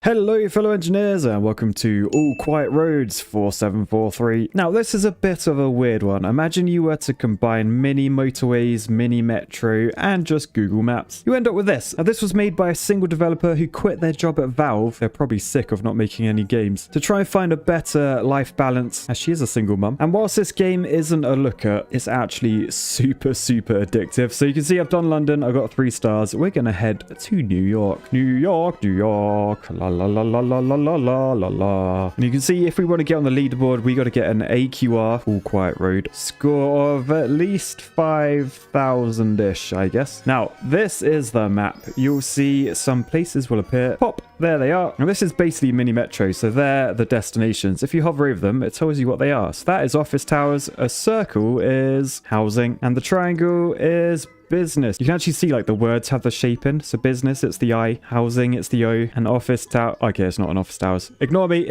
Hello fellow engineers and welcome to All Quiet Roads 4743. Now this is a bit of a weird one. Imagine you were to combine mini motorways, mini metro and just Google Maps. You end up with this. Now this was made by a single developer who quit their job at Valve. They're probably sick of not making any games. To try and find a better life balance as she is a single mum. And whilst this game isn't a looker, it's actually super addictive. So you can see I've done London, I've got 3 stars. We're gonna head to New York. New York. La la la la la la la la la. And you can see if we want to get on the leaderboard, we got to get an AQR, All Quiet Road, score of at least 5,000-ish, I guess. Now, this is the map. You'll see some places will appear. Pop, there they are. Now, this is basically mini metro, so they're the destinations. If you hover over them, it tells you what they are. So that is office towers, a circle is housing, and the triangle is business. You can actually see like the words have the shape in. So business, it's the I. Housing, it's the O. And office tower. Okay, it's not an office towers. Ignore me.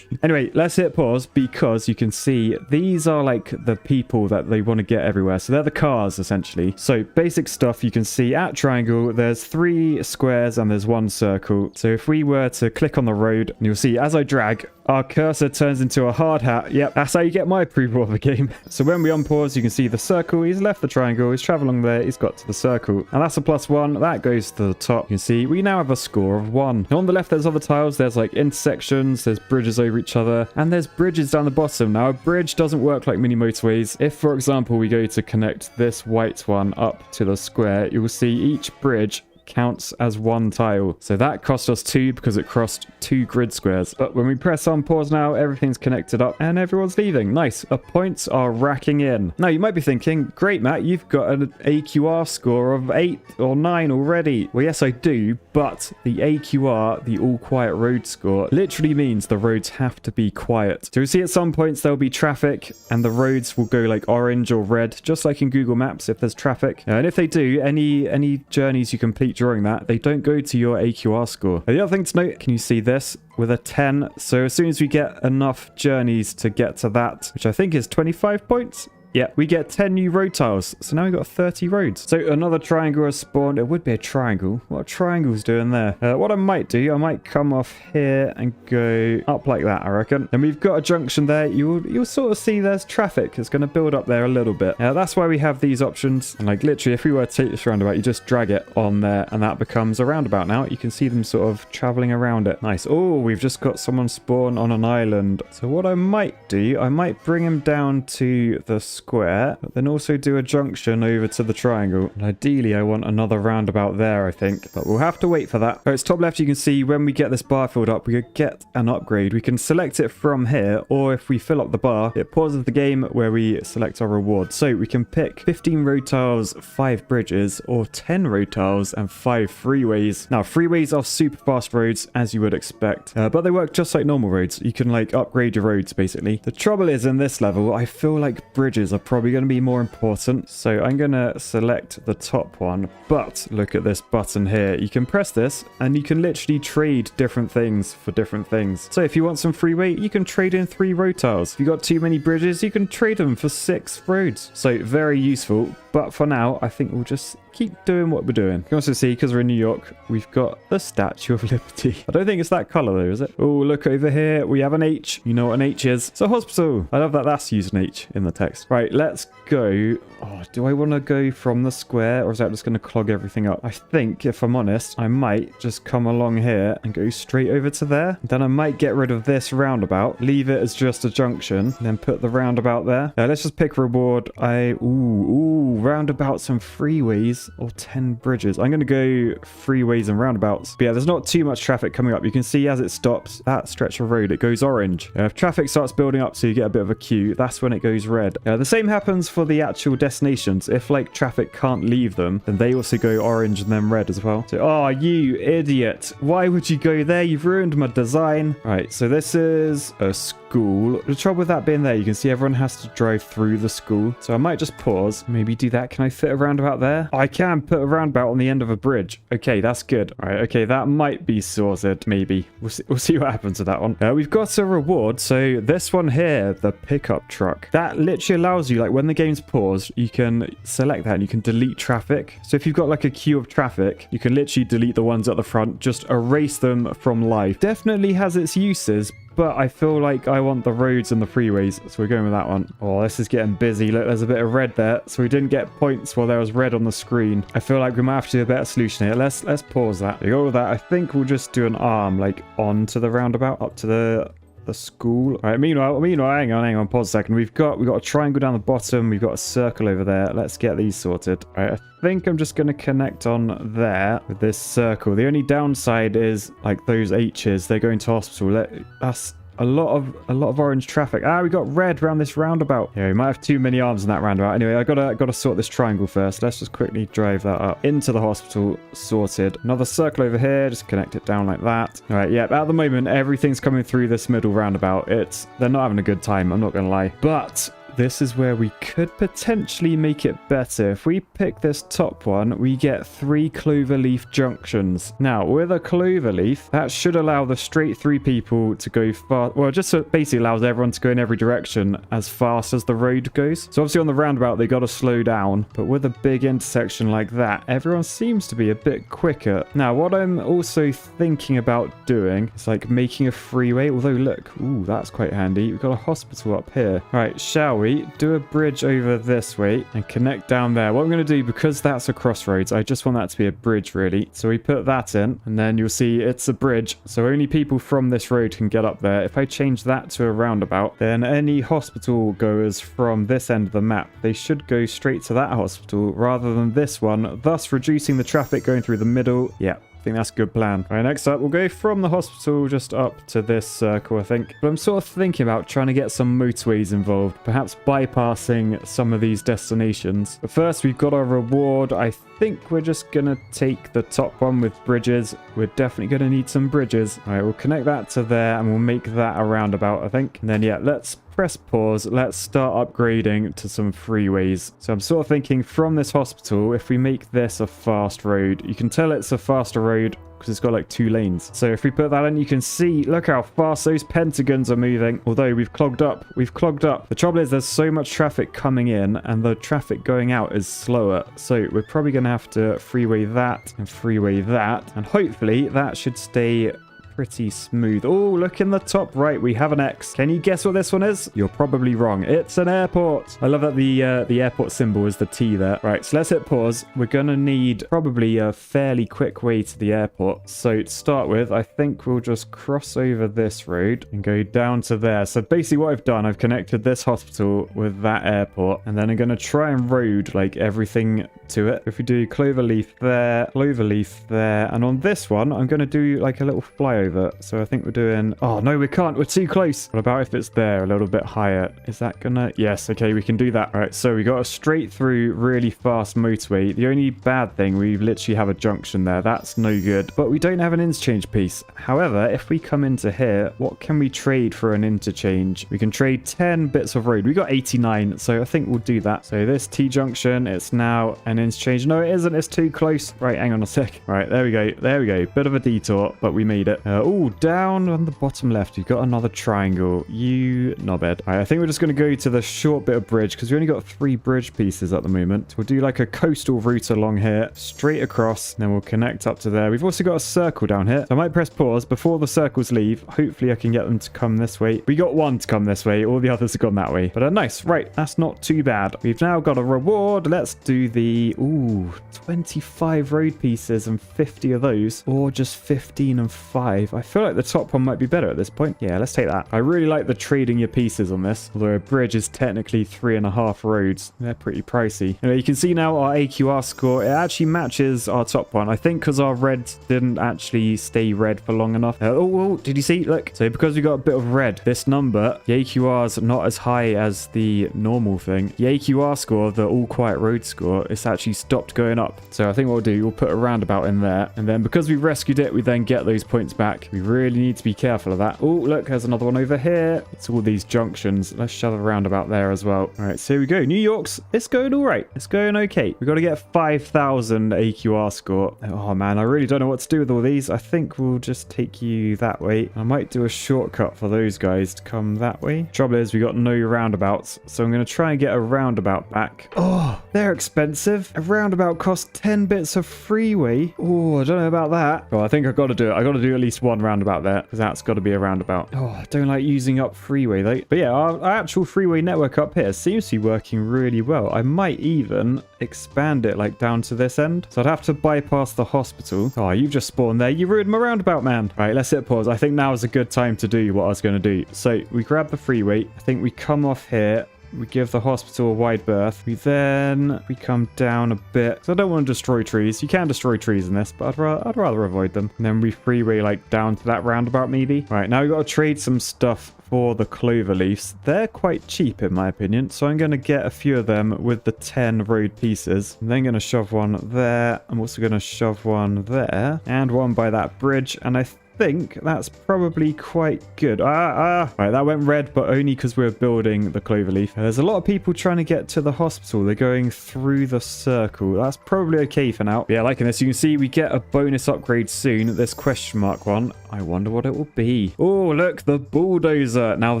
Anyway, let's hit pause because you can see these are like the people that they want to get everywhere. So they're the cars essentially. So basic stuff you can see at triangle, there's 3 squares and there's 1 circle. So if we were to click on the road, you'll see as I drag, our cursor turns into a hard hat. Yep, that's how you get my approval of the game. So when we unpause, you can see the circle. He's left the triangle. He's traveled along there. He's got to the circle. And that's a +1. That goes to the top. You can see we now have a score of 1. And on the left, there's other tiles. There's like intersections. There's bridges over each other. And there's bridges down the bottom. Now, a bridge doesn't work like mini motorways. If, for example, we go to connect this white one up to the square, you will see each bridge counts as 1 tile. So that cost us 2 because it crossed 2 grid squares. But when we press on pause now, everything's connected up and everyone's leaving. Nice. Our points are racking in. Now you might be thinking, great Matt, you've got an AQR score of 8 or 9 already. Well, yes I do, but the AQR, the All Quiet Road score, literally means the roads have to be quiet. So you see at some points there'll be traffic and the roads will go like orange or red, just like in Google Maps if there's traffic. And if they do, any journeys you complete during that, they don't go to your AQR score. The other thing to note, can you see this? With a 10. So as soon as we get enough journeys to get to that, which I think is 25 points, yeah, we get 10 new road tiles. So now we've got 30 roads. So another triangle has spawned. It would be a triangle. What a triangle's doing there? What I might do, I might come off here and go up like that, I reckon. And we've got a junction there. You'll sort of see there's traffic. It's going to build up there a little bit. That's why we have these options. And like literally, if we were to take this roundabout, you just drag it on there and that becomes a roundabout now. You can see them sort of traveling around it. Nice. Oh, we've just got someone spawn on an island. So what I might do, I might bring him down to the square, but then also do a junction over to the triangle. And ideally, I want another roundabout there, I think, but we'll have to wait for that. It's top left, you can see when we get this bar filled up, we could get an upgrade. We can select it from here, or if we fill up the bar, it pauses the game where we select our reward. So we can pick 15 road tiles, 5 bridges, or 10 road tiles and 5 freeways. Now, freeways are super fast roads, as you would expect, but they work just like normal roads. You can like upgrade your roads, basically. The trouble is in this level, I feel like bridges are probably going to be more important. So I'm going to select the top one, but look at this button here. You can press this and you can literally trade different things for different things. So if you want some freeway, you can trade in 3 road tiles. If you got too many bridges, you can trade them for 6 roads. So very useful. But for now, I think we'll just keep doing what we're doing. You can also see, because we're in New York, we've got the Statue of Liberty. I don't think it's that color though, is it? Oh, look over here. We have an H. You know what an H is. It's a hospital. I love that that's used an H in the text. Right, let's go. Oh, do I want to go from the square or is that just going to clog everything up? I think, if I'm honest, I might just come along here and go straight over to there. Then I might get rid of this roundabout, leave it as just a junction, and then put the roundabout there. Let's just pick reward. Ooh, roundabouts and freeways or 10 bridges. I'm going to go freeways and roundabouts. But yeah, there's not too much traffic coming up. You can see as it stops, that stretch of road, it goes orange. If traffic starts building up so you get a bit of a queue, that's when it goes red. The same happens for the actual destinations. If like traffic can't leave them, then they also go orange and then red as well. So, oh, you idiot. Why would you go there? You've ruined my design. Right, so this is a square school. The trouble with that being there, you can see everyone has to drive through the school. So I might just pause, maybe do that. Can I fit a roundabout there? I can put a roundabout on the end of a bridge. Okay, that's good. All right, okay, that might be sorted, maybe. We'll see what happens with that one. We've got a reward. So this one here, the pickup truck, that literally allows you, like when the game's paused, you can select that and you can delete traffic. So if you've got like a queue of traffic, you can literally delete the ones at the front, just erase them from life. Definitely has its uses, but I feel like I want the roads and the freeways, so we're going with that one. Oh, this is getting busy. Look, there's a bit of red there, so we didn't get points while there was red on the screen. I feel like we might have to do a better solution here. Let's pause that. We go with that. I think we'll just do an arm, like onto the roundabout, up to the school. All right, meanwhile, hang on, pause a second. We've got a triangle down the bottom. We've got a circle over there. Let's get these sorted. All right, I think I'm just going to connect on there with this circle. The only downside is like those H's, they're going to hospital. That's a lot of orange traffic. We got red around this roundabout. Yeah, we might have too many arms in that roundabout. Anyway, I gotta sort this triangle first. Let's just quickly drive that up into the hospital. Sorted. Another circle over here. Just connect it down like that. All right, yeah, at the moment everything's coming through this middle roundabout. They're not having a good time, I'm not gonna lie, but this is where we could potentially make it better. If we pick this top one, we get 3 cloverleaf junctions. Now, with a cloverleaf, that should allow the straight through people to go far. Well, just basically allows everyone to go in every direction as fast as the road goes. So obviously on the roundabout, they got to slow down. But with a big intersection like that, everyone seems to be a bit quicker. Now, what I'm also thinking about doing is like making a freeway. Although, look, ooh, that's quite handy. We've got a hospital up here. All right, shall we do a bridge over this way and connect down there? What I'm going to do, because that's a crossroads, I just want that to be a bridge really. So we put that in and then you'll see it's a bridge. So only people from this road can get up there. If I change that to a roundabout, then any hospital goers from this end of the map, they should go straight to that hospital rather than this one, thus reducing the traffic going through the middle. Yeah, I think that's a good plan. All right, next up, we'll go from the hospital just up to this circle, I think. But I'm sort of thinking about trying to get some motorways involved, perhaps bypassing some of these destinations. But first, we've got our reward. I think we're just going to take the top one with bridges. We're definitely going to need some bridges. All right, we'll connect that to there and we'll make that a roundabout, I think. And then, yeah, let's press pause. Let's start upgrading to some freeways. So I'm sort of thinking from this hospital, if we make this a fast road, you can tell it's a faster road because it's got like 2 lanes. So if we put that in, you can see, look how fast those pentagons are moving. Although we've clogged up. The trouble is there's so much traffic coming in and the traffic going out is slower. So we're probably going to have to freeway that and freeway that. And hopefully that should stay pretty smooth. Oh, look in the top right, we have an X. Can you guess what this one is? You're probably wrong. It's an airport. I love that the airport symbol is the T there. Right, so let's hit pause. We're gonna need probably a fairly quick way to the airport. So to start with, I think we'll just cross over this road and go down to there. So basically what I've done, I've connected this hospital with that airport, and then I'm gonna try and road like everything to it. If we do cloverleaf there, and on this one, I'm gonna do like a little flyover. So I think we're doing... Oh, no, we can't. We're too close. What about if it's there a little bit higher? Is that gonna... Yes, okay, we can do that. All right, so we got a straight through, really fast motorway. The only bad thing, we literally have a junction there. That's no good. But we don't have an interchange piece. However, if we come into here, what can we trade for an interchange? We can trade 10 bits of road. We got 89, so I think we'll do that. So this T-junction, it's now an interchange. No, it isn't. It's too close. Right, hang on a sec. All right, there we go. There we go. Bit of a detour, but we made it. Oh, down on the bottom left, you've got another triangle. You knobhead. All right, I think we're just going to go to the short bit of bridge because we only got 3 bridge pieces at the moment. We'll do like a coastal route along here, straight across, then we'll connect up to there. We've also got a circle down here. So I might press pause before the circles leave. Hopefully I can get them to come this way. We got one to come this way. All the others have gone that way. But nice. Right, that's not too bad. We've now got a reward. Let's do the... Ooh, 25 road pieces and 50 of those. Or just 15 and 5. I feel like the top one might be better at this point. Yeah, let's take that. I really like the trading your pieces on this. Although a bridge is technically 3.5 roads. They're pretty pricey. Anyway, you can see now our AQR score. It actually matches our top one. I think because our red didn't actually stay red for long enough. Oh, did you see? Look. So because we got a bit of red, this number, the AQR is not as high as the normal thing. The AQR score, the all quiet road score, it's actually stopped going up. So I think what we'll do, we'll put a roundabout in there. And then because we rescued it, we then get those points back. back. We really need to be careful of that. Oh, look, there's another one over here. It's all these junctions. Let's shove a roundabout there as well. All right, so here we go. New York's, it's going all right. It's going okay. We've got to get 5,000 AQR score. Oh, man, I really don't know what to do with all these. I think we'll just take you that way. I might do a shortcut for those guys to come that way. Trouble is, we got no roundabouts, so I'm going to try and get a roundabout back. Oh, they're expensive. A roundabout costs 10 bits of freeway. Oh, I don't know about that. Oh, I think I've got to do it. I've got to do at least one roundabout there, because that's got to be a roundabout. Oh, I don't like using up freeway though. But yeah, our actual freeway network up here seems to be working really well. I might even expand it like down to this end. So I'd have to bypass the hospital. Oh, you've just spawned there. You ruined my roundabout, man. All right, let's hit pause. I think now is a good time to do what I was going to do. So we grab the freeway. I think we come off here. We give the hospital a wide berth. We come down a bit. So I don't want to destroy trees. You can destroy trees in this, but I'd rather avoid them. And then we freeway like down to that roundabout maybe. All right, now we've got to trade some stuff for the clover leaves. They're quite cheap in my opinion. So I'm going to get a few of them with the 10 road pieces. I'm then going to shove one there. I'm also going to shove one there and one by that bridge. And I think that's probably quite good. Right, that went red, but only because we're building the cloverleaf. There's a lot of people trying to get to the hospital. They're going through the circle. That's probably okay for now. Yeah, liking this. You can see we get a bonus upgrade soon. This question mark one. I wonder what it will be. Oh, look, the bulldozer. Now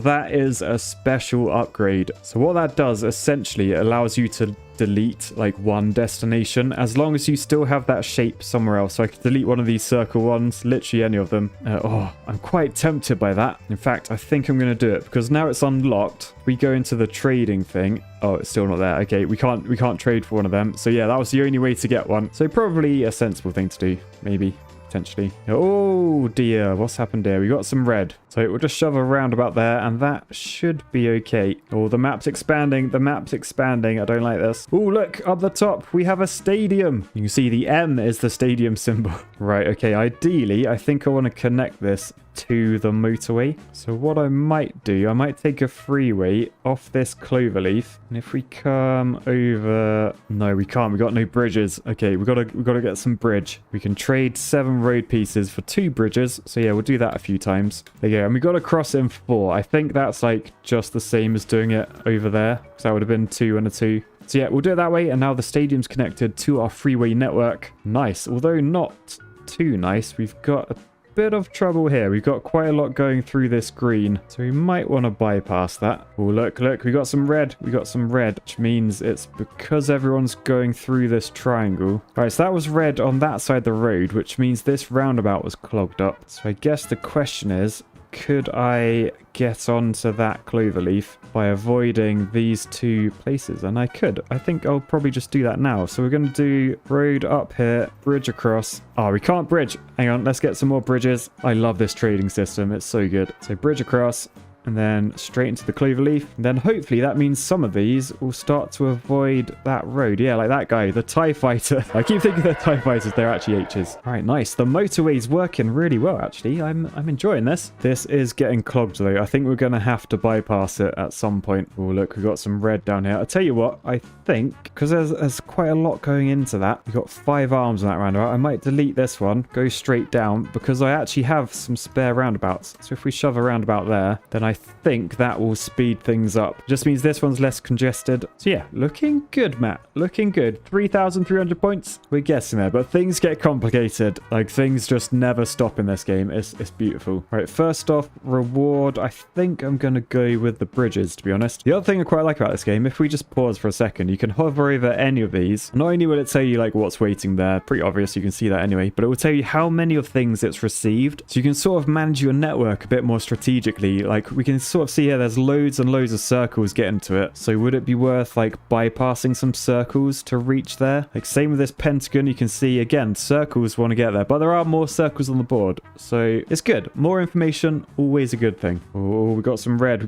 that is a special upgrade. So what that does, essentially, it allows you to delete like one destination as long as you still have that shape somewhere else. So I could delete one of these circle ones, literally any of them. Oh, I'm quite tempted by that. In fact, I think I'm going to do it because now it's unlocked. We go into the trading thing. Oh, it's still not there. Okay, we can't trade for one of them. So yeah, that was the only way to get one. So probably a sensible thing to do, maybe. Potentially. Oh dear, what's happened here? We got some red. So we'll just shove a roundabout there and that should be okay. Oh, the map's expanding. The map's expanding. I don't like this. Oh, look, up the top, we have a stadium. You can see the M is the stadium symbol. Right, okay, ideally, I think I want to connect this to the motorway. So what I might do, I might take a freeway off this cloverleaf. And if we come over... No, we can't. We got no bridges. Okay, we gotta get some bridge. We can trade 7 road pieces for 2 bridges. So yeah, we'll do that a few times. There you go. And we got to cross in 4. I think that's like just the same as doing it over there. So that would have been 2 and a 2. So yeah, we'll do it that way. And now the stadium's connected to our freeway network. Nice. Although not too nice. We've got a bit of trouble here. We've got quite a lot going through this green. So we might want to bypass that. Oh, look. We got some red. We got some red, which means it's because everyone's going through this triangle. All right, so that was red on that side of the road, which means this roundabout was clogged up. So I guess the question is, could I get onto that cloverleaf by avoiding these 2 places? And I could. I think I'll probably just do that now. So we're going to do road up here, bridge across. Oh, we can't bridge. Hang on, let's get some more bridges. I love this trading system. It's so good. So bridge across. And then straight into the cloverleaf. And then hopefully that means some of these will start to avoid that road. Yeah, like that guy, the TIE fighter. I keep thinking they're TIE fighters. They're actually H's. All right, nice. The motorway's working really well, actually. I'm enjoying this. This is getting clogged, though. I think we're going to have to bypass it at some point. Oh, look, we've got some red down here. I'll tell you what, I think, because there's quite a lot going into that. We've got 5 arms on that roundabout. I might delete this one, go straight down, because I actually have some spare roundabouts. So if we shove a roundabout there, then I think that will speed things up. Just means this one's less congested. So yeah, looking good, Matt. Looking good. 3,300 points. We're guessing there, but things get complicated. Like, things just never stop in this game. It's beautiful. All right, first off, reward. I think I'm going to go with the bridges, to be honest. The other thing I quite like about this game, if we just pause for a second, you can hover over any of these. Not only will it tell you like what's waiting there, pretty obvious, you can see that anyway, but it will tell you how many of things it's received. So you can sort of manage your network a bit more strategically. Like, we can sort of see here there's loads and loads of circles getting to it. So would it be worth like bypassing some circles to reach there? Like, same with this pentagon, you can see again circles want to get there, but there are more circles on the board, so it's good. More information, always a good thing. Oh, we got some red.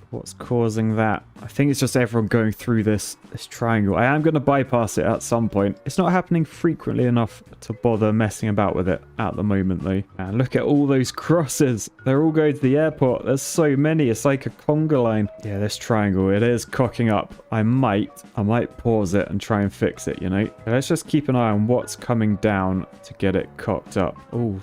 What's causing that? I think it's just everyone going through this triangle. I am going to bypass it at some point. It's not happening frequently enough to bother messing about with it at the moment though. And look at all those crosses. They're all going to the airport. There's so many. It's like a conga line. Yeah, this triangle, it is cocking up. I might pause it and try and fix it, you know. Let's just keep an eye on what's coming down to get it cocked up. Oh,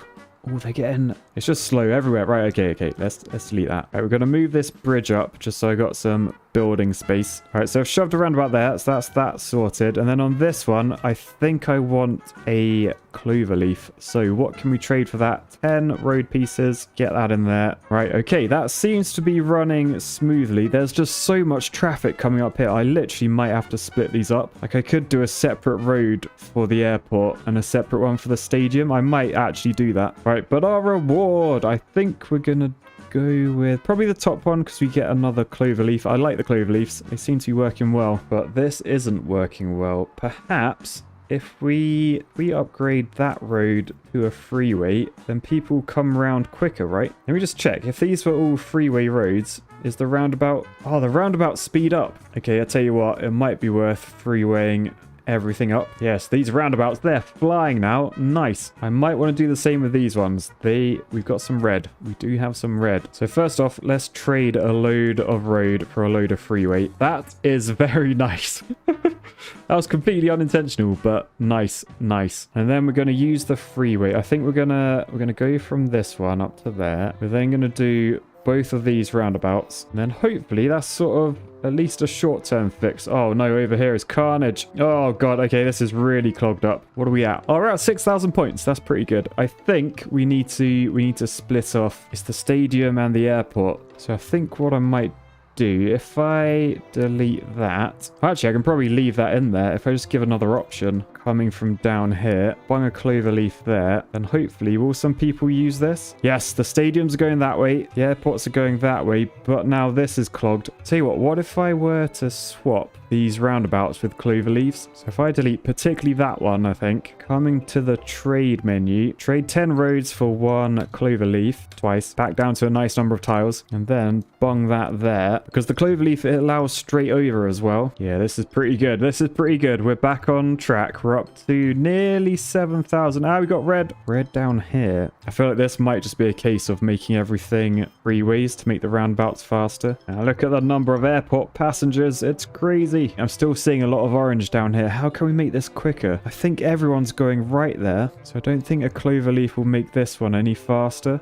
Oh, they're getting... It's just slow everywhere. Right, okay. Let's delete that. Right, we're going to move this bridge up just so I got some building space. All right, so I've shoved a roundabout there. So that's that sorted. And then on this one, I think I want a clover leaf. So what can we trade for that? 10 road pieces. Get that in there. Right, okay. That seems to be running smoothly. There's just so much traffic coming up here. I literally might have to split these up. Like I could do a separate road for the airport and a separate one for the stadium. I might actually do that. Right, but our reward, I think we're going to go with probably the top one because we get another clover leaf. I like the clover leaves. They seem to be working well, but this isn't working well. Perhaps if we upgrade that road to a freeway, then people come around quicker, right? Let me just check. If these were all freeway roads, is the roundabout... Oh, the roundabout speed up. Okay, I tell you what, it might be worth freewaying everything up. Yes, these roundabouts, they're flying now. Nice. I might want to do the same with these ones. We've got some red. We do have some red. So first off, let's trade a load of road for a load of freeway. That is very nice. That was completely unintentional, but nice. And then we're going to use the freeway. I think we're gonna go from this one up to there. We're then going to do both of these roundabouts, and then hopefully that's sort of at least a short-term fix. Oh no, over here is carnage. Oh god, okay, this is really clogged up. What are we at? Oh, we're at 6,000 points. That's pretty good. I think we need to split off. It's the stadium and the airport. So I think what I might do, if I delete that, actually I can probably leave that in there. If I just give another option coming from down here, bung a clover leaf there, then hopefully will some people use this? Yes, the stadiums are going that way, the airports are going that way, but now this is clogged. Tell you what if I were to swap these roundabouts with clover leaves? So if I delete particularly that one, I think, coming to the trade menu, trade 10 roads for 1 clover leaf twice, back down to a nice number of tiles, and then bung that there, because the clover leaf, it allows straight over as well. Yeah, this is pretty good. We're back on track. We're up to nearly 7,000. We got red down here. I feel like this might just be a case of making everything freeways to make the roundabouts faster. Now look at the number of airport passengers. It's crazy. I'm still seeing a lot of orange down here. How can we make this quicker? I think everyone's going right there, so I don't think a clover leaf will make this one any faster.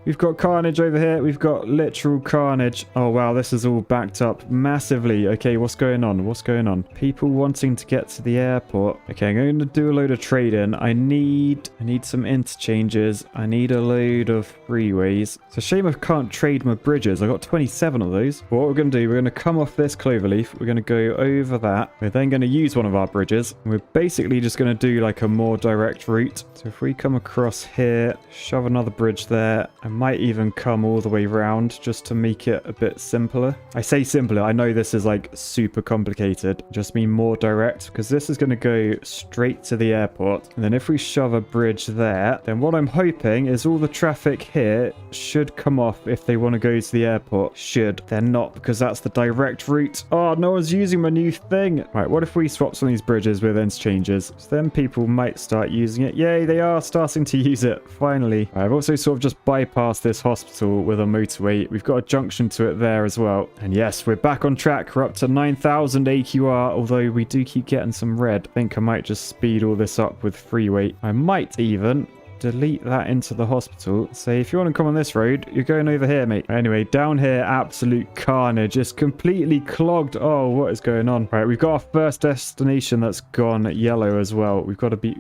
We've got carnage over here. We've got literal carnage. Oh wow, this is all backed up massively. Okay, what's going on? People wanting to get to the airport. Okay, I'm going to do a load of trading. I need some interchanges. I need a load of freeways. It's a shame I can't trade my bridges. I got 27 of those. But what we're going to do, we're going to come off this clover leaf. We're going to go over that. We're then going to use one of our bridges. We're basically just going to do like a more direct route. So if we come across here, shove another bridge there. I might even come all the way around just to make it a bit simpler. I say simpler. I know this is like super complicated. Just mean more direct, because this is going to go straight to the airport. And then if we shove a bridge there, then what I'm hoping is all the traffic here should come off if they want to go to the airport. Should. They're not, because that's the direct route. Oh, no one's using my new thing. Right, what if we swap some of these bridges with interchanges? So then people might start using it. Yay, they are starting to use it. Finally. Right, I've also sort of just bypassed this hospital with a motorway. We've got a junction to it there as well. And yes, we're back on track. We're up to 9,000 AQR, although we do keep getting some red. I think I might just speed all this up with freeway. I might even delete that into the hospital. Say, if you want to come on this road, you're going over here, mate. Anyway, down here, absolute carnage. It's completely clogged. Oh, what is going on? Right, we've got our first destination that's gone yellow as well. We've got to be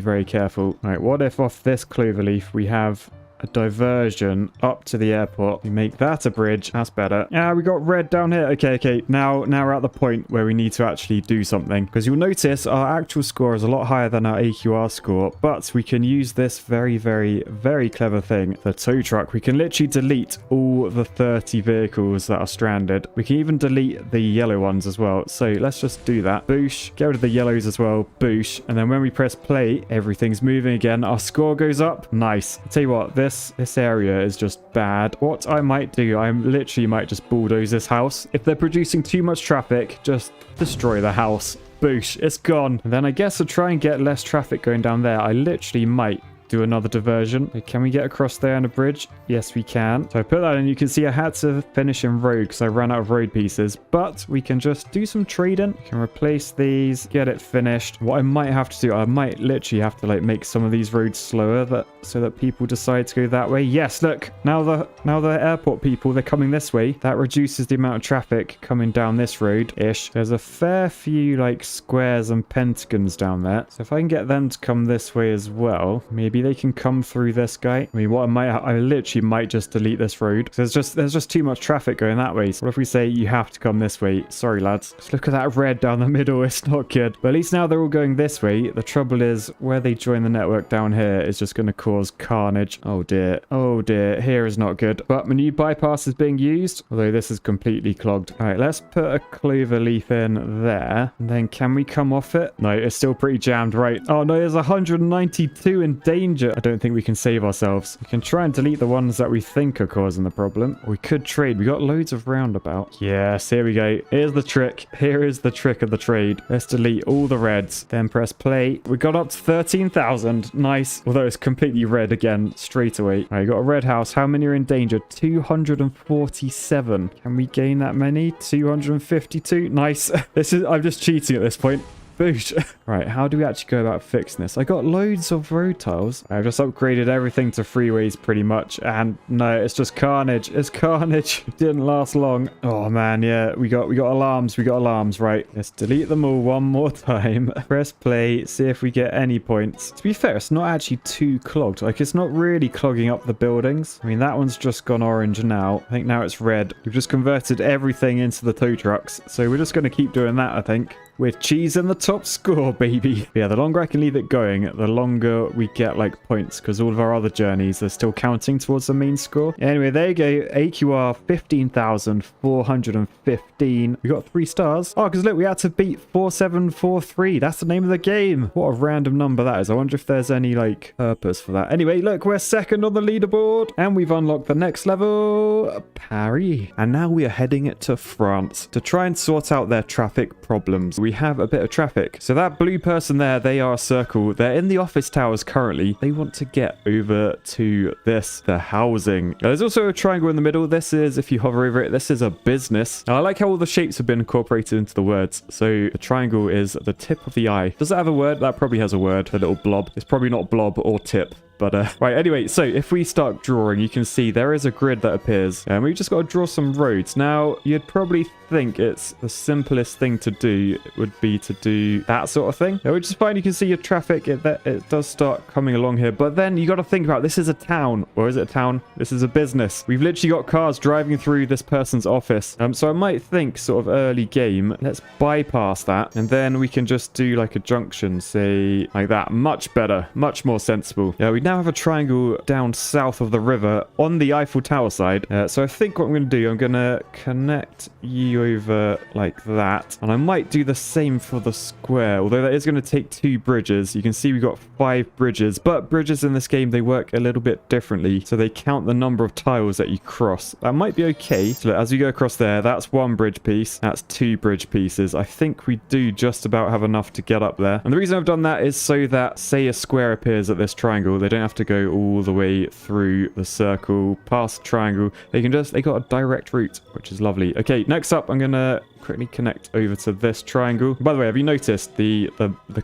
very careful. Right, what if off this cloverleaf we have a diversion up to the airport? We make that a bridge. That's better. We got red down here. Okay. Now we're at the point where we need to actually do something, because you'll notice our actual score is a lot higher than our AQR score, but we can use this very clever thing, the tow truck. We can literally delete all the 30 vehicles that are stranded. We can even delete the yellow ones as well. So let's just do that. Boosh. Get rid of the yellows as well. Boosh. And then when we press play, everything's moving again. Our score goes up. Nice. I'll tell you what, this area is just bad. What I might do, I literally might just bulldoze this house. If they're producing too much traffic, just destroy the house. Boosh, it's gone. And then I guess to try and get less traffic going down there, I literally might do another diversion. Okay, can we get across there on a bridge? Yes, we can. So I put that in. You can see I had to finish in road because I ran out of road pieces, but we can just do some trading. We can replace these, get it finished. What I might have to do, I might literally have to like make some of these roads slower so that people decide to go that way. Yes, look, now the airport people, they're coming this way. That reduces the amount of traffic coming down this road-ish. There's a fair few like squares and pentagons down there. So if I can get them to come this way as well, maybe they can come through this guy. I mean, I literally might just delete this road. There's just too much traffic going that way. So what if we say you have to come this way? Sorry, lads. Just look at that red down the middle. It's not good. But at least now they're all going this way. The trouble is where they join the network down here is just going to cause carnage. Oh dear. Oh dear. Here is not good. But my new bypass is being used, although this is completely clogged. All right, let's put a clover leaf in there. And then can we come off it? No, it's still pretty jammed, right? Oh no, there's 192 in danger. I don't think we can save ourselves. We can try and delete the ones that we think are causing the problem. We could trade. We got loads of roundabout. Yes, here we go. Here's the trick. Here is the trick of the trade. Let's delete all the reds. Then press play. We got up to 13,000. Nice. Although it's completely red again straight away. All right, got a red house. How many are in danger? 247. Can we gain that many? 252. Nice. I'm just cheating at this point. Boosh. Right, how do we actually go about fixing this? I got loads of road tiles. I've just upgraded everything to freeways pretty much, and no, it's just carnage. It's carnage. It didn't last long. Oh man, yeah, we got alarms. We got alarms. Right, let's delete them all one more time. Press play, see if we get any points. To be fair, it's not actually too clogged. Like, it's not really clogging up the buildings. I mean, that one's just gone orange now. I think now it's red. We've just converted everything into the tow trucks, so we're just going to keep doing that, I think. We're cheesing the top score, baby. But yeah, the longer I can leave it going, the longer we get like points, because all of our other journeys are still counting towards the main score. Anyway, there you go. AQR 15,415. We got 3 stars. Oh, because look, we had to beat 4743. That's the name of the game. What a random number that is. I wonder if there's any like purpose for that. Anyway, look, we're second on the leaderboard, and we've unlocked the next level, Paris. And now we are heading to France to try and sort out their traffic problems. We have a bit of traffic. So that blue person there, they are a circle. They're in the office towers currently. They want to get over to the housing. There's also a triangle in the middle. This is, if you hover over it, this is a business. Now, I like how all the shapes have been incorporated into the words. So the triangle is the tip of the eye. Does it have a word? That probably has a word, a little blob. It's probably not blob or tip. But, right, anyway, so if we start drawing, you can see there is a grid that appears. And we've just got to draw some roads. Now, you'd probably think it's the simplest thing to do would be to do that sort of thing. Which is fine. You can see your traffic. It does start coming along here. But then you got to think about, this is a town. Or is it a town? This is a business. We've literally got cars driving through this person's office. So I might think sort of early game, let's bypass that. And then we can just do like a junction, say like that. Much better. Much more sensible. Yeah, we now have a triangle down south of the river on the Eiffel Tower side. So I think what I'm going to do, I'm going to connect you over like that. And I might do the same for the square, although that is going to take 2 bridges. You can see we've got 5 bridges, but bridges in this game, they work a little bit differently. So they count the number of tiles that you cross. That might be okay. So look, as we go across there, that's 1 bridge piece. That's 2 bridge pieces. I think we do just about have enough to get up there. And the reason I've done that is so that, say a square appears at this triangle, they don't have to go all the way through the circle, past the triangle. They got a direct route, which is lovely. Okay, next up, I'm gonna quickly connect over to this triangle. By the way, have you noticed the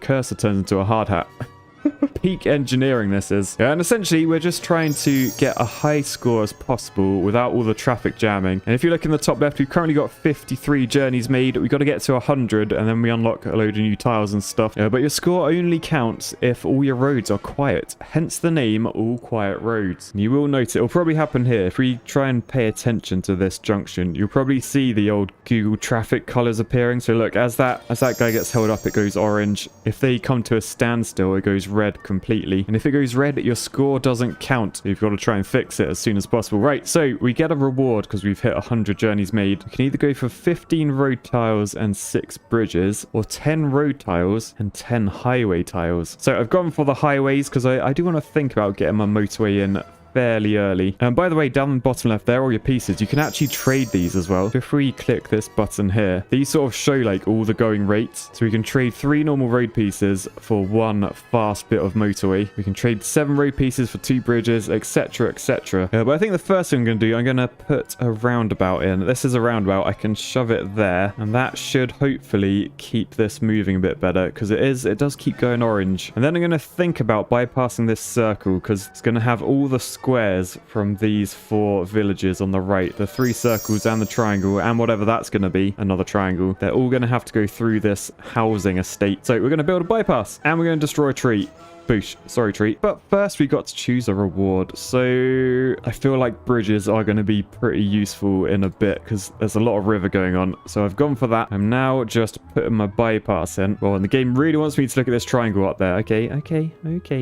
cursor turns into a hard hat? Peak engineering this is. Yeah, and essentially we're just trying to get a high score as possible without all the traffic jamming. And if you look in the top left, we've currently got 53 journeys made. We've got to get to 100 and then we unlock a load of new tiles and stuff. But your score only counts if all your roads are quiet. Hence the name All Quiet Roads. And you will notice it'll probably happen here. If we try and pay attention to this junction, you'll probably see the old Google traffic colors appearing. So look, as that guy gets held up, it goes orange. If they come to a standstill, it goes red completely. And if it goes red, your score doesn't count. You've got to try and fix it as soon as possible. Right, so we get a reward because we've hit 100 journeys made. We can either go for 15 road tiles and 6 bridges, or 10 road tiles and 10 highway tiles. So I've gone for the highways because I do want to think about getting my motorway in fairly early. And by the way, down the bottom left, there are all your pieces. You can actually trade these as well. If we click this button here, these sort of show like all the going rates. So we can trade 3 normal road pieces for 1 fast bit of motorway. We can trade 7 road pieces for 2 bridges, etc, etc. But I think the first thing I'm going to do, I'm going to put a roundabout in. This is a roundabout. I can shove it there, and that should hopefully keep this moving a bit better, because it does keep going orange. And then I'm going to think about bypassing this circle, because it's going to have all the squares from these 4 villages on the right, the 3 circles and the triangle, and whatever that's going to be, another triangle. They're all going to have to go through this housing estate. So we're going to build a bypass, and we're going to destroy a tree. Boosh. Sorry, tree. But first, we got to choose a reward. So I feel like bridges are going to be pretty useful in a bit, because there's a lot of river going on. So I've gone for that. I'm now just putting my bypass in. Well, and the game really wants me to look at this triangle up there. Okay,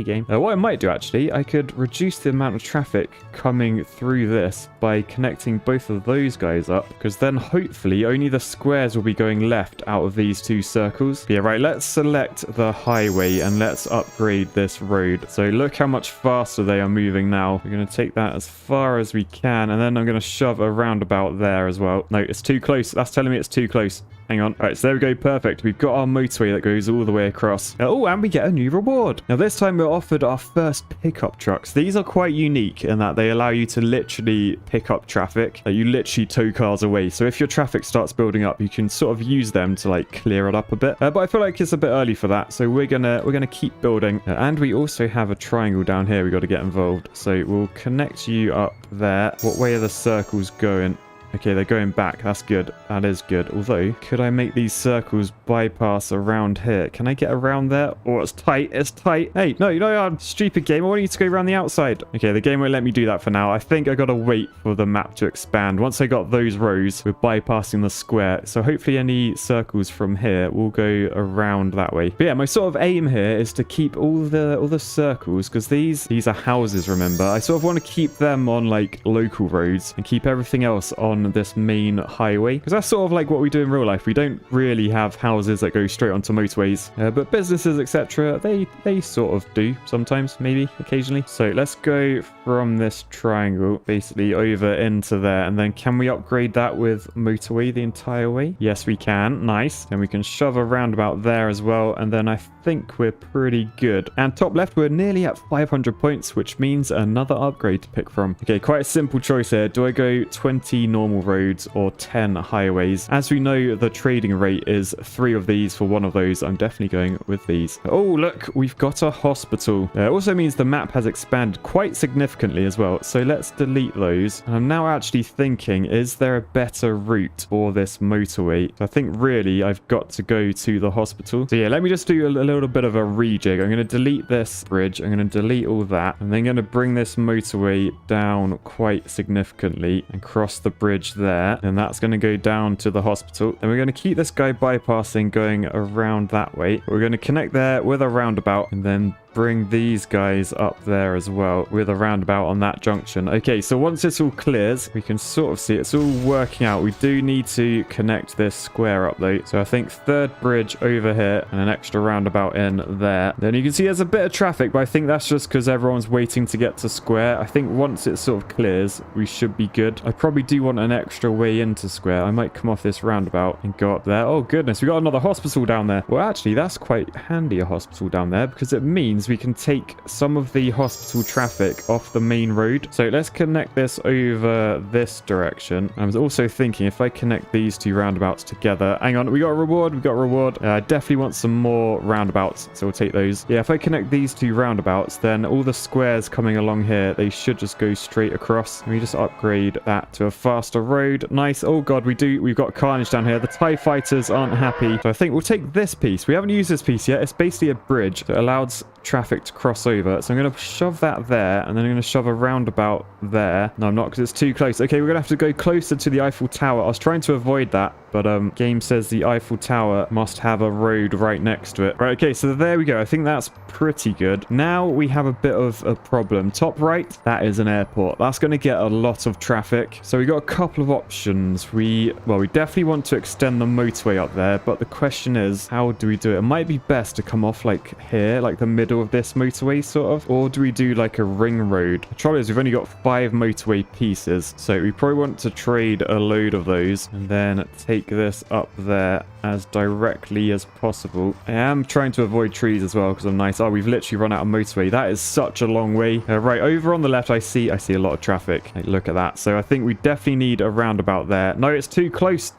game. What I might do, actually, I could reduce the amount of traffic coming through this by connecting both of those guys up, because then hopefully only the squares will be going left out of these 2 circles. But yeah, right. Let's select the highway and let's upgrade this road. So look how much faster they are moving now. We're going to take that as far as we can, and then I'm going to shove a roundabout there as well. No, it's too close. That's telling me it's too close. Hang on. All right, so there we go. Perfect. We've got our motorway that goes all the way across. Oh, and we get a new reward. Now, this time we're offered our first pickup trucks. These are quite unique in that they allow you to literally pick up traffic. You literally tow cars away. So if your traffic starts building up, you can sort of use them to like clear it up a bit. But I feel like it's a bit early for that. So we're gonna keep building. And we also have a triangle down here we got to get involved. So we'll connect you up there. What way are the circles going? Okay, they're going back. That's good. That is good. Although, could I make these circles bypass around here? Can I get around there? Oh, it's tight. It's tight. Hey, no, stupid game. I want you to go around the outside. Okay, the game won't let me do that for now. I think I got to wait for the map to expand. Once I got those rows, we're bypassing the square. So hopefully any circles from here will go around that way. But yeah, my sort of aim here is to keep all the circles, because these are houses, remember. I sort of want to keep them on like local roads and keep everything else on this main highway, because that's sort of like what we do in real life. We don't really have houses that go straight onto motorways, but businesses, etc., they sort of do sometimes, maybe occasionally. So let's go from this triangle basically over into there, and then can we upgrade that with motorway the entire way? Yes, we can. Nice. And we can shove a roundabout there as well, and then I think we're pretty good. And top left, we're nearly at 500 points, which means another upgrade to pick from. Okay, quite a simple choice here. Do I go 20 normal roads or 10 highways? As we know, the trading rate is 3 of these for 1 of those. I'm definitely going with these. Oh, look, we've got a hospital. It also means the map has expanded quite significantly as well. So let's delete those. And I'm now actually thinking, is there a better route for this motorway? So I think really I've got to go to the hospital. So yeah, let me just do a little bit of a rejig. I'm going to delete this bridge. I'm going to delete all that. And then going to bring this motorway down quite significantly and cross the bridge there. And that's going to go down to the hospital. And we're going to keep this guy bypassing going around that way. We're going to connect there with a roundabout and then bring these guys up there as well with a roundabout on that junction. Okay, so once this all clears, we can sort of see it's all working out. We do need to connect this square up though. So I think 3rd bridge over here and an extra roundabout in there. Then you can see there's a bit of traffic, but I think that's just because everyone's waiting to get to square. I think once it sort of clears, we should be good. I probably do want an extra way into square. I might come off this roundabout and go up there. Oh goodness, we got another hospital down there. Well, actually, that's quite handy, a hospital down there, because it means we can take some of the hospital traffic off the main road. So let's connect this over this direction. I was also thinking if I connect these 2 roundabouts together. Hang on, we got a reward. I definitely want some more roundabouts, so we'll take those. Yeah, if I connect these 2 roundabouts, then all the squares coming along here, they should just go straight across. And we just upgrade that to a faster road. Nice. Oh god, we've got carnage down here. The TIE fighters aren't happy. So I think we'll take this piece. We haven't used this piece yet. It's basically a bridge that allows traffic to cross over. So I'm going to shove that there, and then I'm going to shove a roundabout there. No, I'm not, because it's too close. Okay, we're going to have to go closer to the Eiffel Tower. I was trying to avoid that, but game says the Eiffel Tower must have a road right next to it. Right, okay, so there we go. I think that's pretty good. Now we have a bit of a problem. Top right, that is an airport. That's going to get a lot of traffic. So we got a couple of options. We definitely want to extend the motorway up there, but the question is, how do we do it? It might be best to come off like here, like the middle of this motorway, sort of? Or do we do like a ring road? The trouble is we've only got 5 motorway pieces, so we probably want to trade a load of those and then take this up there as directly as possible. I am trying to avoid trees as well because I'm nice. Oh, we've literally run out of motorway. That is such a long way. Right, over on the left, I see a lot of traffic. Hey, look at that. So I think we definitely need a roundabout there. No, it's too close.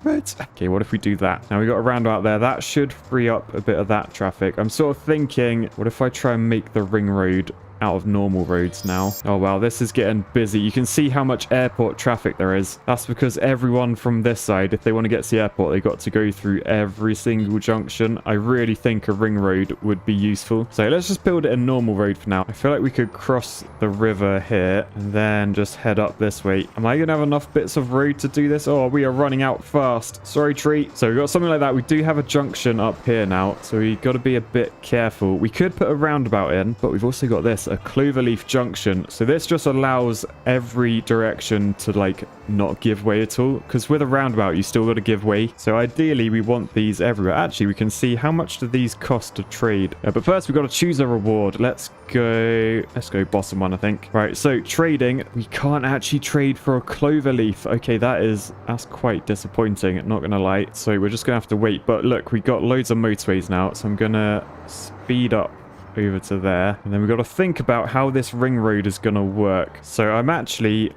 Damn it. Okay, what if we do that? Now we got a roundabout there. That should free up a bit of that traffic. I'm sort of thinking, what if I try and make the ring road out of normal roads now? Oh wow, this is getting busy. You can see how much airport traffic there is. That's because everyone from this side, if they want to get to the airport, they got to go through every single junction. I really think a ring road would be useful. So let's just build it a normal road for now. I feel like we could cross the river here and then just head up this way. Am I gonna have enough bits of road to do this? Oh, we are running out fast. Sorry, tree. So we've got something like that. We do have a junction up here now, so we got to be a bit careful. We could put a roundabout in, but we've also got this, a cloverleaf junction. So this just allows every direction to like not give way at all, because with a roundabout you still got to give way. So ideally we want these everywhere. Actually, we can see how much do these cost to trade, but first we've got to choose a reward. Let's go bottom one, I think. Right, so trading, we can't actually trade for a cloverleaf. Okay, that's quite disappointing, not gonna lie. So we're just gonna have to wait. But look, we got loads of motorways now, so I'm gonna speed up over to there, and then we've got to think about how this ring road is going to work. So I'm actually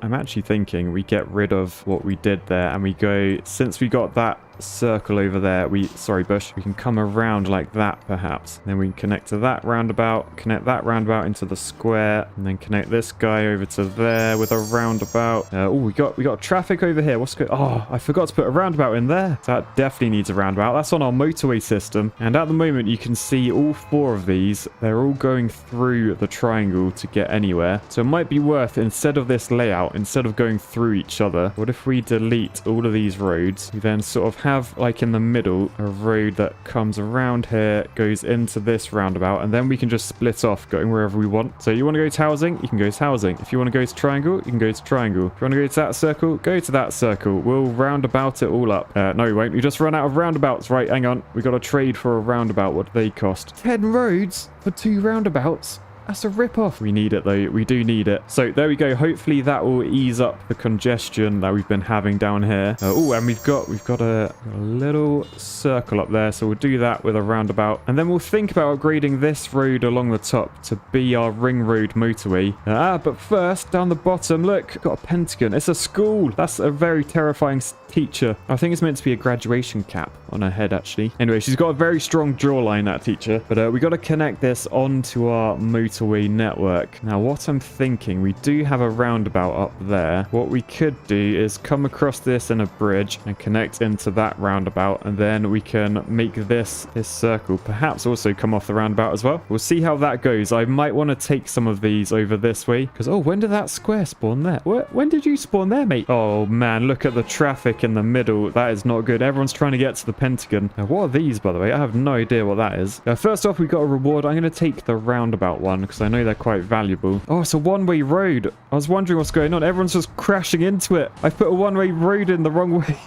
thinking we get rid of what we did there, and we go, since we got that circle over there, bush, we can come around like that perhaps. Then we can connect to that roundabout, connect that roundabout into the square, and then connect this guy over to there with a roundabout. Oh, we got traffic over here. Oh, I forgot to put a roundabout in there. So that definitely needs a roundabout. That's on our motorway system, and at the moment you can see all 4 of these, they're all going through the triangle to get anywhere. So it might be worth, instead of this layout, instead of going through each other, what if we delete all of these roads? We then sort of have, like in the middle, a road that comes around here, goes into this roundabout, and then we can just split off going wherever we want. So you want to go to housing, you can go to housing. If you want to go to triangle, you can go to triangle. If you want to go to that circle, go to that circle. We'll roundabout it all up. No, we won't. We just run out of roundabouts. Right, hang on. We got to trade for a roundabout. What do they cost? 10 roads for 2 roundabouts? That's a rip-off. We need it, though. We do need it. So there we go. Hopefully that will ease up the congestion that we've been having down here. Oh, and we've got a little circle up there. So we'll do that with a roundabout. And then we'll think about upgrading this road along the top to be our ring road motorway. But first, down the bottom, look, got a pentagon. It's a school. That's a very terrifying teacher. I think it's meant to be a graduation cap on her head, actually. Anyway, she's got a very strong jawline, that teacher. But we got to connect this onto our motorway network. Now, what I'm thinking, we do have a roundabout up there. What we could do is come across this in a bridge and connect into that roundabout, and then we can make this circle. Perhaps also come off the roundabout as well. We'll see how that goes. I might want to take some of these over this way, because, oh, when did that square spawn there? When did you spawn there, mate? Oh, man, look at the traffic in the middle. That is not good. Everyone's trying to get to the pentagon. Now, what are these, by the way? I have no idea what that is. First off, we got a reward. I'm going to take the roundabout one because I know they're quite valuable. Oh, it's a one-way road. I was wondering what's going on. Everyone's just crashing into it. I put a one-way road in the wrong way.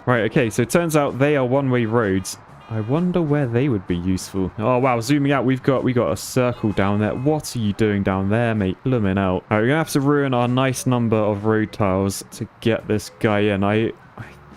Right, okay, so it turns out they are one-way roads. I wonder where they would be useful. Oh, wow, zooming out, we got a circle down there. What are you doing down there, mate? Blooming out. All right, we're gonna have to ruin our nice number of road tiles to get this guy in. I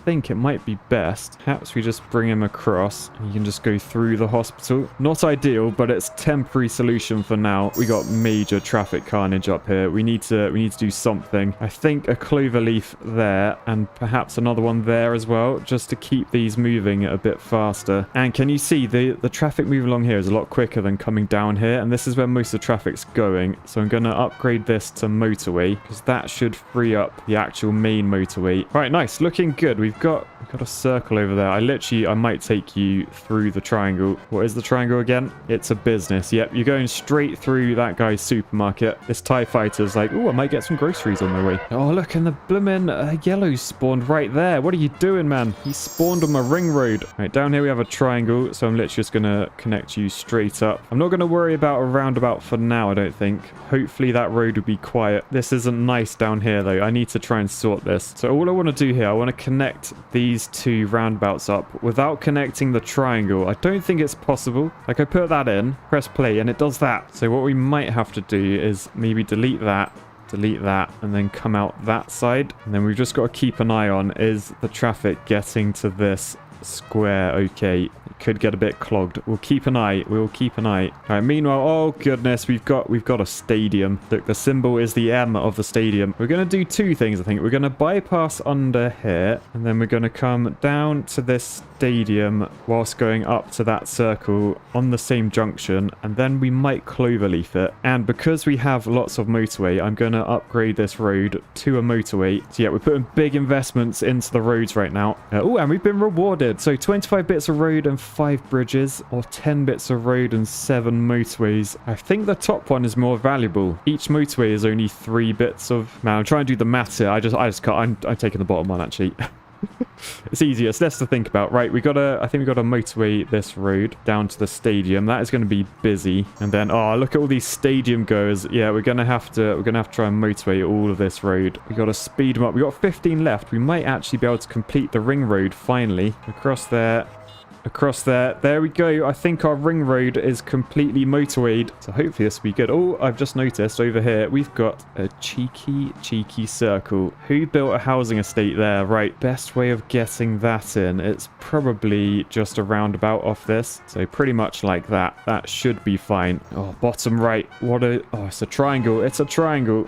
think it might be best. Perhaps we just bring him across and you can just go through the hospital. Not ideal, but it's temporary solution for now. We got major traffic carnage up here. We need to do something. I think a clover leaf there and perhaps another one there as well, just to keep these moving a bit faster. And can you see the traffic moving along here is a lot quicker than coming down here, and this is where most of the traffic's going. So I'm going to upgrade this to motorway because that should free up the actual main motorway. Right, nice, looking good. We've got a circle over there. I might take you through the triangle. What is the triangle again? It's a business. Yep, you're going straight through that guy's supermarket. This TIE fighter's like, oh, I might get some groceries on my way. Oh, look, and the bloomin' yellow spawned right there. What are you doing, man? He spawned on my ring road. Right, down here we have a triangle, so I'm literally just gonna connect you straight up. I'm not gonna worry about a roundabout for now, I don't think. Hopefully that road will be quiet. This isn't nice down here, though. I need to try and sort this. So all I want to do here, I want to connect connect these two roundabouts up without connecting the triangle. I don't think it's possible. Like, I put that in, press play, and it does that. So what we might have to do is maybe delete that, and then come out that side. And then we've just got to keep an eye on, is the traffic getting to this square? Okay, it could get a bit clogged. We'll keep an eye. All right, meanwhile, oh goodness, we've got a stadium. Look, the symbol is the M of the stadium. We're going to do two things, I think. We're going to bypass under here, and then we're going to come down to this stadium whilst going up to that circle on the same junction, and then we might cloverleaf it. And because we have lots of motorway, I'm going to upgrade this road to a motorway. So yeah, we're putting big investments into the roads right now. Oh, and we've been rewarded. So 25 bits of road and 5 bridges, or 10 bits of road and 7 motorways. I think the top one is more valuable. Each motorway is only 3 bits of... Man, I'm trying to do the maths here. I just can't. I'm taking the bottom one, actually. It's easier. It's less to think about. Right, I think we got to motorway this road down to the stadium. That is going to be busy. And then, oh, look at all these stadium goers. Yeah, we're gonna have to try and motorway all of this road. We got to speed them up. We got 15 left. We might actually be able to complete the ring road finally. Across there. There we go. I think our ring road is completely motorwayed, so hopefully this will be good. Oh, I've just noticed over here we've got a cheeky circle. Who built a housing estate there? Right, best way of getting that in, it's probably just a roundabout off this, so pretty much like that. That should be fine. Oh, bottom right. Oh, it's a triangle.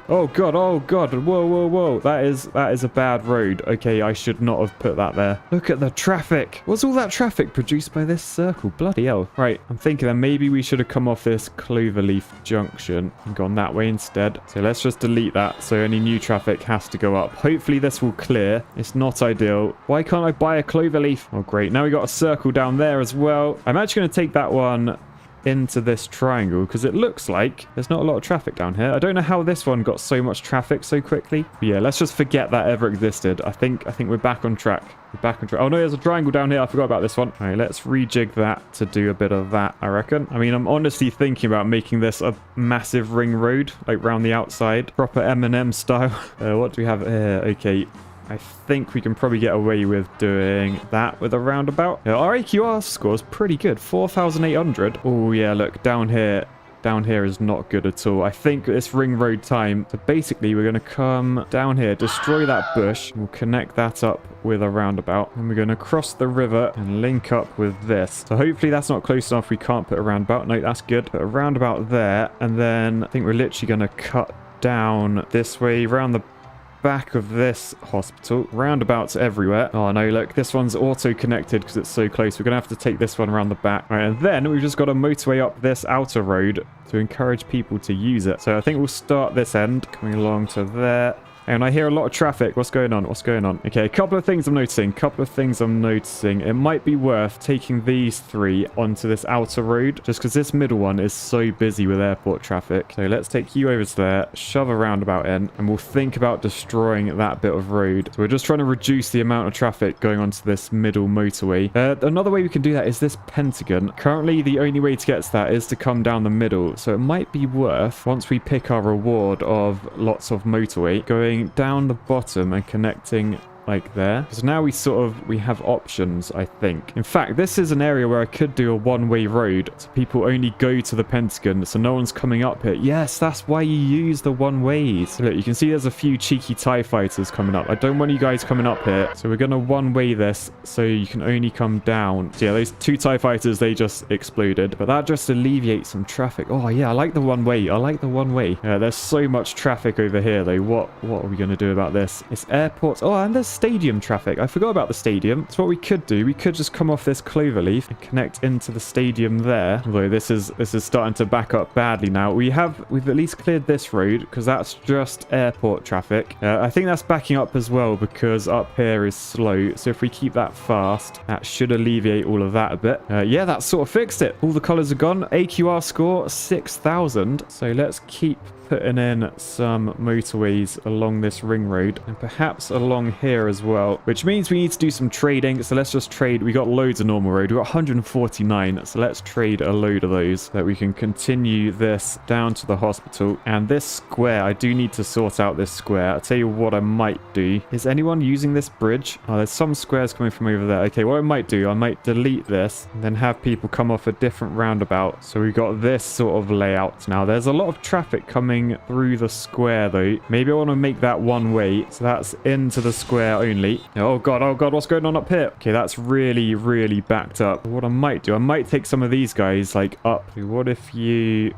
Oh god. Whoa. That is a bad road. Okay, I should not have put that there. Look at the traffic. What's all that traffic produced by this circle? Bloody hell. Right, I'm thinking that maybe we should have come off this cloverleaf junction and gone that way instead. So let's just delete that, so any new traffic has to go up. Hopefully this will clear. It's not ideal. Why can't I buy a cloverleaf? Oh great, now we got a circle down there as well. I'm actually going to take that one into this triangle because it looks like there's not a lot of traffic down here. I don't know how this one got so much traffic so quickly. But yeah, let's just forget that ever existed. I think we're back on track. Oh no, there's a triangle down here. I forgot about this one. All right, let's rejig that to do a bit of that, I reckon. I mean, I'm honestly thinking about making this a massive ring road, like round the outside, proper M&M style. What do we have here? Okay, I think we can probably get away with doing that with a roundabout. Yeah, our AQR score is pretty good, 4,800. Oh yeah, look, down here is not good at all. I think it's ring road time. So basically, we're going to come down here, destroy that bush. We'll connect that up with a roundabout. And we're going to cross the river and link up with this. So hopefully that's not close enough. We can't put a roundabout. No, that's good. Put a roundabout there. And then I think we're literally going to cut down this way around the back of this hospital. Roundabouts everywhere. Oh no, look, this one's auto connected because it's so close. We're gonna have to take this one around the back. All right, and then we've just got a motorway up this outer road to encourage people to use it. So I think we'll start this end coming along to there. And I hear a lot of traffic. What's going on? Okay, a couple of things I'm noticing. It might be worth taking these 3 onto this outer road, just because this middle one is so busy with airport traffic. So let's take you over to there, shove a roundabout in, and we'll think about destroying that bit of road. So we're just trying to reduce the amount of traffic going onto this middle motorway. Another way we can do that is this pentagon. Currently, the only way to get to that is to come down the middle. So it might be worth, once we pick our reward of lots of motorway, going down the bottom and connecting like there, because now we have options. I think, in fact, this is an area where I could do a one-way road, so people only go to the pentagon, so no one's coming up here. Yes, that's why you use the one ways. So look, you can see there's a few cheeky TIE fighters coming up. I don't want you guys coming up here, so we're gonna one-way this so you can only come down. So yeah, those 2 TIE fighters, they just exploded, but that just alleviates some traffic. Oh yeah, I like the one-way. Yeah, there's so much traffic over here though. What are we gonna do about this? It's airports. Oh, and there's stadium traffic. I forgot about the stadium. So what we could do, we could just come off this cloverleaf and connect into the stadium there. Although this is starting to back up badly now. We've at least cleared this road because that's just airport traffic. I think that's backing up as well because up here is slow. So if we keep that fast, that should alleviate all of that a bit. Yeah, that sort of fixed it. All the colors are gone. AQR score 6,000. So let's keep putting in some motorways along this ring road and perhaps along here here as well, which means we need to do some trading. So let's just trade. We got loads of normal road. We got 149. So let's trade a load of those so that we can continue this down to the hospital. And this square, I do need to sort out this square. I'll tell you what I might do. Is anyone using this bridge? Oh, there's some squares coming from over there. Okay, what I might do, I might delete this and then have people come off a different roundabout. So we've got this sort of layout now. There's a lot of traffic coming through the square though. Maybe I want to make that one way. So that's into the square only. Oh god, what's going on up here? Okay, that's really, really backed up. What I might do, I might take some of these guys like up. What if you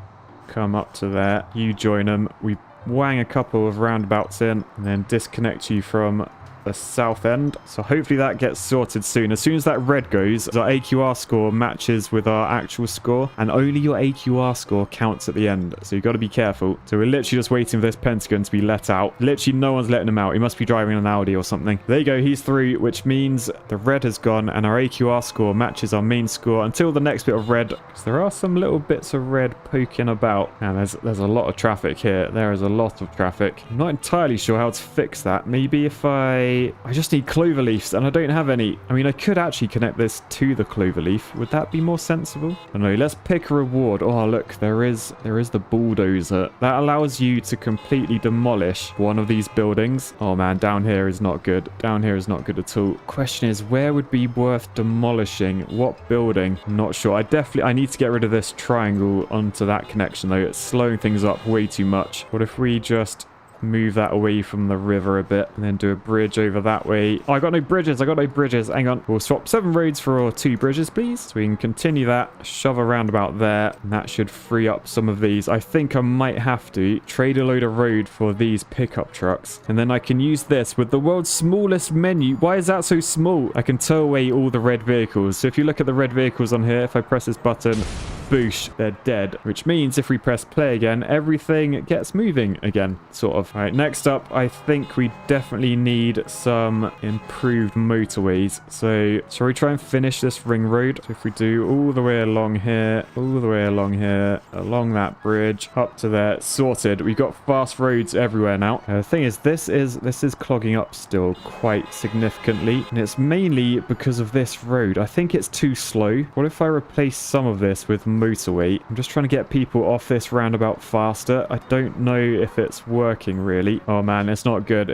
come up to there? You join them. We wang a couple of roundabouts in and then disconnect you from the south end. So hopefully that gets sorted soon. As soon as that red goes, our AQR score matches with our actual score, and only your AQR score counts at the end. So you've got to be careful. So we're literally just waiting for this Pentagon to be let out. Literally no one's letting him out. He must be driving an Audi or something. There you go. He's through, which means the red has gone and our AQR score matches our main score until the next bit of red. So there are some little bits of red poking about, and there's a lot of traffic here. There is a lot of traffic. I'm not entirely sure how to fix that. Maybe if I just need clover leaves and I don't have any. I mean, I could actually connect this to the clover leaf. Would that be more sensible? I don't know. Let's pick a reward. Oh, look, there is the bulldozer. That allows you to completely demolish one of these buildings. Oh man, down here is not good. Down here is not good at all. Question is, where would be worth demolishing? What building? I'm not sure. I need to get rid of this triangle onto that connection though. It's slowing things up way too much. What if we just move that away from the river a bit and then do a bridge over that way? Oh, I got no bridges. Hang on. We'll swap 7 roads for 2 bridges, please. So we can continue that, shove a roundabout there, and that should free up some of these. I think I might have to trade a load of road for these pickup trucks, and then I can use this with the world's smallest menu. Why is that so small? I can tow away all the red vehicles. So if you look at the red vehicles on here, if I press this button, boosh, they're dead, which means if we press play again, everything gets moving again, sort of. All right, next up, I think we definitely need some improved motorways. So shall we try and finish this ring road? So if we do all the way along here, along that bridge, up to there, sorted. We've got fast roads everywhere now. The thing is, this is clogging up still quite significantly, and it's mainly because of this road. I think it's too slow. What if I replace some of this with motorway? I'm just trying to get people off this roundabout faster. I don't know if it's working really. Oh man, it's not good.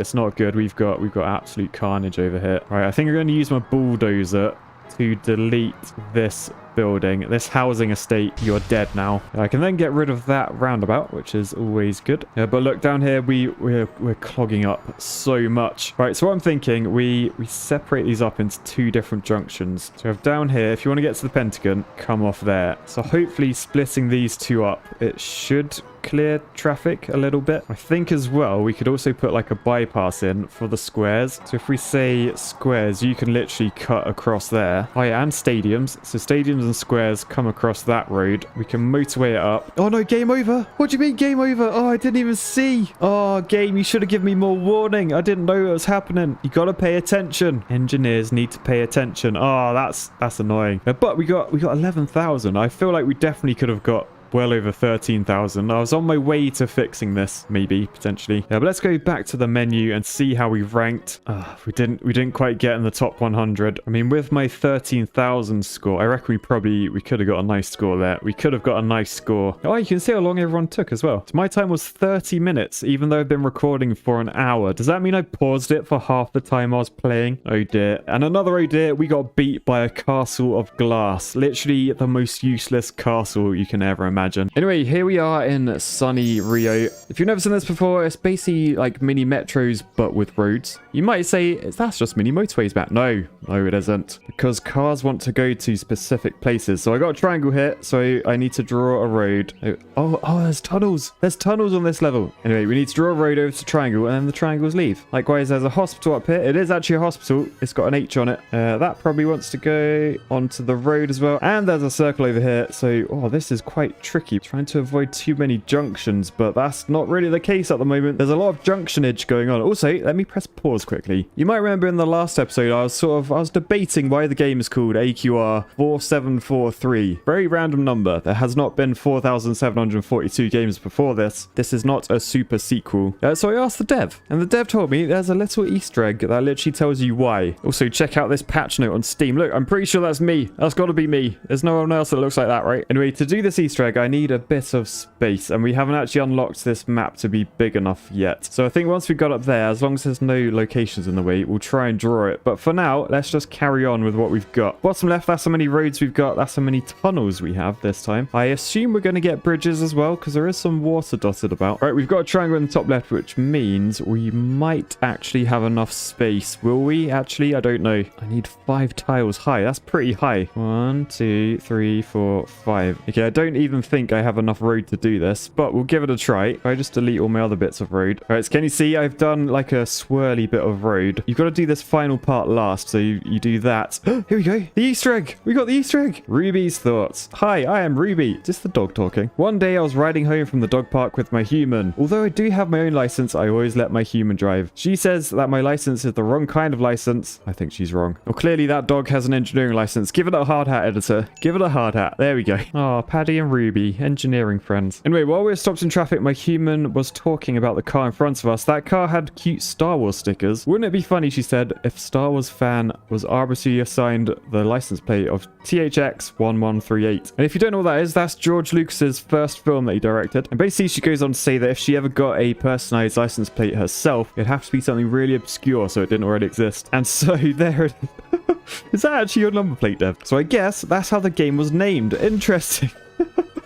We've got absolute carnage over here. All right, I think I'm going to use my bulldozer to delete this building, this housing estate. You're dead now. I can then get rid of that roundabout, which is always good. But look down here, we're clogging up so much. Right, so what I'm thinking, we separate these up into 2 different junctions. So we have down here, if you want to get to the Pentagon, come off there. So hopefully splitting these 2 up, it should clear traffic a little bit. I think as well we could also put like a bypass in for the squares. So if we say squares, you can literally cut across there. Oh yeah, and stadiums. So stadiums and squares come across that road. We can motorway it up. Oh no, game over. What do you mean game over? Oh, I didn't even see. Oh, game, you should have given me more warning. I didn't know it was happening. You got to pay attention. Engineers need to pay attention. Oh, that's annoying. But we got 11,000. I feel like we definitely could have got well over 13,000. I was on my way to fixing this, maybe, potentially. Yeah, but let's go back to the menu and see how we've ranked. We didn't quite get in the top 100. I mean, with my 13,000 score, I reckon we could have got a nice score there. We could have got a nice score. Oh, you can see how long everyone took as well. So my time was 30 minutes, even though I've been recording for an hour. Does that mean I paused it for half the time I was playing? Oh dear. And another oh dear, we got beat by a castle of glass. Literally the most useless castle you can ever imagine. Anyway, here we are in sunny Rio. If you've never seen this before, it's basically like mini metros, but with roads. You might say, that's just mini motorways, Matt. No, it isn't. Because cars want to go to specific places. So I got a triangle here, so I need to draw a road. Oh, there's tunnels. There's tunnels on this level. Anyway, we need to draw a road over to triangle, and then the triangles leave. Likewise, there's a hospital up here. It is actually a hospital. It's got an H on it. That probably wants to go onto the road as well. And there's a circle over here. So, this is quite tricky trying to avoid too many junctions, but that's not really the case at the moment. There's a lot of junctionage going on. Also, let me press pause quickly. You might remember in the last episode, I was debating why the game is called AQR 4743. Very random number. There has not been 4,742 games before this. This is not a super sequel. So I asked the dev, and the dev told me there's a little Easter egg that literally tells you why. Also, check out this patch note on Steam. Look, I'm pretty sure that's me. That's got to be me. There's no one else that looks like that, right? Anyway, to do this Easter egg, I need a bit of space, and we haven't actually unlocked this map to be big enough yet. So I think once we got up there, as long as there's no locations in the way, we'll try and draw it. But for now, let's just carry on with what we've got. Bottom left, that's how many roads we've got. That's how many tunnels we have this time. I assume we're going to get bridges as well, because there is some water dotted about. Right, we've got a triangle in the top left, which means we might actually have enough space. Will we? Actually, I don't know. I need 5 tiles high. That's pretty high. 1, 2, 3, 4, 5. Okay, I don't even think I have enough road to do this, but we'll give it a try. If I just delete all my other bits of road. All right, so can you see I've done like a swirly bit of road? You've got to do this final part last, so you do that. Here we go. The Easter egg. We got the Easter egg. Ruby's thoughts. Hi, I am Ruby. Is this the dog talking? One day I was riding home from the dog park with my human. Although I do have my own license, I always let my human drive. She says that my license is the wrong kind of license. I think she's wrong. Well, clearly that dog has an engineering license. Give it a hard hat, editor. Give it a hard hat. There we go. Oh, Paddy and Ruby, engineering friends. Anyway, while we were stopped in traffic, my human was talking about the car in front of us. That car had cute Star Wars stickers. Wouldn't it be funny, she said, if Star Wars fan was arbitrarily assigned the license plate of THX1138. And if you don't know what that is, that's George Lucas's first film that he directed. And basically she goes on to say that if she ever got a personalized license plate herself, it'd have to be something really obscure so it didn't already exist. And so there it is. That actually your number plate, Dev? So I guess that's how the game was named. Interesting.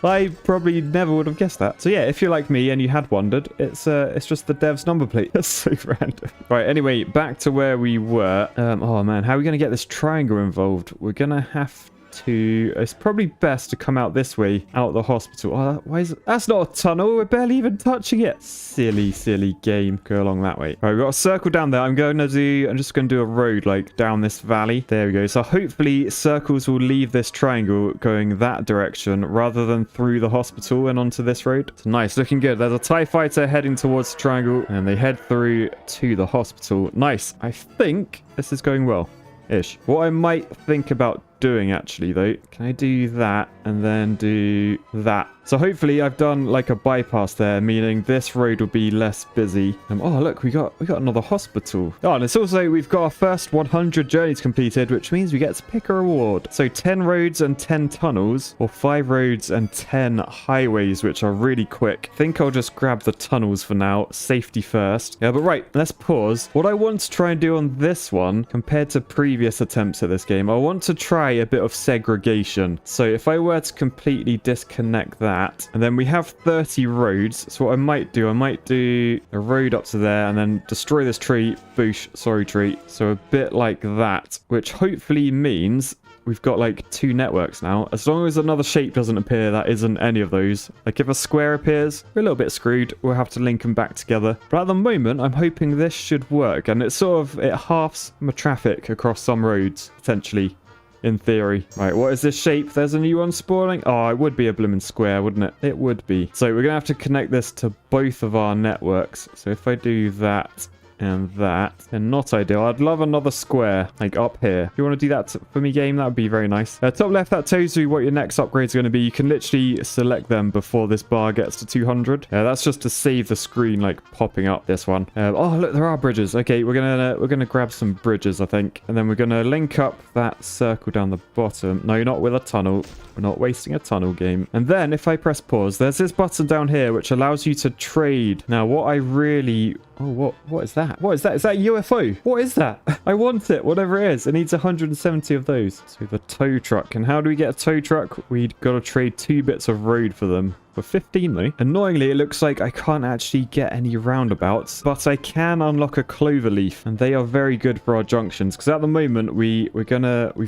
I probably never would have guessed that. So yeah, if you're like me and you had wondered, it's just the dev's number plate. That's so random. Right, anyway, back to where we were. Oh man, how are we going to get this triangle involved? We're going to have to... It's probably best to come out this way, out the hospital. Oh, why is it? That's not a tunnel. We're barely even touching it. Silly, silly game. Go along that way. All right, we've got a circle down there. I'm just going to do a road like down this valley. There we go. So hopefully circles will leave this triangle going that direction rather than through the hospital and onto this road. It's nice. Looking good. There's a TIE fighter heading towards the triangle and they head through to the hospital. Nice. I think this is going well. Ish. What I might think about doing actually though, can I do that and then do that? So hopefully I've done like a bypass there, meaning this road will be less busy. Oh look, we got another hospital. Oh, and it's also, we've got our first 100 journeys completed, which means we get to pick a reward. So 10 roads and 10 tunnels, or 5 roads and 10 highways, which are really quick. I think I'll just grab the tunnels for now, safety first. Yeah, but right, let's pause. What I want to try and do on this one, compared to previous attempts at this game, I want to try a bit of segregation. So if I were to completely disconnect that, and then we have 30 roads. So what I might do a road up to there and then destroy this tree. Boosh, sorry tree. So a bit like that, which hopefully means we've got like 2 networks now. As long as another shape doesn't appear that isn't any of those. Like if a square appears, we're a little bit screwed. We'll have to link them back together. But at the moment, I'm hoping this should work. And it halves my traffic across some roads, potentially. In theory. Right, what is this shape? There's a new one spawning. Oh, it would be a blooming square, wouldn't it? It would be. So we're going to have to connect this to both of our networks. So if I do that and that, and not ideal. I'd love another square, like up here. If you want to do that for me, game, that would be very nice. Top left, that tells you what your next upgrades are going to be. You can literally select them before this bar gets to 200. That's just to save the screen, like popping up this one. Oh, look, there are bridges. Okay, we're gonna grab some bridges, I think. And then we're going to link up that circle down the bottom. No, you're not with a tunnel. We're not wasting a tunnel, game. And then if I press pause, there's this button down here, which allows you to trade. Now, what I really... Oh, what is that? What is that? Is that a UFO? What is that? I want it, whatever it is. It needs 170 of those. So the tow truck. And how do we get a tow truck? We've got to trade 2 bits of road for them. For 15 though. Annoyingly, it looks like I can't actually get any roundabouts, but I can unlock a clover leaf, and they are very good for our junctions. Because at the moment, we've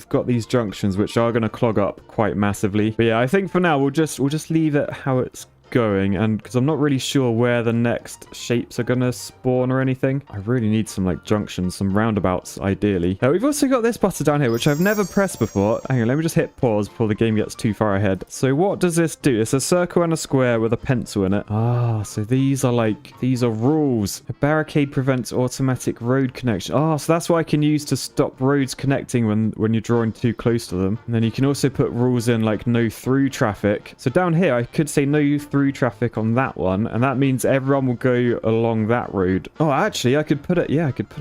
got these junctions which are gonna clog up quite massively. But yeah, I think for now we'll just leave it how it's going, and because I'm not really sure where the next shapes are going to spawn or anything, I really need some like junctions, some roundabouts ideally. We've also got this button down here, which I've never pressed before. Hang on, let me just hit pause before the game gets too far ahead. So what does this do? It's a circle and a square with a pencil in it. Ah, so these are rules. A barricade prevents automatic road connection. Ah, so that's what I can use to stop roads connecting when you're drawing too close to them. And then you can also put rules in like no through traffic. So down here, I could say no through traffic on that one, and that means everyone will go along that road. Oh, actually, I could put it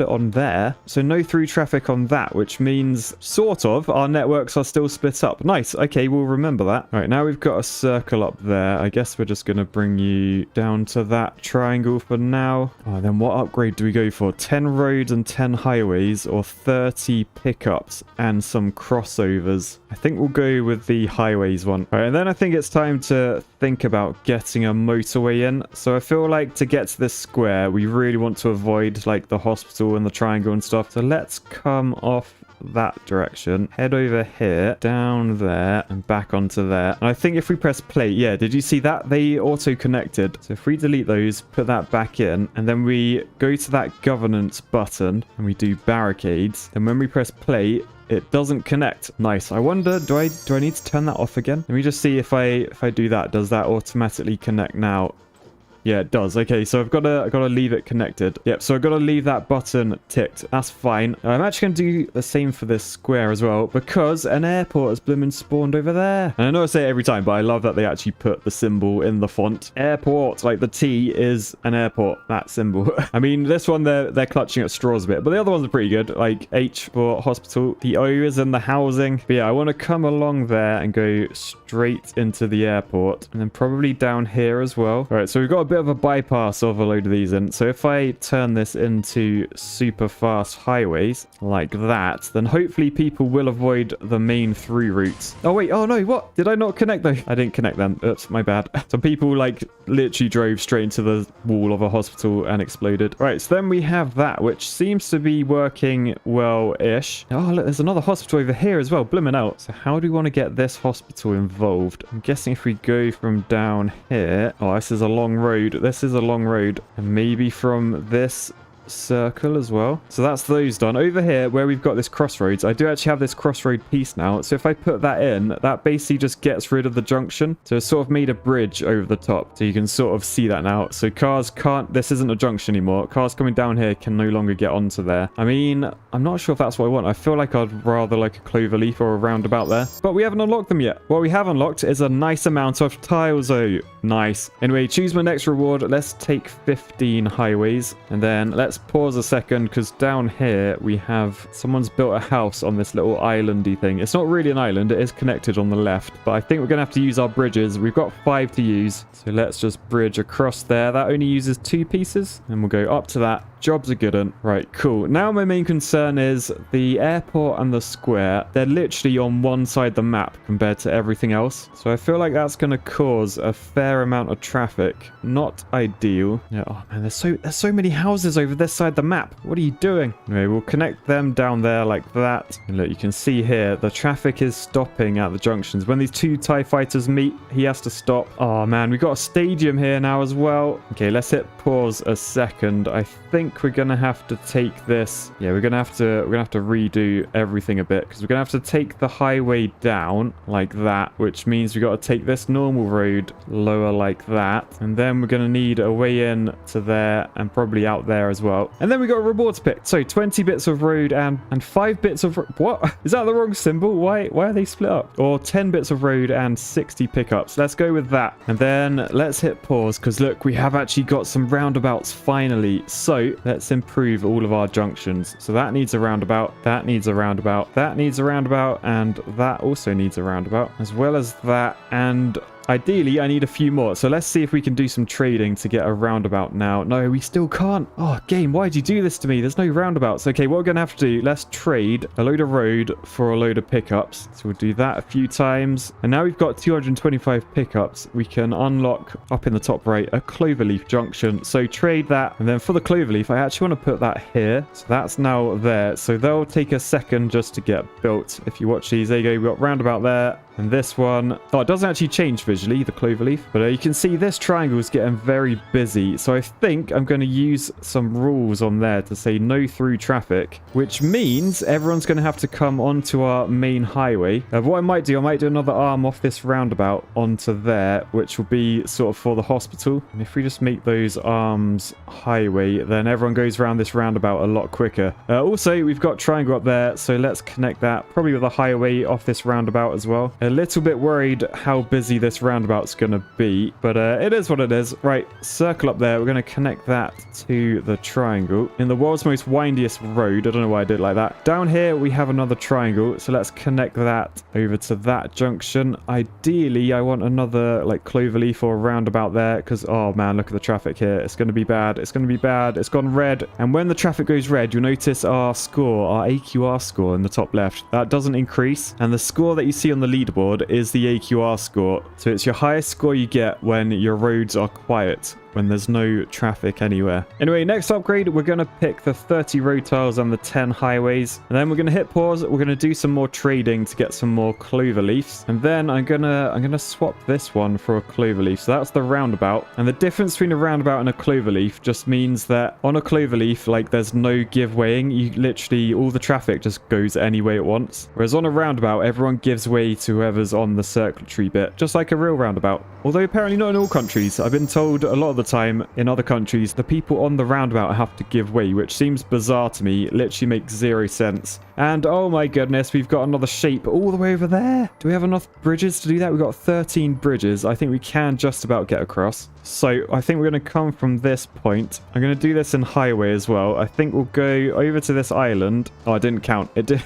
on there. So no through traffic on that, which means sort of our networks are still split up. Nice. Okay, we'll remember that. All right, now we've got a circle up there. I guess we're just going to bring you down to that triangle for now. Oh, then what upgrade do we go for? 10 roads and 10 highways, or 30 pickups and some crossovers? I think we'll go with the highways one. All right, and then I think it's time to think about getting a motorway in. So I feel like to get to this square, we really want to avoid like the hospital and the triangle and stuff. So let's come off that direction, head over here, down there, and back onto there. And I think if we press play, yeah, did you see that? They auto-connected. So if we delete those, put that back in, and then we go to that governance button, and we do barricades, and when we press play, it doesn't connect. Nice. I wonder, do I need to turn that off again? Let me just see if I do that. Does that automatically connect now? Yeah, it does. Okay, so I've got to leave it connected. Yep, so I've got to leave that button ticked. That's fine. I'm actually going to do the same for this square as well, because an airport has blooming spawned over there. And I know I say it every time, but I love that they actually put the symbol in the font. Airport, like the T is an airport, that symbol. I mean, this one, they're clutching at straws a bit, but the other ones are pretty good. Like H for hospital. The O is in the housing. But yeah, I want to come along there and go straight into the airport, and then probably down here as well. All right, so we've got a bit of a bypass of a load of these in. So if I turn this into super fast highways like that, then hopefully people will avoid the main through routes. Oh wait, oh no, what? Did I not connect those? I didn't connect them. Oops, my bad. Some people like literally drove straight into the wall of a hospital and exploded. Right, so then we have that, which seems to be working well-ish. Oh, look, there's another hospital over here as well, blooming out. So how do we want to get this hospital involved? I'm guessing if we go from down here. Oh, this is a long road. This is a long road. And maybe from this circle as well. So that's those done. Over here where we've got this crossroads, I do actually have this crossroad piece now. So if I put that in, that basically just gets rid of the junction. So it's sort of made a bridge over the top. So you can sort of see that now. So cars can't, this isn't a junction anymore. Cars coming down here can no longer get onto there. I mean, I'm not sure if that's what I want. I feel like I'd rather like a clover leaf or a roundabout there. But we haven't unlocked them yet. What we have unlocked is a nice amount of tiles. Oh, nice. Anyway, choose my next reward. Let's take 15 highways. And then let's pause a second, because down here we have someone's built a house on this little islandy thing. It's not really an island, it is connected on the left, but I think we're gonna have to use our bridges. We've got 5 to use, so let's just bridge across there. That only uses 2 pieces, and we'll go up to that. Job's a good one. Right, cool. Now my main concern is the airport and the square. They're literally on one side of the map compared to everything else. So I feel like that's going to cause a fair amount of traffic. Not ideal. Yeah, oh man, there's so many houses over this side of the map. What are you doing? Anyway, we'll connect them down there like that. And look, you can see here, the traffic is stopping at the junctions. When these 2 TIE fighters meet, he has to stop. Oh man, we've got a stadium here now as well. Okay, let's hit pause a second. I think we're gonna have to take this. Yeah, we're gonna have to redo everything a bit, because we're gonna have to take the highway down like that, which means we got to take this normal road lower like that, and then we're gonna need a way in to there and probably out there as well. And then we got a reward to pick. So 20 bits of road and 5 bits of what? Is that the wrong symbol? Why are they split up? Or 10 bits of road and 60 pickups. Let's go with that. And then let's hit pause, because look, we have actually got some roundabouts finally. So let's improve all of our junctions. So that needs a roundabout, that needs a roundabout, that needs a roundabout, and that also needs a roundabout, as well as that. And ideally, I need a few more. So let's see if we can do some trading to get a roundabout now. No, we still can't. Oh, game, why did you do this to me? There's no roundabouts. Okay, what we're going to have to do, let's trade a load of road for a load of pickups. So we'll do that a few times. And now we've got 225 pickups. We can unlock up in the top right a cloverleaf junction. So trade that. And then for the cloverleaf, I actually want to put that here. So that's now there. So they'll take a second just to get built. If you watch these, there you go. We've got roundabout there. And this one, oh, it doesn't actually change visually, the cloverleaf. But you can see this triangle is getting very busy. So I think I'm going to use some rules on there to say no through traffic, which means everyone's going to have to come onto our main highway. What I might do another arm off this roundabout onto there, which will be sort of for the hospital. And if we just make those arms highway, then everyone goes around this roundabout a lot quicker. Also, we've got triangle up there, so let's connect that probably with a highway off this roundabout as well. A little bit worried how busy this roundabout's going to be, but it is what it is. Right, circle up there. We're going to connect that to the triangle in the world's most windiest road. I don't know why I did it like that. Down here, we have another triangle, so let's connect that over to that junction. Ideally, I want another like cloverleaf or roundabout there because, oh man, look at the traffic here. It's going to be bad. It's going to be bad. It's gone red. And when the traffic goes red, you'll notice our score, our AQR score in the top left, that doesn't increase. And the score that you see on the leaderboard is the AQR score. So it's your highest score you get when your roads are quiet, when there's no traffic anywhere. Anyway, next upgrade, we're going to pick the 30 road tiles and the 10 highways. And then we're going to hit pause. We're going to do some more trading to get some more clover leaves. And then I'm going to swap this one for a clover leaf. So that's the roundabout. And the difference between a roundabout and a clover leaf just means that on a clover leaf, like there's no give waying. You literally, all the traffic just goes any way it wants. Whereas on a roundabout, everyone gives way to whoever's on the circulatory bit, just like a real roundabout. Although apparently not in all countries. I've been told a lot of the time in other countries, the people on the roundabout have to give way, which seems bizarre to me. It literally makes zero sense. And oh my goodness, we've got another shape all the way over there. Do we have enough bridges to do that? We've got 13 bridges. I think we can just about get across. So I think we're going to come from this point. I'm going to do this in highway as well. I think we'll go over to this island. Oh, I didn't count. It did.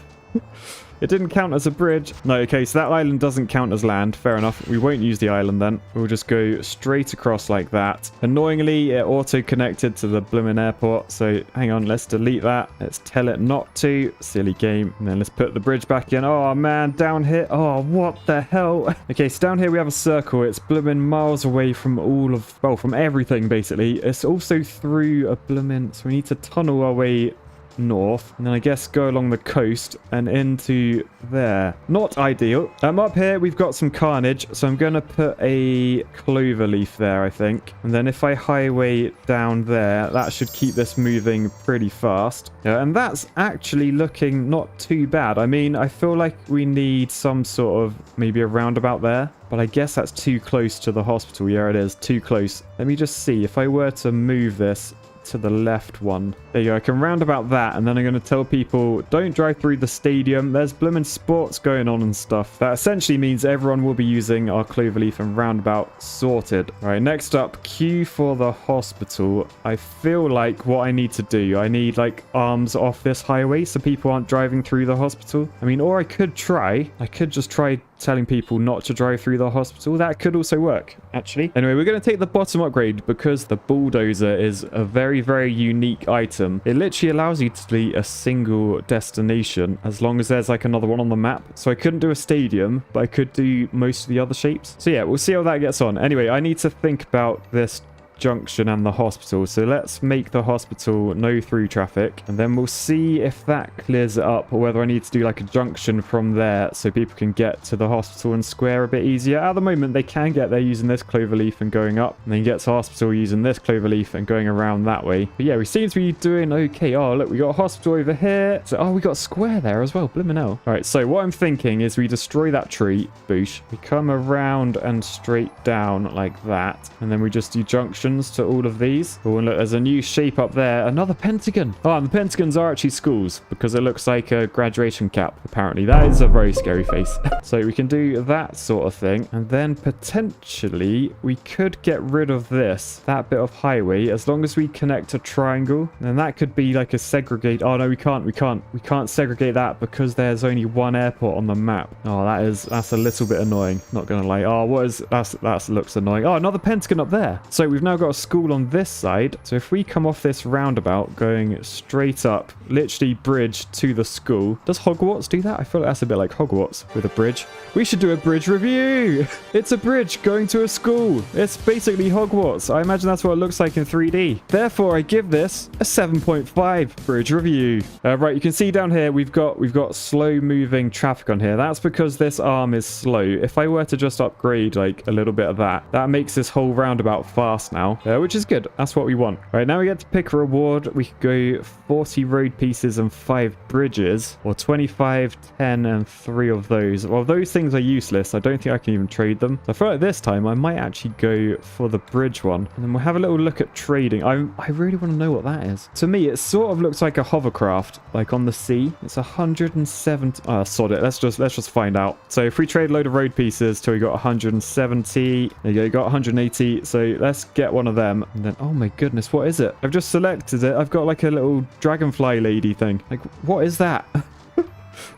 It didn't count as a bridge. No, okay, so that island doesn't count as land. Fair enough. We won't use the island then. We'll just go straight across like that. Annoyingly, it auto-connected to the blooming airport. So hang on, let's delete that. Let's tell it not to. Silly game. And then let's put the bridge back in. Oh, man, down here. Oh, what the hell? Okay, so down here we have a circle. It's blooming miles away from all of, well, from everything, basically. It's also through a blooming, so we need to tunnel our way north and then I guess go along the coast and into there. Not ideal. Up here we've got some carnage, so I'm going to put a clover leaf there, I think. And then if I highway down there, that should keep this moving pretty fast. Yeah, and that's actually looking not too bad. I mean, I feel like we need some sort of maybe a roundabout there, but I guess that's too close to the hospital. Yeah, it is too close. Let me just see if I were to move this to the left one. There you go. I can round about that, and then I'm going to tell people don't drive through the stadium. There's blooming sports going on and stuff. That essentially means everyone will be using our cloverleaf and roundabout sorted. All right, next up, queue for the hospital. I feel like what I need to do, I need like arms off this highway so people aren't driving through the hospital. I mean, or I could just try telling people not to drive through the hospital. That could also work, actually. Anyway, we're going to take the bottom upgrade because the bulldozer is a very, very unique item. It literally allows you to be a single destination as long as there's like another one on the map. So I couldn't do a stadium, but I could do most of the other shapes. So yeah, we'll see how that gets on. Anyway, I need to think about this junction and the hospital, so let's make the hospital no through traffic, and then we'll see if that clears it up or whether I need to do like a junction from there so people can get to the hospital and square a bit easier. At the moment they can get there using this cloverleaf and going up, and then get to hospital using this cloverleaf and going around that way. But yeah, we seem to be doing okay. Oh look, we got a hospital over here, so oh, we got a square there as well. Blimmin' hell. All right, so what I'm thinking is we destroy that tree, boosh, we come around and straight down like that, and then we just do junctions to all of these. Oh, and look, there's a new shape up there. Another pentagon. Oh, and the pentagons are actually schools because it looks like a graduation cap, apparently. That is a very scary face. So we can do that sort of thing. And then potentially we could get rid of that bit of highway, as long as we connect a triangle. And that could be like a segregate. Oh, no, we can't. We can't segregate that because there's only one airport on the map. Oh, that's a little bit annoying. Not gonna lie. Oh, that looks annoying. Oh, another pentagon up there. So we've now got a school on this side. So if we come off this roundabout going straight up literally bridge to the school. Does Hogwarts do that? I feel like that's a bit like Hogwarts with a bridge. We should do a bridge review. It's a bridge going to a school. It's basically Hogwarts. I imagine that's what it looks like in 3D. Therefore, I give this a 7.5 bridge review. Right, you can see down here we've got slow moving traffic on here. That's because this arm is slow. If I were to just upgrade like a little bit of that makes this whole roundabout fast now, which is good. That's what we want. Right, now we get to pick a reward. We could go 40 road pieces and 5 bridges, or 25, 10, and 3 of those. Well, those things are useless. I don't think I can even trade them. So I feel like this time I might actually go for the bridge one, and then we'll have a little look at trading. I really want to know what that is. To me, it sort of looks like a hovercraft, like on the sea. It's 170. Oh, sod it. Let's just find out. So if we trade a load of road pieces till we got 170, there you go, you got 180. So let's get one of them. And then, oh my goodness, what is it? I've just selected it. I've got like a little dragonfly lady thing. Like, what is that?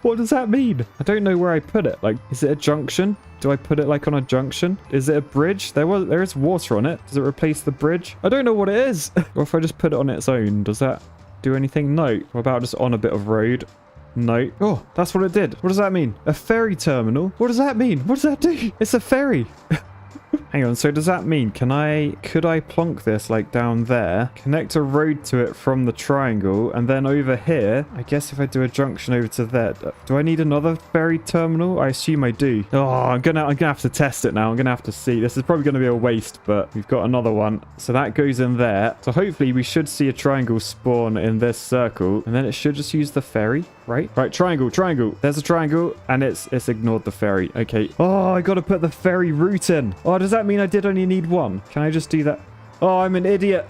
What does that mean? I don't know where I put it. Like, is it a junction? Do I put it like on a junction? Is it a bridge? There is water on it. Does it replace the bridge? I don't know what it is. Or if I just put it on its own, does that do anything? No. What about just on a bit of road? No. Oh, that's what it did. What does that mean? A ferry terminal? What does that mean? What does that do? It's a ferry. Hang on, so does that mean, could I plonk this like down there, connect a road to it from the triangle, and then over here, I guess if I do a junction over to there, do I need another ferry terminal? I assume I do. Oh, I'm gonna have to test it now. I'm gonna have to see. This is probably gonna be a waste, but we've got another one. So that goes in there. So hopefully we should see a triangle spawn in this circle, and then it should just use the ferry, right? Right, triangle. There's a triangle, and it's ignored the ferry. Okay. Oh, I gotta put the ferry route in. Oh, does that mean I did only need one? Can I just do that? Oh, I'm an idiot.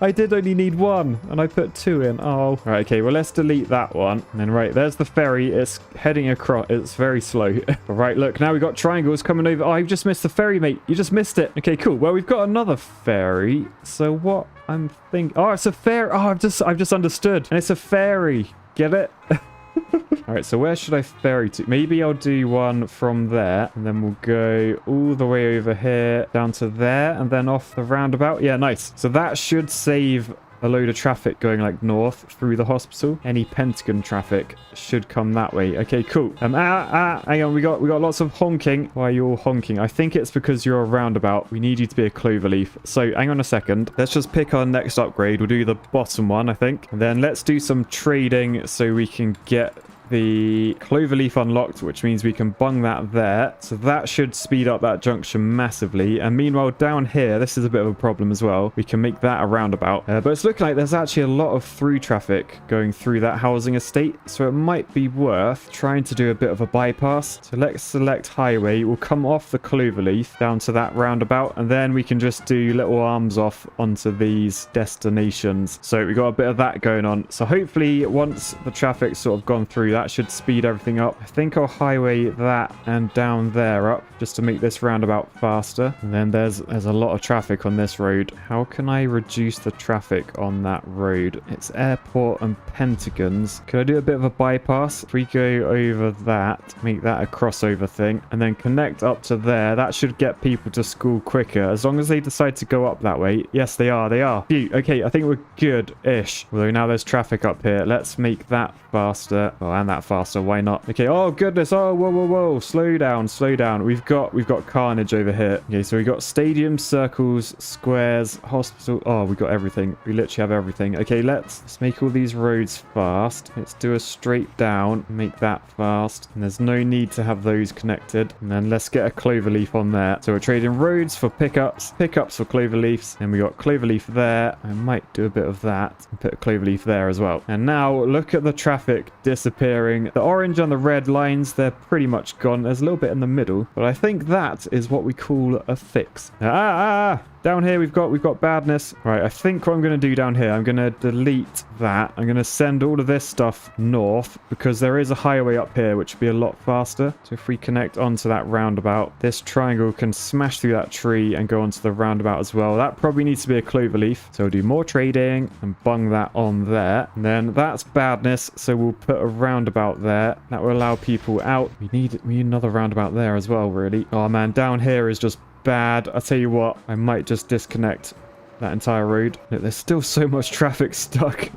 I did only need one, and I put 2 in. Oh. Right, okay, well, let's delete that one. And then, right, there's the ferry. It's heading across. It's very slow. All right, look, now we've got triangles coming over. Oh, you've just missed the ferry, mate. You just missed it. Okay, cool. Well, we've got another ferry. So what I'm thinking... Oh, it's a ferry. Oh, I've just understood. And it's a ferry. Get it? All right, so where should I ferry to? Maybe I'll do one from there, and then we'll go all the way over here, down to there, and then off the roundabout. Yeah, nice. So that should save a load of traffic going like north through the hospital. Any Pentagon traffic should come that way. Okay, cool. Hang on, we got lots of honking. Why are you all honking? I think it's because you're a roundabout. We need you to be a cloverleaf. So hang on a second. Let's just pick our next upgrade. We'll do the bottom one, I think. And then let's do some trading so we can get the cloverleaf unlocked, which means we can bung that there. So that should speed up that junction massively. And meanwhile, down here, this is a bit of a problem as well. We can make that a roundabout. But it's looking like there's actually a lot of through traffic going through that housing estate. So it might be worth trying to do a bit of a bypass. So let's select highway. We'll come off the cloverleaf down to that roundabout. And then we can just do little arms off onto these destinations. So we got a bit of that going on. So hopefully once the traffic's sort of gone through, that should speed everything up. I think I'll highway that and down there up just to make this roundabout faster. And then there's a lot of traffic on this road. How can I reduce the traffic on that road? It's airport and Pentagons. Could I do a bit of a bypass? If we go over that, make that a crossover thing, and then connect up to there, that should get people to school quicker as long as they decide to go up that way. Yes, they are. Phew. Okay, I think we're good-ish. Although now there's traffic up here. Let's make that faster. Oh, and that faster. Why not? Okay. Oh, goodness. Oh, whoa. Slow down. We've got carnage over here. Okay, so we got stadiums, circles, squares, hospital. Oh, we got everything. We literally have everything. Okay, let's make all these roads fast. Let's do a straight down. Make that fast. And there's no need to have those connected. And then let's get a cloverleaf on there. So we're trading roads for pickups for cloverleafs. And we got cloverleaf there. I might do a bit of that and put a cloverleaf there as well. And now look at the traffic disappearing. The orange and the red lines, they're pretty much gone. There's a little bit in the middle, but I think that is what we call a fix. Down here we've got badness. Right, I think what I'm going to do down here, I'm going to delete that. I'm going to send all of this stuff north because there is a highway up here which would be a lot faster. So if we connect onto that roundabout, this triangle can smash through that tree and go onto the roundabout as well. That probably needs to be a cloverleaf. So we'll do more trading and bung that on there. And then that's badness. So we'll put a roundabout there. That will allow people out. We need another roundabout there as well, really. Oh man, down here is just bad. I'll tell you what, I might just disconnect that entire road. Look, there's still so much traffic stuck.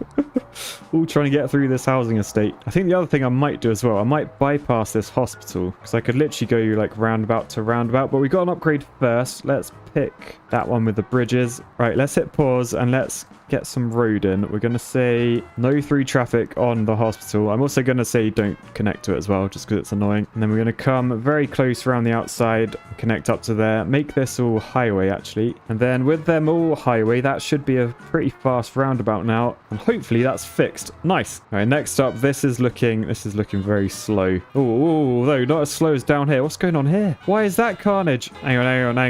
All trying to get through this housing estate. I think the other thing I might do as well, I might bypass this hospital because I could literally go like roundabout to roundabout, but we got an upgrade first. Let's pick that one with the bridges. Right, let's hit pause and let's get some road in. We're going to say no through traffic on the hospital. I'm also going to say don't connect to it as well, just because it's annoying. And then we're going to come very close around the outside, connect up to there, make this all highway actually. And then with them all highway, that should be a pretty fast roundabout now. And hopefully that's fixed. Nice. All right, next up, this is looking very slow. Oh, though not as slow as down here. What's going on here? Why is that carnage? Hang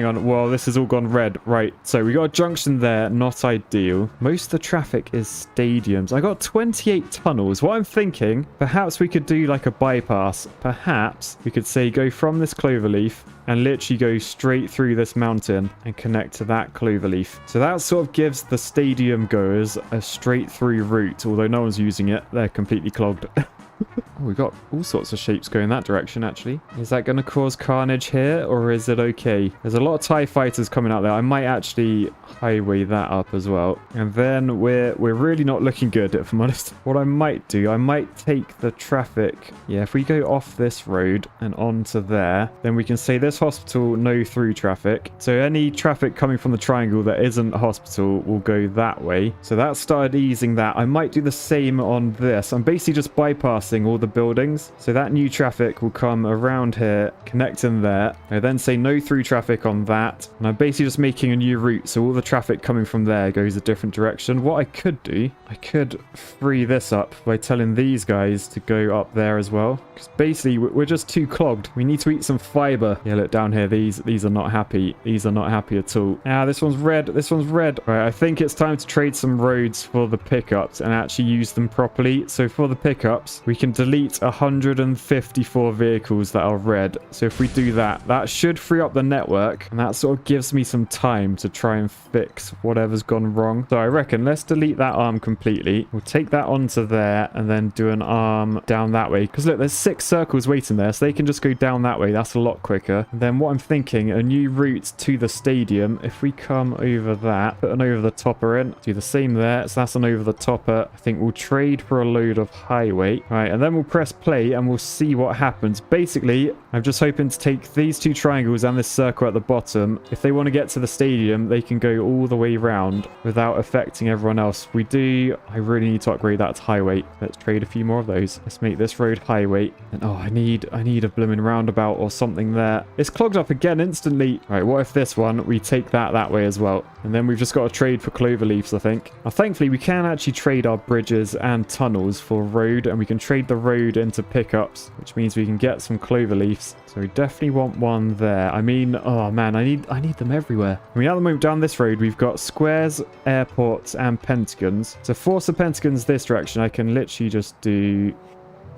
on. Well, this has all gone red. Right, so we got a junction there, not ideal. Most of the traffic is stadiums. I got 28 tunnels. What I'm thinking, perhaps we could do like a bypass. Perhaps we could say go from this cloverleaf and literally go straight through this mountain and connect to that cloverleaf. So that sort of gives the stadium goers a straight through route, although no one's using it. They're completely clogged. Oh, we got all sorts of shapes going that direction, actually. Is that going to cause carnage here, or is it okay? There's a lot of TIE fighters coming out there. I might actually highway that up as well. And then we're really not looking good, if I'm honest. What I might do, I might take the traffic. Yeah, if we go off this road and onto there, then we can say this hospital, no through traffic. So any traffic coming from the triangle that isn't a hospital will go that way. So that started easing that. I might do the same on this. I'm basically just bypassing all the buildings, so that new traffic will come around here, connect in there. I then say no through traffic on that, and I'm basically just making a new route, so all the traffic coming from there goes a different direction. What I could do, I could free this up by telling these guys to go up there as well, because basically we're just too clogged. We need to eat some fiber. Yeah, look down here, these are not happy. These are not happy at all. This one's red. Right, I think it's time to trade some roads for the pickups and actually use them properly. So for the pickups, we can delete 154 vehicles that are red. So if we do that, that should free up the network, and that sort of gives me some time to try and fix whatever's gone wrong. So I reckon let's delete that arm completely. We'll take that onto there and then do an arm down that way, because look, there's 6 circles waiting there, so they can just go down that way. That's a lot quicker. And then what I'm thinking, a new route to the stadium. If we come over that, put an over the topper in, do the same there. So that's an over the topper. I think we'll trade for a load of highway. Right, and then we'll press play and we'll see what happens. Basically, I'm just hoping to take these 2 triangles and this circle at the bottom. If they want to get to the stadium, they can go all the way around without affecting everyone else. I really need to upgrade that to highway. Let's trade a few more of those. Let's make this road highway. And oh, I need a blooming roundabout or something there. It's clogged up again instantly. Right, what if this one, we take that way as well? And then we've just got to trade for cloverleafs, I think. Now, thankfully, we can actually trade our bridges and tunnels for road, and we can trade the road into pickups, which means we can get some cloverleafs. So we definitely want one there. I mean, oh man, I need them everywhere. I mean, at the moment down this road, we've got squares, airports, and pentagons. So force the pentagons this direction, I can literally just do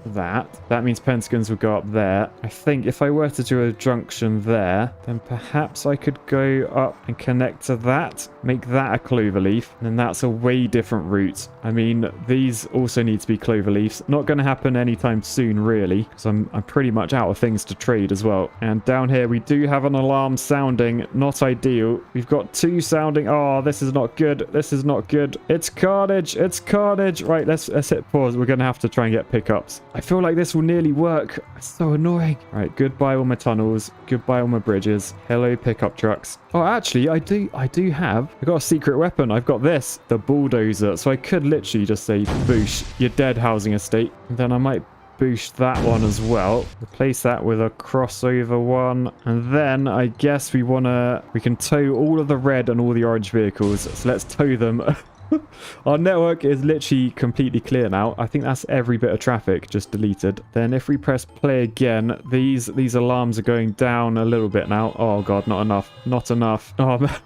that means pentagons will go up there. I think if I were to do a junction there, then perhaps I could go up and connect to that, make that a cloverleaf, and then that's a way different route. I mean, these also need to be cloverleafs. Not going to happen anytime soon, really, because I'm pretty much out of things to trade as well. And down here we do have an alarm sounding. Not ideal. We've got 2 sounding. Oh, this is not good. This is not good. It's carnage. It's carnage. Right, let's hit pause. We're going to have to try and get pickups. I feel like this will nearly work. It's so annoying. Right, goodbye all my tunnels. Goodbye all my bridges. Hello pickup trucks. Oh, actually, I have. I got a secret weapon. I've got this, the bulldozer. So I could literally just say, boosh, you're dead, housing estate. And then I might boost that one as well. Replace that with a crossover one. And then I guess we can tow all of the red and all the orange vehicles. So let's tow them. Our network is literally completely clear now. I think that's every bit of traffic just deleted. Then if we press play again, these alarms are going down a little bit now. Oh god, not enough. Not enough. Oh man.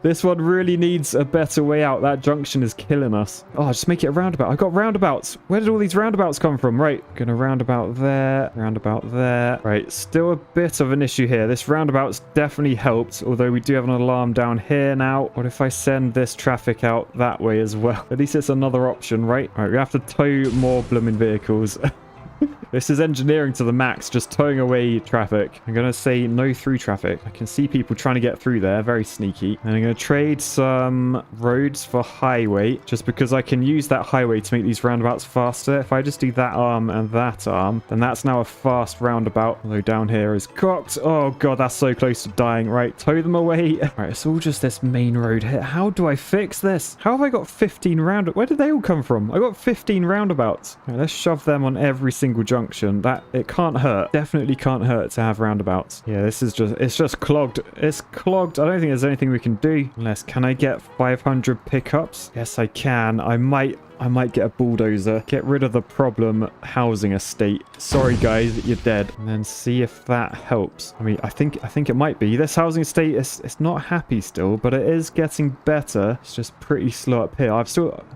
This one really needs a better way out. That junction is killing us. Oh, just make it a roundabout. I got roundabouts. Where did all these roundabouts come from? Right, gonna roundabout there, roundabout there. Right, still a bit of an issue here. This roundabout's definitely helped, although we do have an alarm down here now. What if I send this traffic out that way as well? At least it's another option, right? All right, we have to tow more blooming vehicles. This is engineering to the max, just towing away traffic. I'm going to say no through traffic. I can see people trying to get through there. Very sneaky. And I'm going to trade some roads for highway, just because I can use that highway to make these roundabouts faster. If I just do that arm and that arm, then that's now a fast roundabout. Although down here is cocked. Oh god, that's so close to dying. Right, tow them away. Right, it's all just this main road here. How do I fix this? How have I got 15 roundabouts? Where did they all come from? I got 15 roundabouts. Right, let's shove them on every single junction. It can't hurt. Definitely can't hurt to have roundabouts. Yeah, this is just, it's just clogged. It's clogged. I don't think there's anything we can do. Unless, can I get 500 pickups? Yes, I can. I might get a bulldozer. Get rid of the problem housing estate. Sorry guys, you're dead. And then see if that helps. I mean, I think it might be. This housing estate it's not happy still, but it is getting better. It's just pretty slow up here.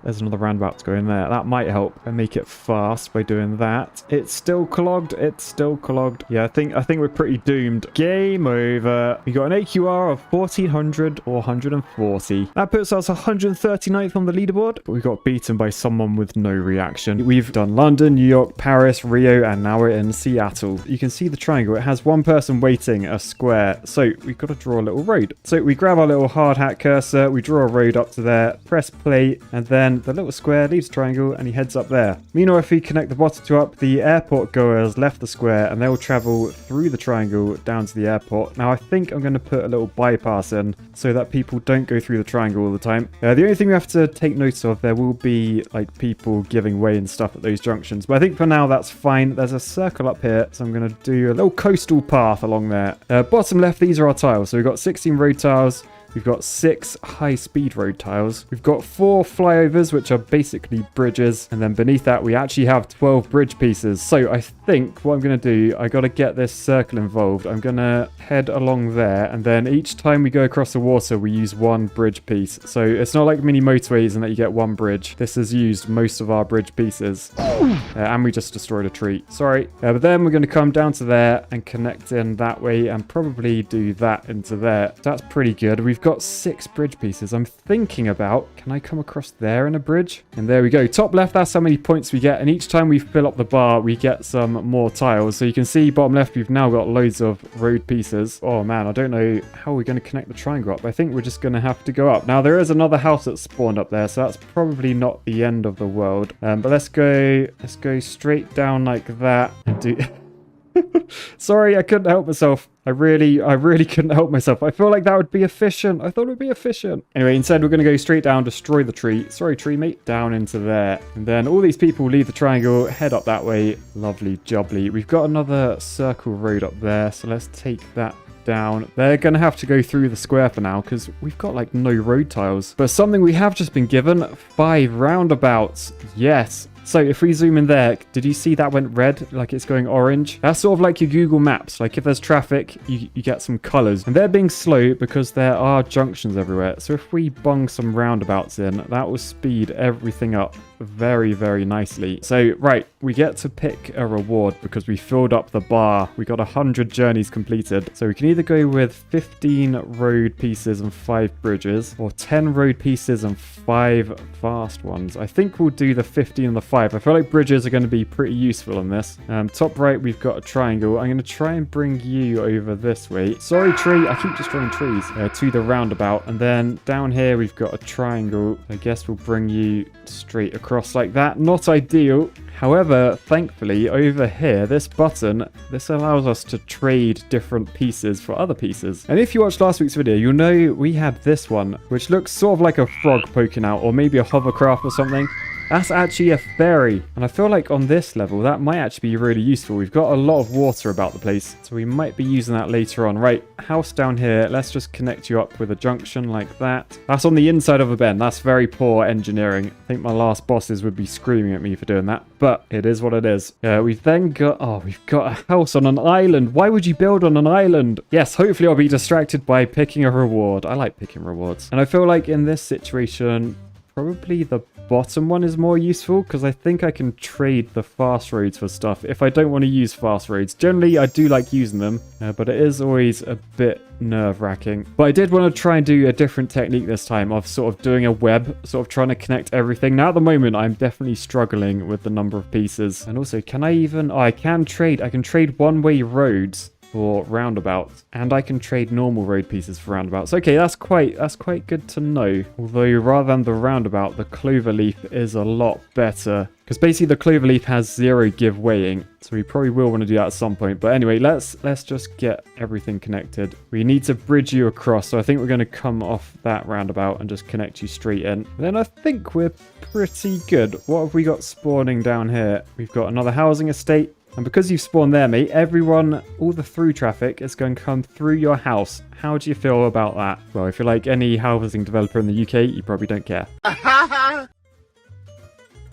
There's another roundabout to go in there. That might help. I make it fast by doing that. It's still clogged. It's still clogged. Yeah, I think we're pretty doomed. Game over. We got an AQR of 1440. That puts us 139th on the leaderboard, but we got beaten by someone with no reaction. We've done London, New York, Paris, Rio, and now we're in Seattle. You can see the triangle. It has one person waiting, a square. So we've got to draw a little road. So we grab our little hard hat cursor, we draw a road up to there, press play, and then the little square leaves triangle and he heads up there. Meanwhile, if we connect the bottom two up, the airport goers left the square and they'll travel through the triangle down to the airport. Now I think I'm going to put a little bypass in so that people don't go through the triangle all the time. The only thing we have to take note of, there will be like people giving way and stuff at those junctions, but I think for now that's fine. There's a circle up here, so I'm going to do a little coastal path along there. Bottom left, these are our tiles. So we've got 16 road tiles. We've got 6 high-speed road tiles. We've got 4 flyovers, which are basically bridges. And then beneath that, we actually have 12 bridge pieces. So I think what I'm going to do, I got to get this circle involved. I'm going to head along there. And then each time we go across the water, we use 1 bridge piece. So it's not like mini motorways in that you get 1 bridge. This has used most of our bridge pieces. And we just destroyed a tree. Sorry. But then we're going to come down to there and connect in that way and probably do that into there. That's pretty good. We've got 6 bridge pieces. I'm thinking about, can I come across there in a bridge? And there we go. Top left, that's how many points we get. And each time we fill up the bar, we get some more tiles. So you can see bottom left, we've now got loads of road pieces. Oh man, I don't know how we're going to connect the triangle up. I think we're just going to have to go up. Now there is another house that spawned up there, so that's probably not the end of the world. But let's go straight down like that and do... Sorry, I couldn't help myself. I really couldn't help myself. I feel like that would be efficient. I thought it would be efficient. Anyway, instead we're going to go straight down, destroy the tree. Sorry, tree mate. Down into there. And then all these people leave the triangle, head up that way. Lovely jubbly. We've got another circle road up there, so let's take that down. They're going to have to go through the square for now because we've got like no road tiles. But something we have just been given, 5 roundabouts. Yes. So if we zoom in there, did you see that went red? Like it's going orange? That's sort of like your Google Maps. Like if there's traffic, you get some colors. And they're being slow because there are junctions everywhere. So if we bung some roundabouts in, that will speed everything up very, very nicely. So, right, we get to pick a reward because we filled up the bar. We got 100 journeys completed. So we can either go with 15 road pieces and 5 bridges, or 10 road pieces and 5 fast ones. I think we'll do the 15 and the 5. I feel like bridges are going to be pretty useful in this. Top right, we've got a triangle. I'm going to try and bring you over this way. Sorry, tree. I keep destroying trees. To the roundabout. And then down here, we've got a triangle. I guess we'll bring you straight across like that. Not ideal. However, thankfully, over here, this button, this allows us to trade different pieces for other pieces. And if you watched last week's video, you'll know we had this one, which looks sort of like a frog poking out, or maybe a hovercraft or something. That's actually a ferry. And I feel like on this level, that might actually be really useful. We've got a lot of water about the place, so we might be using that later on. Right, house down here. Let's just connect you up with a junction like that. That's on the inside of a bend. That's very poor engineering. I think my last bosses would be screaming at me for doing that, but it is what it is. We've then got, we've got a house on an island. Why would you build on an island? Yes, hopefully I'll be distracted by picking a reward. I like picking rewards. And I feel like in this situation, probably the bottom one is more useful because I think I can trade the fast roads for stuff if I don't want to use fast roads. Generally, I do like using them, but it is always a bit nerve-wracking. But I did want to try and do a different technique this time of sort of doing a web, sort of trying to connect everything. Now, at the moment, I'm definitely struggling with the number of pieces. And also, can I even... Oh, I can trade one-way roads for roundabouts, and I can trade normal road pieces for roundabouts. Okay, that's quite good to know. Although rather than the roundabout, the cloverleaf is a lot better because basically the cloverleaf has 0 give weighing, so we probably will want to do that at some point. But anyway, let's just get everything connected. We need to bridge you across, so I think we're going to come off that roundabout and just connect you straight in. Then I think we're pretty good. What have we got spawning down here? We've got another housing estate. And because you've spawned there, mate, everyone, all the through traffic is going to come through your house. How do you feel about that? Well, if you're like any housing developer in the UK, you probably don't care.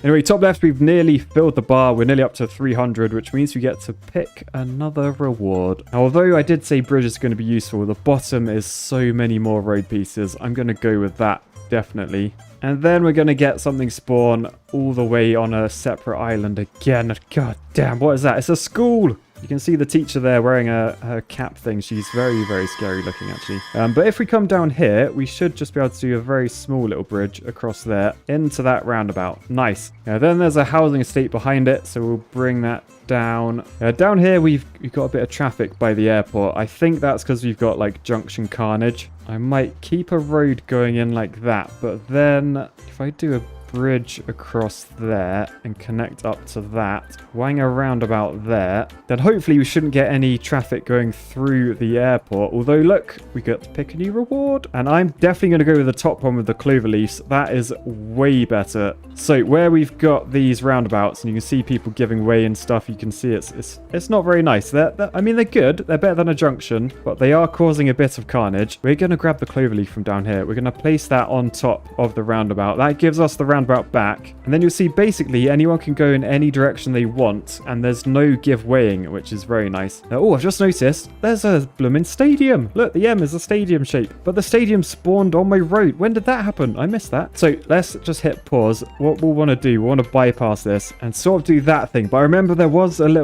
Anyway, top left, we've nearly filled the bar. We're nearly up to 300, which means we get to pick another reward. Now, although I did say bridge is going to be useful, the bottom is so many more road pieces. I'm going to go with that, definitely. And then we're going to get something spawn all the way on a separate island again. God damn, what is that? It's a school! You can see the teacher there wearing her cap thing. She's very, very scary looking, actually. But if we come down here, we should just be able to do a very small little bridge across there into that roundabout. Nice. Then there's a housing estate behind it, so we'll bring that down. Down here, we've got a bit of traffic by the airport. I think that's because we've got, like, junction carnage. I might keep a road going in like that, but then if I do a bridge across there and connect up to that, wang a roundabout there, then hopefully we shouldn't get any traffic going through the airport. Although, look, we got to pick a new reward. And I'm definitely going to go with the top one with the cloverleafs. That is way better. So where we've got these roundabouts and you can see people giving way and stuff, you can see it's not very nice. I mean, they're good. They're better than a junction, but they are causing a bit of carnage. We're going to grab the cloverleaf from down here. We're going to place that on top of the roundabout. That gives us the roundabout back, and then you'll see basically anyone can go in any direction they want, and there's no give weighing, which is very nice. Oh, I've just noticed there's a blooming stadium. Look, the M is a stadium shape, but the stadium spawned on my road. When did that happen? I missed that. So let's just hit pause. What we'll want to do, we want to bypass this and sort of do that thing. But I remember there was an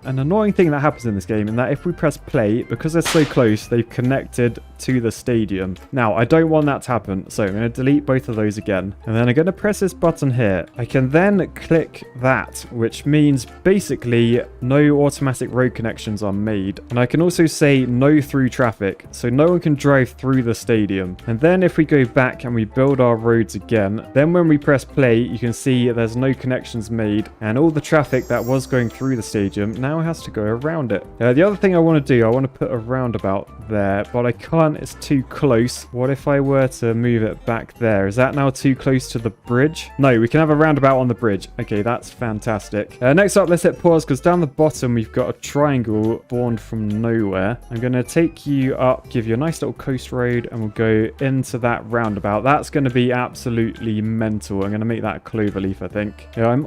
annoying thing that happens in this game, in that if we press play, because they're so close, they've connected to the stadium. Now, I don't want that to happen, so I'm going to delete both of those again, and then I'm going to press this button here. I can then click that, which means basically no automatic road connections are made. And I can also say no through traffic, so no one can drive through the stadium. And then if we go back and we build our roads again, then when we press play, you can see there's no connections made, and all the traffic that was going through the stadium now has to go around it. The other thing I want to do, I want to put a roundabout there, but I can't, it's too close. What if I were to move it back there? Is that now too close to the bridge? No, we can have a roundabout on the bridge. Okay, that's fantastic. Next up, let's hit pause, because down the bottom we've got a triangle spawned from nowhere. I'm going to take you up, give you a nice little coast road, and we'll go into that roundabout. That's going to be absolutely mental. I'm going to make that cloverleaf, I think. I'm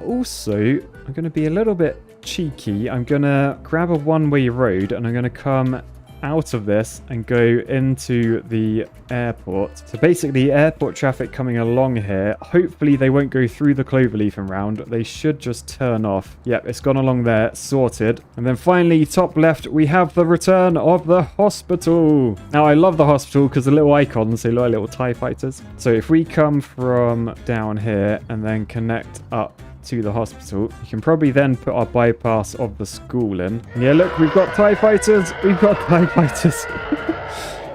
going to be a little bit cheeky. I'm going to grab a one-way road, and I'm going to come out of this and go into the airport. So basically, airport traffic coming along here, hopefully they won't go through the cloverleaf and round. They should just turn off. Yep, it's gone along there, sorted. And then finally, top left, we have the return of the hospital. Now, I love the hospital because the little icons, they look like little TIE fighters. So if we come from down here and then connect up to the hospital, you can probably then put our bypass of the school in. Yeah, look, we've got TIE fighters. We've got TIE fighters.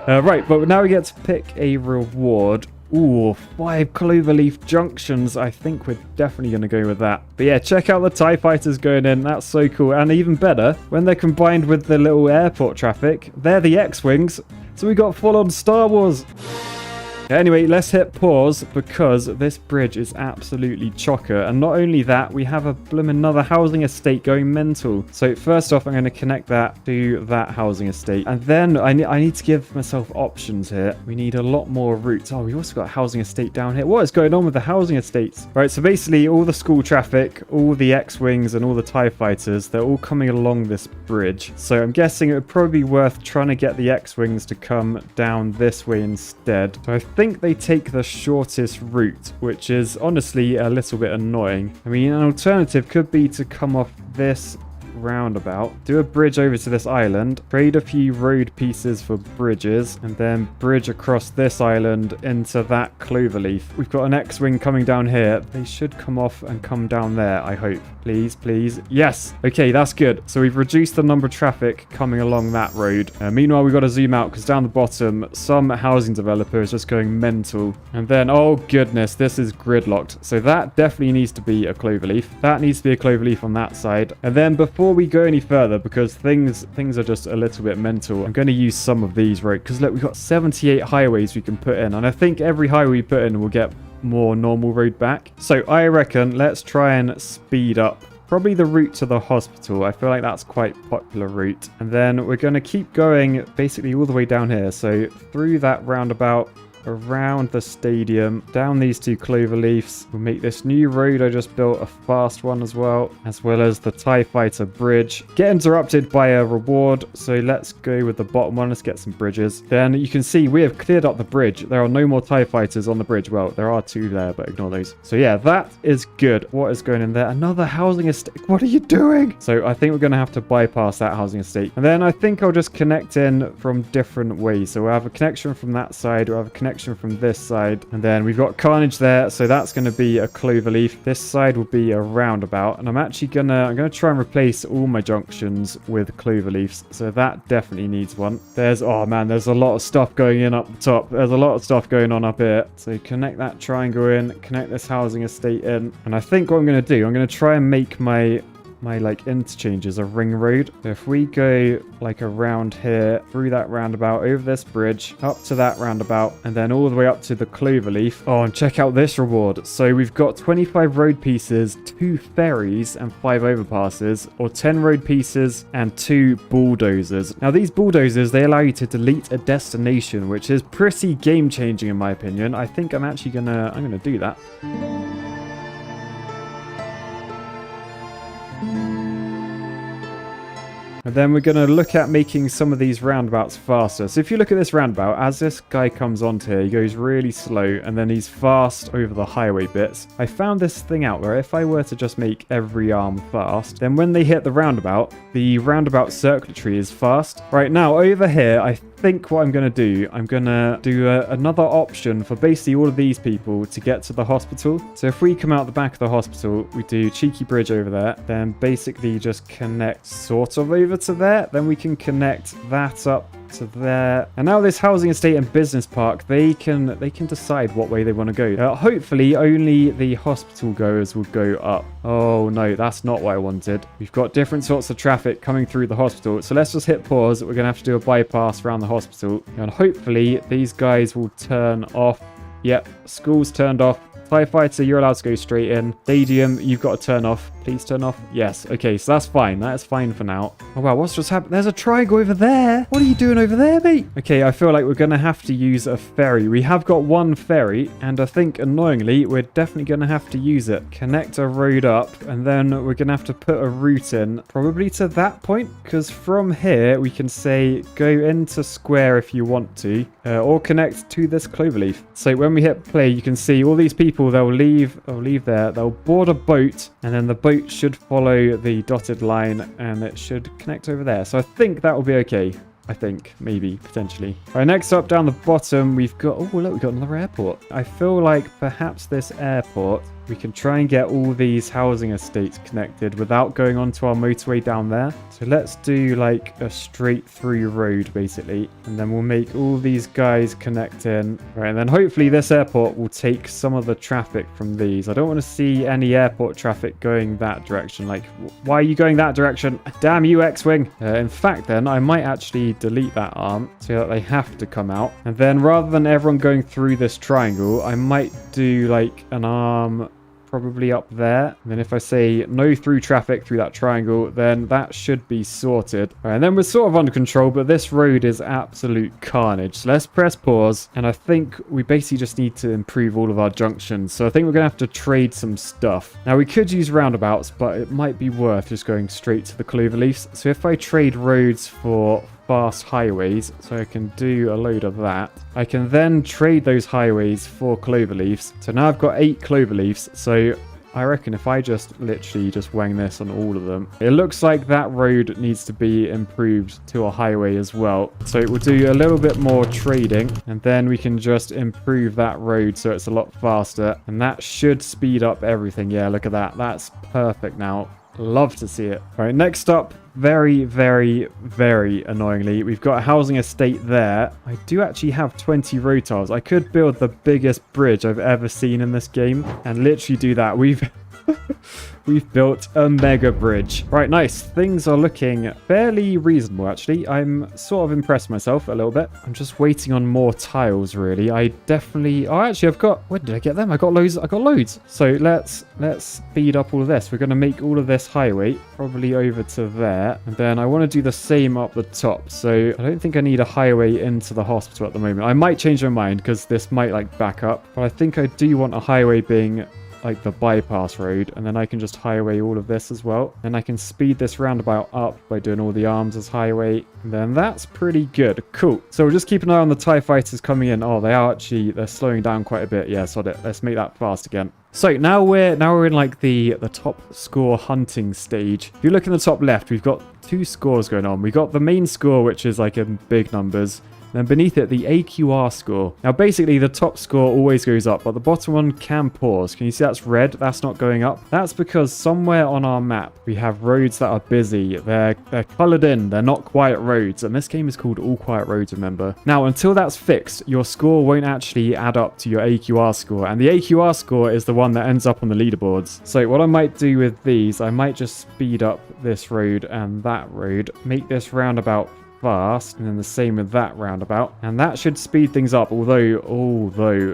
Right, but now we get to pick a reward. Ooh, 5 cloverleaf junctions. I think we're definitely going to go with that. But yeah, check out the TIE fighters going in. That's so cool. And even better, when they're combined with the little airport traffic, they're the X-Wings. So we got full-on Star Wars. Anyway, let's hit pause because this bridge is absolutely chocker. And not only that, we have a another housing estate going mental. So first off, I'm going to connect that to that housing estate. And then I need to give myself options here. We need a lot more routes. Oh, we also got a housing estate down here. What is going on with the housing estates? Right, so basically all the school traffic, all the X-Wings and all the TIE fighters, they're all coming along this bridge. So I'm guessing it would probably be worth trying to get the X-Wings to come down this way instead. So I think they take the shortest route, which is honestly a little bit annoying. I mean, an alternative could be to come off this roundabout, do a bridge over to this island, trade a few road pieces for bridges, and then bridge across this island into that cloverleaf. We've got an X-wing coming down here. They should come off and come down there, I hope. Please, please. Yes. Okay, that's good. So we've reduced the number of traffic coming along that road. Meanwhile, we've got to zoom out because down the bottom, some housing developer is just going mental. And then, oh goodness, this is gridlocked. So that definitely needs to be a cloverleaf. That needs to be a cloverleaf on that side. And then before we go any further, because things are just a little bit mental, I'm going to use some of these roads. Because look, we've got 78 highways we can put in. And I think every highway we put in will get more normal road back. So I reckon let's try and speed up probably the route to the hospital. I feel like that's quite popular route. And then we're going to keep going basically all the way down here. So through that roundabout, around the stadium, down these two clover leaves. We'll make this new road I just built a fast one as well as the TIE Fighter bridge. Get interrupted by a reward, so let's go with the bottom one. Let's get some bridges. Then you can see we have cleared up the bridge. There are no more TIE Fighters on the bridge. Well, there are two there, but ignore those. So yeah, that is good. What is going in there? Another housing estate. What are you doing? So I think we're going to have to bypass that housing estate. And then I think I'll just connect in from different ways. So we'll have a connection from that side. We'll have a connection from this side, and then we've got carnage there, so that's going to be a clover leaf. This side will be a roundabout, and I'm gonna try and replace all my junctions with clover leaves, so that definitely needs one. Oh man, there's a lot of stuff going in up the top. There's a lot of stuff going on up here. So connect that triangle in, connect this housing estate in, and I think what I'm going to do, I'm going to try and make my like interchanges a ring road. So if we go like around here, through that roundabout, over this bridge, up to that roundabout, and then all the way up to the cloverleaf. Oh, and check out this reward. So we've got 25 road pieces, 2 ferries, and 5 overpasses, or 10 road pieces and 2 bulldozers. Now these bulldozers, they allow you to delete a destination, which is pretty game changing in my opinion. I think I'm actually gonna do that. And then we're going to look at making some of these roundabouts faster. So if you look at this roundabout, as this guy comes onto here, he goes really slow and then he's fast over the highway bits. I found this thing out where if I were to just make every arm fast, then when they hit the roundabout circuitry is fast. Right now over here, I think what I'm going to do another option for basically all of these people to get to the hospital. So if we come out the back of the hospital, we do cheeky bridge over there, then basically just connect sort of over to there, then we can connect that up to there. And now this housing estate and business park, they can decide what way they want to go. Hopefully only the hospital goers will go up. Oh no, that's not what I wanted. We've got different sorts of traffic coming through the hospital, so let's just hit pause. We're gonna have to do a bypass around the hospital, and hopefully these guys will turn off. Yep, school's turned off. TIE Fighter, you're allowed to go straight in. Stadium, you've got to turn off. Please turn off. Yes. Okay, so that's fine. That is fine for now. Oh, wow. What's just happened? There's a triangle over there. What are you doing over there, mate? Okay, I feel like we're going to have to use a ferry. We have got one ferry, and I think, annoyingly, we're definitely going to have to use it. Connect a road up, and then we're going to have to put a route in, probably to that point, because from here, we can say, go into square if you want to, or connect to this cloverleaf. So when we hit play, you can see all these people, they'll leave there, they'll board a boat, and then the boat should follow the dotted line, and it should connect over there. So I think that will be okay. I think, maybe, potentially. All right, next up down the bottom, we've got, oh look, we've got another airport. I feel like perhaps this airport, we can try and get all these housing estates connected without going onto our motorway down there. So let's do like a straight through road, basically. And then we'll make all these guys connect in. Right, and then hopefully this airport will take some of the traffic from these. I don't want to see any airport traffic going that direction. Like, why are you going that direction? Damn you, X-Wing. In fact, then, I might actually delete that arm so that they have to come out. And then rather than everyone going through this triangle, I might do like an arm probably up there. And then if I say no through traffic through that triangle, then that should be sorted. All right, and then we're sort of under control, but this road is absolute carnage. So let's press pause. And I think we basically just need to improve all of our junctions. So I think we're going to have to trade some stuff. Now we could use roundabouts, but it might be worth just going straight to the cloverleafs. So if I trade roads for fast highways, so I can do a load of that. I can then trade those highways for cloverleafs. So now I've got 8 cloverleafs, so I reckon if I just literally just wang this on all of them. It looks like that road needs to be improved to a highway as well. So we'll do a little bit more trading, and then we can just improve that road so it's a lot faster. And that should speed up everything. Yeah, look at that. That's perfect now. Love to see it. All right, next up, very, very, very annoyingly, we've got a housing estate there. I do actually have 20 road tiles. I could build the biggest bridge I've ever seen in this game and literally do that. We've built a mega bridge. Right, nice. Things are looking fairly reasonable, actually. I'm sort of impressed myself a little bit. I'm just waiting on more tiles, really. I definitely... Oh, actually, I've got... Where did I get them? I got loads. So let's speed up all of this. We're going to make all of this highway, probably over to there. And then I want to do the same up the top. So I don't think I need a highway into the hospital at the moment. I might change my mind because this might, like, back up. But I think I do want a highway being... like the bypass road, and then I can just highway all of this as well. And I can speed this roundabout up by doing all the arms as highway. And then that's pretty good. Cool. So we'll just keep an eye on the TIE fighters coming in. Oh, they're slowing down quite a bit. Yeah, sod it. Let's make that fast again. So now we're in like the top score hunting stage. If you look in the top left, we've got 2 scores going on. We've got the main score, which is like in big numbers. Then beneath it, the AQR score. Now, basically, the top score always goes up, but the bottom one can pause. Can you see that's red? That's not going up. That's because somewhere on our map, we have roads that are busy. They're colored in. They're not quiet roads. And this game is called All Quiet Roads, remember? Now, until that's fixed, your score won't actually add up to your AQR score. And the AQR score is the one that ends up on the leaderboards. So what I might do with these, I might just speed up this road and that road. Make this roundabout fast, and then the same with that roundabout, and that should speed things up. Although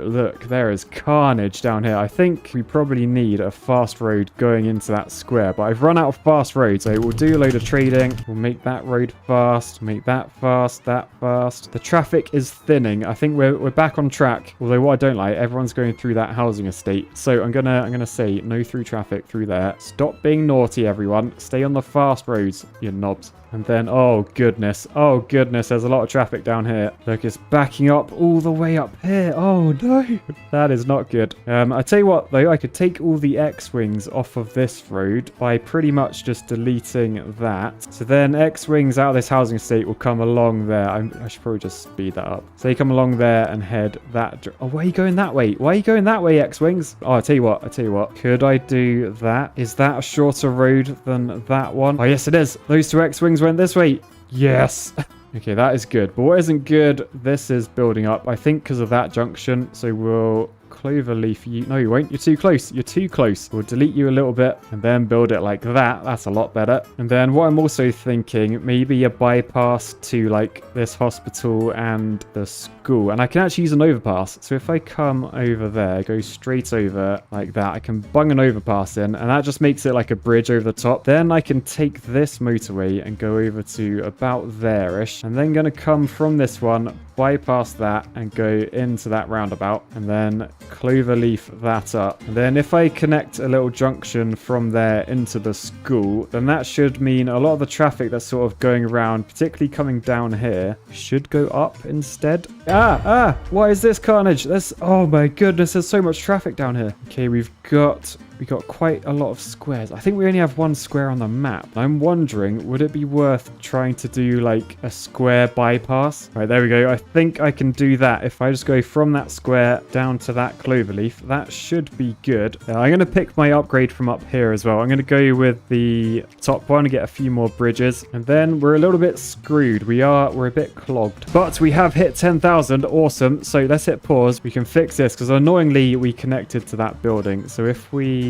look, there is carnage down here. I think we probably need a fast road going into that square, but I've run out of fast roads, so we'll do a load of trading. We'll make that road fast, make that fast, that fast. The traffic is thinning. I think we're back on track, although what I don't like, everyone's going through that housing estate. So I'm gonna say no through traffic through there. Stop being naughty, everyone. Stay on the fast roads, you knobs. And then, oh goodness, there's a lot of traffic down here. Look, it's backing up all the way up here. Oh no, that is not good. I tell you what though, I could take all the X-Wings off of this road by pretty much just deleting that. So then X-Wings out of this housing estate will come along there. I should probably just speed that up. So they come along there and head that... Oh, why are you going that way? Why are you going that way, X-Wings? Oh, I tell you what. Could I do that? Is that a shorter road than that one? Oh, yes, it is. Those 2 X-Wings went this way. Yes. Okay, that is good. But what isn't good, this is building up, I think, because of that junction. So we'll cloverleaf you. No, you won't. You're too close. You're too close. We'll delete you a little bit and then build it like that. That's a lot better. And then what I'm also thinking, maybe a bypass to like this hospital and the school. And I can actually use an overpass. So if I come over there, go straight over like that, I can bung an overpass in, and that just makes it like a bridge over the top. Then I can take this motorway and go over to about there-ish. And then going to come from this one, bypass that and go into that roundabout, and then cloverleaf that up. And then if I connect a little junction from there into the school, then that should mean a lot of the traffic that's sort of going around, particularly coming down here, should go up instead. What is this carnage? Oh my goodness, there's so much traffic down here. Okay, we got quite a lot of squares. I think we only have 1 square on the map. I'm wondering, would it be worth trying to do like a square bypass? Right, there we go. I think I can do that. If I just go from that square down to that cloverleaf, that should be good. I'm going to pick my upgrade from up here as well. I'm going to go with the top one and get a few more bridges. And then we're a little bit screwed. We're a bit clogged. But we have hit 10,000. Awesome. So let's hit pause. We can fix this because annoyingly we connected to that building. So if we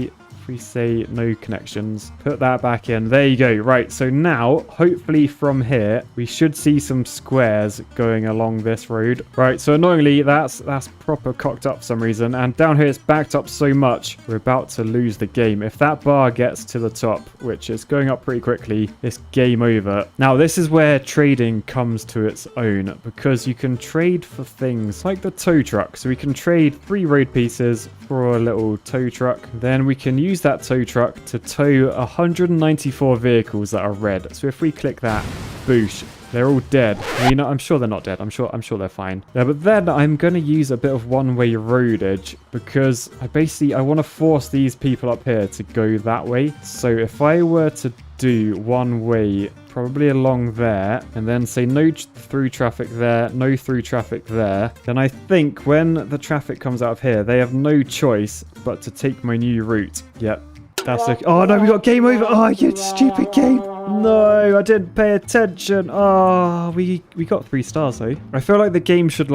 say no connections, put that back in. There you go. Right, so now hopefully from here we should see some squares going along this road. Right, so annoyingly that's proper cocked up for some reason, and down here it's backed up so much we're about to lose the game. If that bar gets to the top, which is going up pretty quickly, it's game over. Now this is where trading comes to its own, because you can trade for things like the tow truck. So we can trade 3 road pieces for a little tow truck. Then we can use that tow truck to tow 194 vehicles that are red. So if we click that, boosh, They're all dead. You know, I'm sure they're not dead. I'm sure they're fine. Yeah, but then I'm going to use a bit of one-way roadage because I want to force these people up here to go that way. So if I were to do one way probably along there and then say no through traffic there, no through traffic there, then I think when the traffic comes out of here, they have no choice but to take my new route. Yep. That's okay. Oh no, we got game over. Oh, you stupid game. No, I didn't pay attention. Oh, we got 3 stars though. I feel like the game should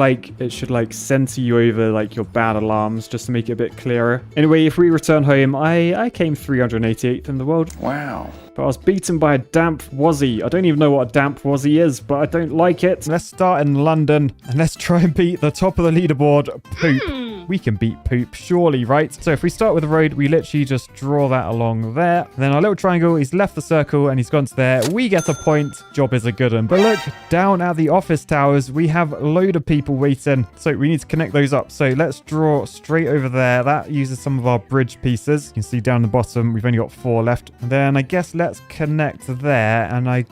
center you over like your bad alarms just to make it a bit clearer. Anyway, if we return home, I came 388th in the world. Wow. But I was beaten by a damp wazzy. I don't even know what a damp wazzy is, but I don't like it. Let's start in London and let's try and beat the top of the leaderboard, Poop. We can beat Poop, surely, right? So if we start with the road, we literally just draw that along there. And then our little triangle, he's left the circle and he's gone to there. We get a point. Job is a good one. But look, down at the office towers, we have a load of people waiting. So we need to connect those up. So let's draw straight over there. That uses some of our bridge pieces. You can see down the bottom, we've only got 4 left. And then I guess let's connect there. And I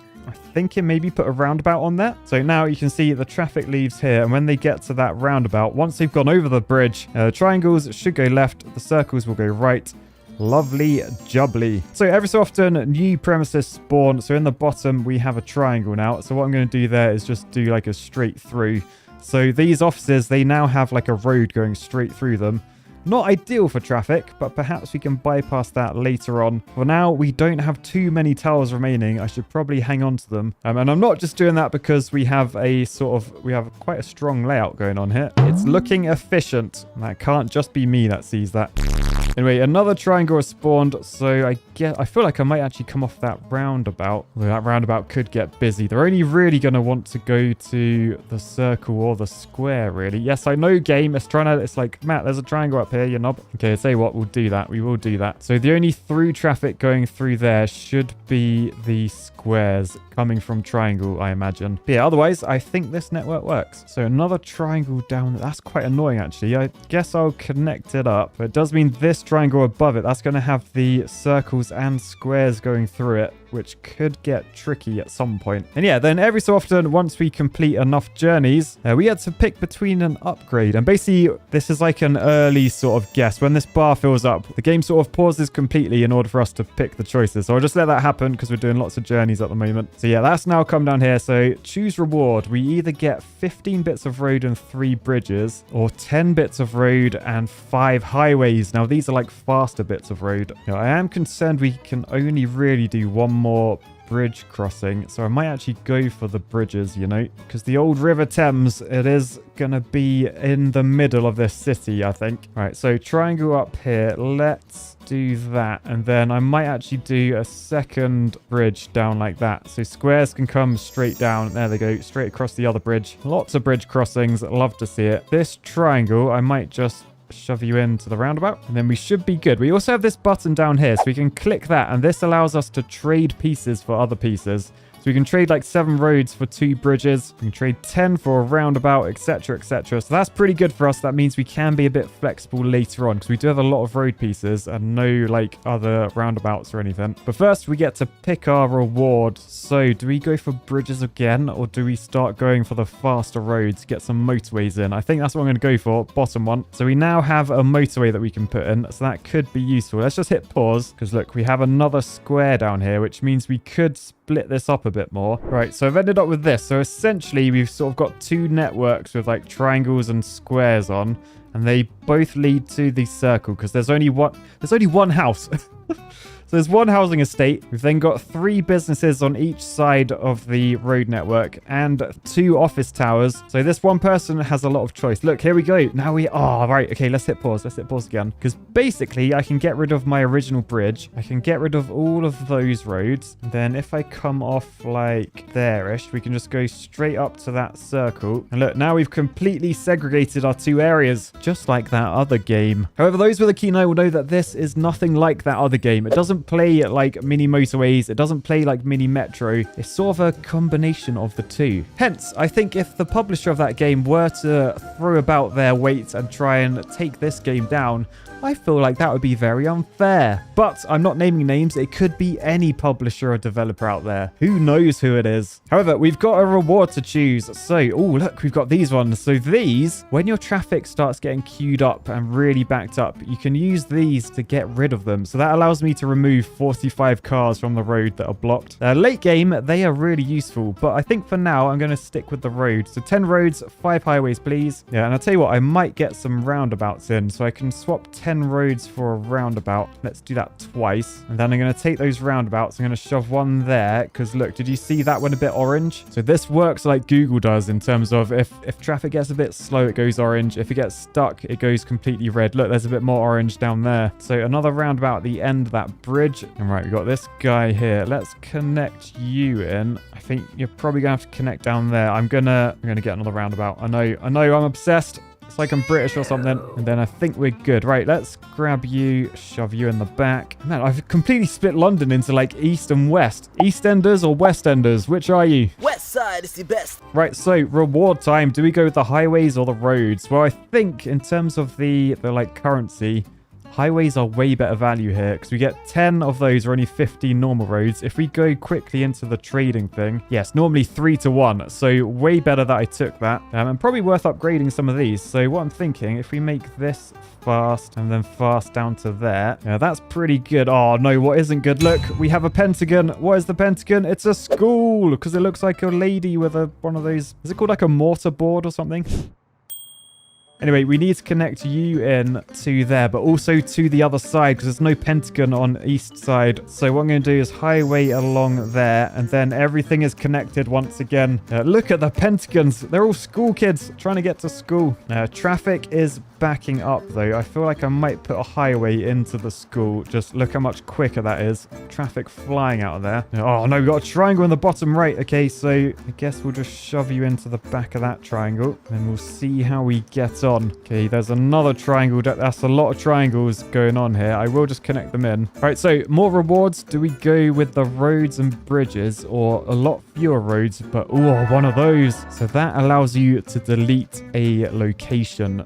think it maybe put a roundabout on there. So now you can see the traffic leaves here. And when they get to that roundabout, once they've gone over the bridge, triangles should go left. The circles will go right. Lovely jubbly. So every so often, new premises spawn. So in the bottom, we have a triangle now. So what I'm going to do there is just do like a straight through. So these offices, they now have like a road going straight through them. Not ideal for traffic, but perhaps we can bypass that later on. For now, we don't have too many towers remaining. I should probably hang on to them. And I'm not just doing that because we have quite a strong layout going on here. It's looking efficient. That can't just be me that sees that. Anyway, another triangle has spawned, so I feel like I might actually come off that roundabout. Although that roundabout could get busy. They're only really going to want to go to the circle or the square, really. Yes, I know, game. It's like, Matt, there's a triangle up here, you knob. Okay, I'll tell you what, we'll do that. We will do that. So the only through traffic going through there should be the squares coming from triangle, I imagine. But yeah, otherwise, I think this network works. So another triangle down there. That's quite annoying, actually. I guess I'll connect it up. But it does mean this triangle above it, that's going to have the circles and squares going through it, which could get tricky at some point. And yeah, then every so often, once we complete enough journeys, we had to pick between an upgrade. And basically, this is like an early sort of guess. When this bar fills up, the game sort of pauses completely in order for us to pick the choices. So I'll just let that happen because we're doing lots of journeys at the moment. So yeah, that's now come down here. So choose reward. We either get 15 bits of road and 3 bridges, or 10 bits of road and 5 highways. Now, these are like faster bits of road. Now, I am concerned we can only really do one more bridge crossing, so I might actually go for the bridges, you know, because the old River Thames, it is gonna be in the middle of this city, I think. All right, so triangle up here, let's do that, and then I might actually do a second bridge down like that, so squares can come straight down. There they go, straight across the other bridge. Lots of bridge crossings, love to see it. This triangle, I might just shove you into the roundabout, and then we should be good. We also have this button down here, so we can click that, and this allows us to trade pieces for other pieces. So we can trade like 7 roads for 2 bridges. We can trade 10 for a roundabout, etc, etc. So that's pretty good for us. That means we can be a bit flexible later on because we do have a lot of road pieces and no like other roundabouts or anything. But first we get to pick our reward. So do we go for bridges again, or do we start going for the faster roads, get some motorways in? I think that's what I'm going to go for, bottom one. So we now have a motorway that we can put in, so that could be useful. Let's just hit pause because look, we have another square down here, which means we could split this up a bit more. Right, so I've ended up with this. So essentially we've sort of got 2 networks with like triangles and squares on, and they both lead to the circle because there's only one house. So there's one housing estate. We've then got 3 businesses on each side of the road network and 2 office towers. So this one person has a lot of choice. Look, here we go. Now right. Okay, let's hit pause. Let's hit pause again. Because basically, I can get rid of my original bridge. I can get rid of all of those roads. And then if I come off like there-ish, we can just go straight up to that circle. And look, now we've completely segregated our 2 areas, just like that other game. However, those with a keen eye will know that this is nothing like that other game. It doesn't play like mini motorways, it doesn't play like mini metro. It's sort of a combination of the 2. Hence, I think if the publisher of that game were to throw about their weight and try and take this game down, I feel like that would be very unfair. But I'm not naming names. It could be any publisher or developer out there. Who knows who it is? However, we've got a reward to choose. So, oh, look, we've got these ones. So these, when your traffic starts getting queued up and really backed up, you can use these to get rid of them. So that allows me to remove 45 cars from the road that are blocked. Late game, they are really useful. But I think for now, I'm going to stick with the road. So 10 roads, 5 highways, please. Yeah, and I'll tell you what, I might get some roundabouts in. So I can swap 10 roads for a roundabout. Let's do that twice. And then I'm going to take those roundabouts. I'm going to shove one there. Because look, did you see that one a bit orange? So this works like Google does in terms of if traffic gets a bit slow, it goes orange. If it gets stuck, it goes completely red. Look, there's a bit more orange down there. So another roundabout at the end of that bridge. All right, we got this guy here. Let's connect you in. I think you're probably gonna have to connect down there. I'm gonna get another roundabout. I know, I'm obsessed. It's like I'm British or something. And then I think we're good. Right, let's grab you, shove you in the back. Man, I've completely split London into like east and west. Eastenders or Westenders? Which are you? West side is the best. Right, so reward time. Do we go with the highways or the roads? Well, I think in terms of the like currency, highways are way better value here because we get 10 of those or only 15 normal roads. If we go quickly into the trading thing, yes, normally 3 to 1. So way better that I took that. And probably worth upgrading some of these. So what I'm thinking, if we make this fast and then fast down to there, yeah, that's pretty good. Oh no, what isn't good? Look, we have a pentagon. What is the pentagon? It's a school because it looks like a lady with one of those, is it called like a mortar board or something? Anyway, we need to connect you in to there, but also to the other side because there's no pentagon on east side. So what I'm going to do is highway along there, and then everything is connected once again. Look at the pentagons. They're all school kids trying to get to school. Traffic is backing up though. I feel like I might put a highway into the school. Just look how much quicker that is. Traffic flying out of there. Oh no, we've got a triangle in the bottom right. Okay, so I guess we'll just shove you into the back of that triangle and we'll see how we get on. Okay, there's another triangle. That's a lot of triangles going on here. I will just connect them in. All right, so more rewards. Do we go with the roads and bridges or a lot fewer roads? But oh, one of those. So that allows you to delete a location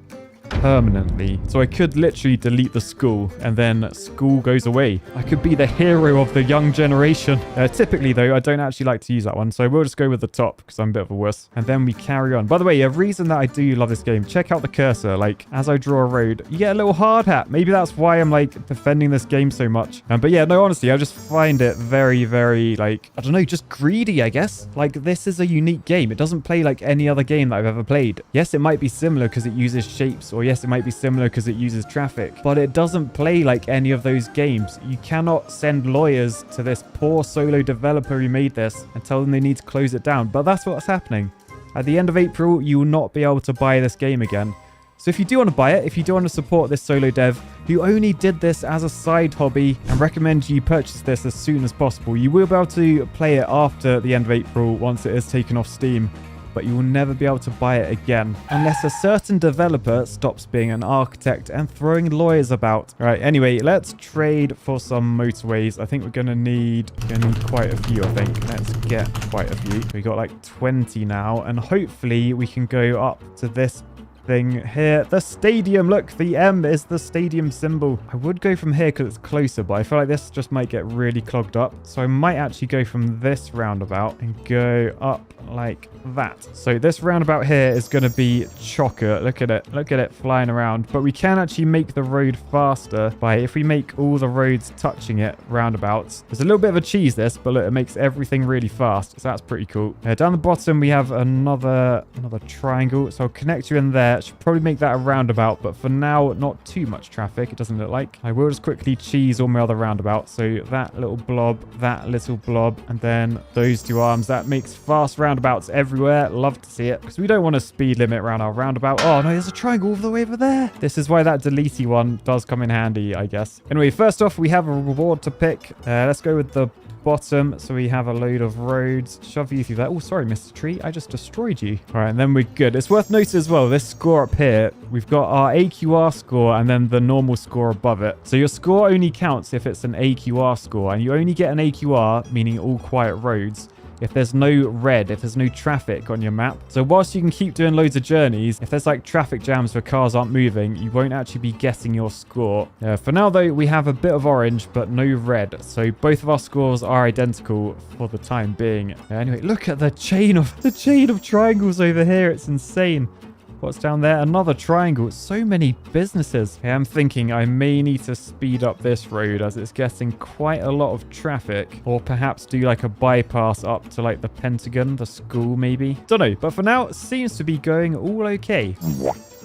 permanently. So I could literally delete the school and then school goes away. I could be the hero of the young generation. Typically though, I don't actually like to use that one. So we'll just go with the top because I'm a bit of a wuss. And then we carry on. By the way, a reason that I do love this game, check out the cursor. Like as I draw a road, you get a little hard hat. Maybe that's why I'm like defending this game so much. But yeah, no, honestly, I just find it very, very like, I don't know, just greedy, I guess. Like this is a unique game. It doesn't play like any other game that I've ever played. Yes, it might be similar because it uses shapes, or yes, it might be similar because it uses traffic, but it doesn't play like any of those games. You cannot send lawyers to this poor solo developer who made this and tell them they need to close it down. But that's what's happening. At the end of April, you will not be able to buy this game again. So if you do want to buy it, if you do want to support this solo dev who only did this as a side hobby and recommend you purchase this as soon as possible, you will be able to play it after the end of April once it is taken off Steam. But you will never be able to buy it again unless a certain developer stops being an architect and throwing lawyers about. All right, anyway, let's trade for some motorways. I think we're going to need quite a few, I think. Let's get quite a few. We got like 20 now, and hopefully we can go up to this thing here. The stadium. Look, the M is the stadium symbol. I would go from here because it's closer, but I feel like this just might get really clogged up. So I might actually go from this roundabout and go up like that. So this roundabout here is going to be chocker. Look at it. Look at it flying around. But we can actually make the road faster by if we make all the roads touching it roundabouts. There's a little bit of a cheese this, but look, it makes everything really fast. So that's pretty cool. Down the bottom, we have another triangle. So I'll connect you in there. Should probably make that a roundabout, but for now, not too much traffic. It doesn't look like. I will just quickly cheese all my other roundabouts. So that little blob, and then those two arms. That makes fast roundabouts everywhere. Love to see it because we don't want a speed limit around our roundabout. Oh no, there's a triangle all the way over there. This is why that deletey one does come in handy, I guess. Anyway, first off, we have a reward to pick. Let's go with the bottom. So we have a load of roads. Shove you through that. Oh, sorry, Mr. Tree. I just destroyed you. All right, and then we're good. It's worth noting as well, this score up here, we've got our AQR score and then the normal score above it. So your score only counts if it's an AQR score, and you only get an AQR, meaning all quiet roads, if there's no red, if there's no traffic on your map. So whilst you can keep doing loads of journeys, if there's like traffic jams where cars aren't moving, you won't actually be getting your score. For now though, we have a bit of orange, but no red. So both of our scores are identical for the time being. Anyway, look at the chain of triangles over here. It's insane. What's down there? Another triangle. So many businesses. Okay, I'm thinking I may need to speed up this road as it's getting quite a lot of traffic. Or perhaps do like a bypass up to like the Pentagon, the school maybe. Don't know. But for now, it seems to be going all okay.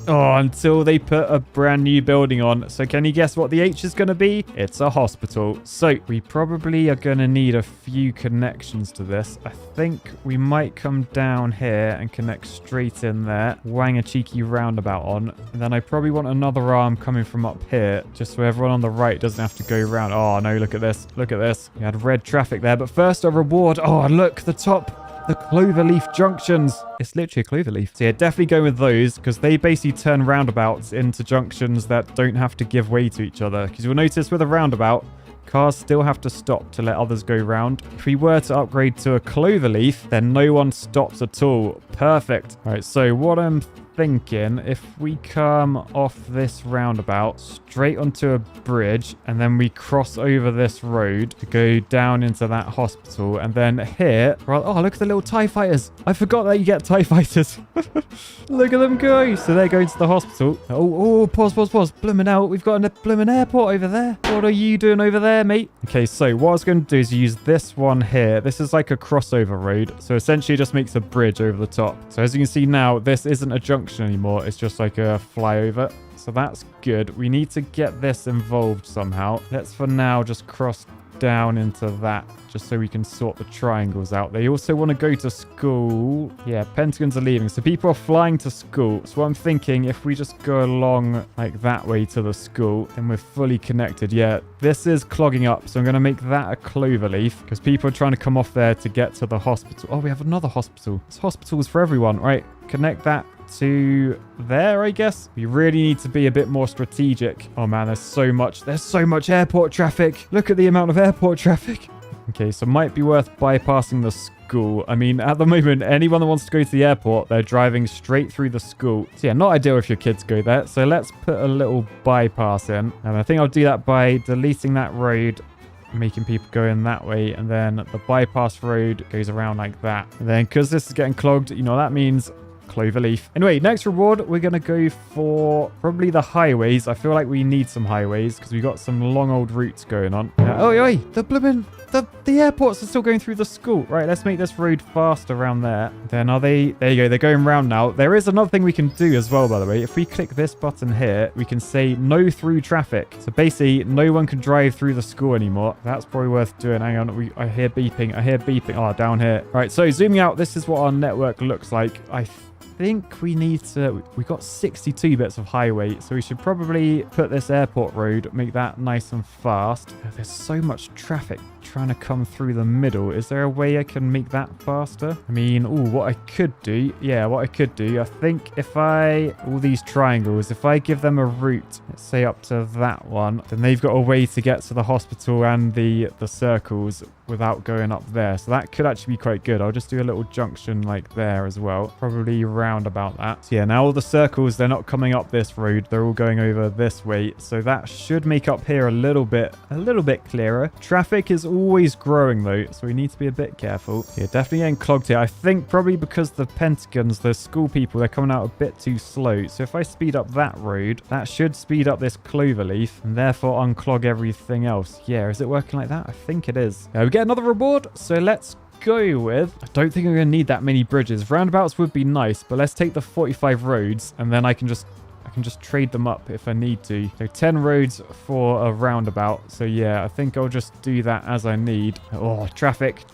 Oh, until they put a brand new building on. So can you guess what the H is going to be? It's a hospital. So we probably are going to need a few connections to this. I think we might come down here and connect straight in there. Wang a cheeky roundabout on. And then I probably want another arm coming from up here, just so everyone on the right doesn't have to go around. Oh, no, look at this. Look at this. We had red traffic there. But first, a reward. Oh, look, the top. The cloverleaf junctions. It's literally a cloverleaf. So yeah, definitely go with those because they basically turn roundabouts into junctions that don't have to give way to each other. Because you'll notice with a roundabout, cars still have to stop to let others go round. If we were to upgrade to a cloverleaf, then no one stops at all. Perfect. All right, so what I'm thinking, if we come off this roundabout straight onto a bridge and then we cross over this road to go down into that hospital, and then here, oh, look at the little TIE fighters. I forgot that you get TIE fighters. Look at them go. So they're going to the hospital. Oh, pause. Bloomin' out. We've got a bloomin' airport over there. What are you doing over there, mate? Okay, so what I was going to do is use this one here. This is like a crossover road. So essentially it just makes a bridge over the top. So as you can see now, this isn't a junction anymore. It's just like a flyover. So that's good. We need to get this involved somehow. Let's for now just cross down into that just so we can sort the triangles out. They also want to go to school. Yeah, Pentagons are leaving. So people are flying to school. So I'm thinking if we just go along like that way to the school, then we're fully connected. Yeah, this is clogging up. So I'm going to make that a cloverleaf because people are trying to come off there to get to the hospital. Oh, we have another hospital. This hospital is for everyone. Right, connect that to there, I guess. We really need to be a bit more strategic. Oh man, there's so much airport traffic. Look at the amount of airport traffic. Okay, so might be worth bypassing the school. I mean, at the moment, anyone that wants to go to the airport, they're driving straight through the school. So yeah, not ideal if your kids go there. So let's put a little bypass in. And I think I'll do that by deleting that road, making people go in that way, and then the bypass road goes around like that. And then because this is getting clogged, you know, that means cloverleaf. Anyway, next reward, we're going to go for probably the highways. I feel like we need some highways because we got some long old routes going on. The airports are still going through the school. Right, let's make this road fast around there. Then are they? There you go. They're going round now. There is another thing we can do as well, by the way. If we click this button here, we can say no through traffic. So basically, no one can drive through the school anymore. That's probably worth doing. Hang on. I hear beeping. Oh, down here. All right, so zooming out, this is what our network looks like. I think we need to... We got 62 bits of highway, so we should probably put this airport road, make that nice and fast. There's so much traffic trying to come through the middle. Is there a way I can make that faster? I mean, what I could do... Yeah, what I could do, I think if all these triangles, if I give them a route, let's say up to that one, then they've got a way to get to the hospital and the circles without going up there. So that could actually be quite good. I'll just do a little junction like there as well. Probably round about that. So yeah, now all the circles, they're not coming up this road. They're all going over this way. So that should make up here a little bit clearer. Traffic is always growing though, so we need to be a bit careful. Yeah, definitely getting clogged here. I think probably because the Pentagons, the school people, they're coming out a bit too slow. So if I speed up that road, that should speed up this cloverleaf and therefore unclog everything else. Yeah, is it working like that? I think it is. We get another reward, so let's go with... I don't think I'm going to need that many bridges. Roundabouts would be nice, but let's take the 45 roads and then I can just trade them up if I need to. So 10 roads for a roundabout. So yeah, I think I'll just do that as I need. Oh, traffic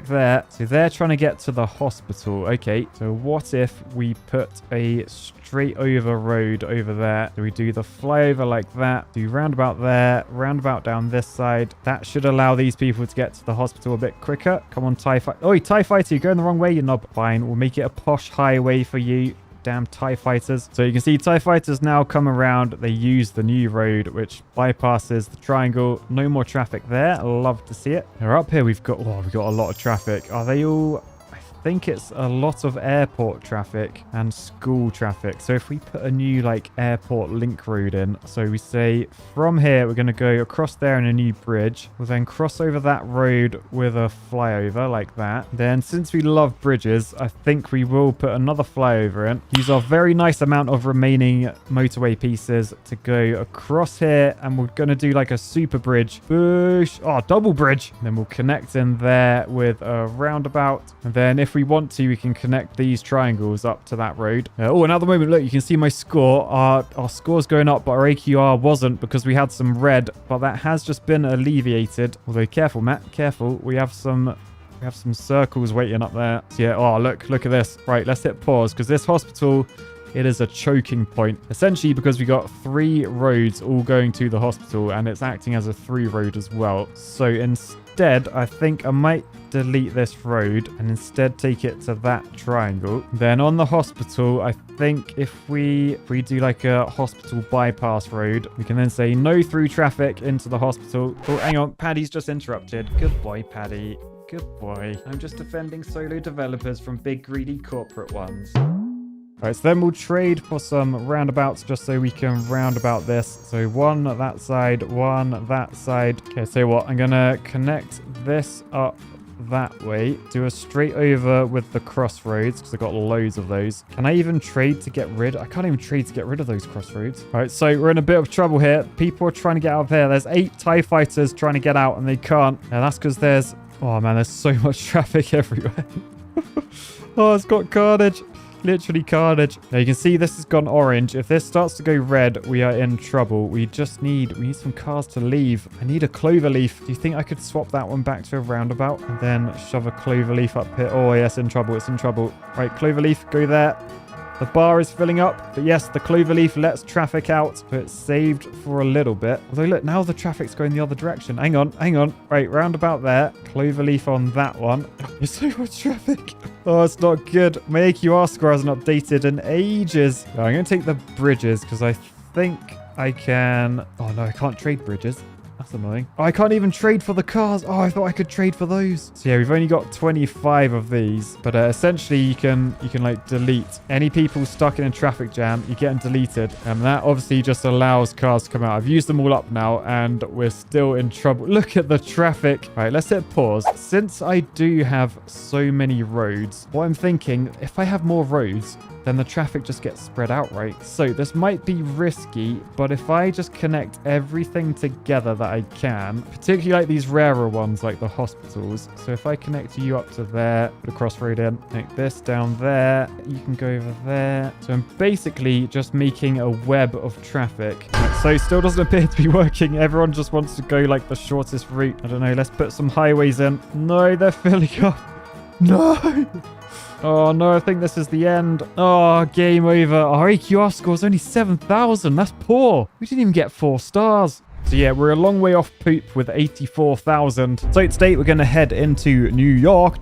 there. So they're trying to get to the hospital. Okay, so what if we put a straight over road over there? So we do the flyover like that, do roundabout there, roundabout down this side. That should allow these people to get to the hospital a bit quicker. Come on, TIE Fighter. Oh, TIE Fighter, you're going the wrong way, you knob. Fine, we'll make it a posh highway for you. damn TIE fighters. So you can see TIE fighters now come around. They use the new road, which bypasses the triangle. No more traffic there. Love to see it. Now up here, we've got a lot of traffic. Are they all... I think it's a lot of airport traffic and school traffic. So if we put a new like airport link road in, so we say from here we're going to go across there in a new bridge. We'll then cross over that road with a flyover like that. Then since we love bridges, I think we will put another flyover in. Use our very nice amount of remaining motorway pieces to go across here, and we're going to do like a super bridge. Boosh! Oh, double bridge. And then we'll connect in there with a roundabout. And then if we want to, we can connect these triangles up to that road. And at the moment, look, you can see my score. Our score's going up, but our AQR wasn't because we had some red, but that has just been alleviated. Although, careful, Matt, careful. We have some circles waiting up there. So yeah, oh, look at this. Right, let's hit pause because this hospital, it is a choking point. Essentially because we got 3 roads all going to the hospital, and it's acting as a 3 road as well. So instead, I think I might delete this road and instead take it to that triangle. Then on the hospital, I think if we do like a hospital bypass road, we can then say no through traffic into the hospital. Oh, hang on. Paddy's just interrupted. Good boy, Paddy. Good boy. I'm just defending solo developers from big greedy corporate ones. Alright, so then we'll trade for some roundabouts just so we can roundabout this. So one that side, one that side. Okay, so what? I'm going to connect this up that way. Do a straight over with the crossroads because I've got loads of those. Can I even trade to get rid? I can't even trade to get rid of those crossroads. Alright, so we're in a bit of trouble here. People are trying to get out of there. There's 8 TIE fighters trying to get out and they can't. And that's because there's... Oh man, there's so much traffic everywhere. Oh, it's got carnage. Literally carnage. Now you can see this has gone orange. If this starts to go red, we are in trouble. We need some cars to leave. I need a clover leaf. Do you think I could swap that one back to a roundabout and then shove a clover leaf up here? Oh yes, in trouble. It's in trouble. Right, clover leaf, go there. The bar is filling up, but yes, the clover leaf lets traffic out, but it's saved for a little bit. Although look, now the traffic's going the other direction. Hang on. Right, roundabout there. Clover leaf on that one. There's so much traffic. Oh, it's not good. My AQR score hasn't updated in ages. I'm going to take the bridges because I think I can... Oh no, I can't trade bridges. That's annoying. Oh, I can't even trade for the cars. Oh, I thought I could trade for those. So yeah, we've only got 25 of these. But essentially, you can like delete any people stuck in a traffic jam. You get them deleted. And that obviously just allows cars to come out. I've used them all up now and we're still in trouble. Look at the traffic. All right, let's hit pause. Since I do have so many roads, what I'm thinking, if I have more roads, then the traffic just gets spread out, right? So this might be risky, but if I just connect everything together that I can, particularly like these rarer ones like the hospitals. So if I connect you up to there, put a crossroad in, connect this down there, you can go over there. So I'm basically just making a web of traffic. So still doesn't appear to be working. Everyone just wants to go like the shortest route. I don't know, let's put some highways in. No, they're filling up. No! Oh no, I think this is the end. Oh, game over. Our AQR score is only 7,000. That's poor. We didn't even get 4 stars. So yeah, we're a long way off poop with 84,000. So today we're going to head into New York.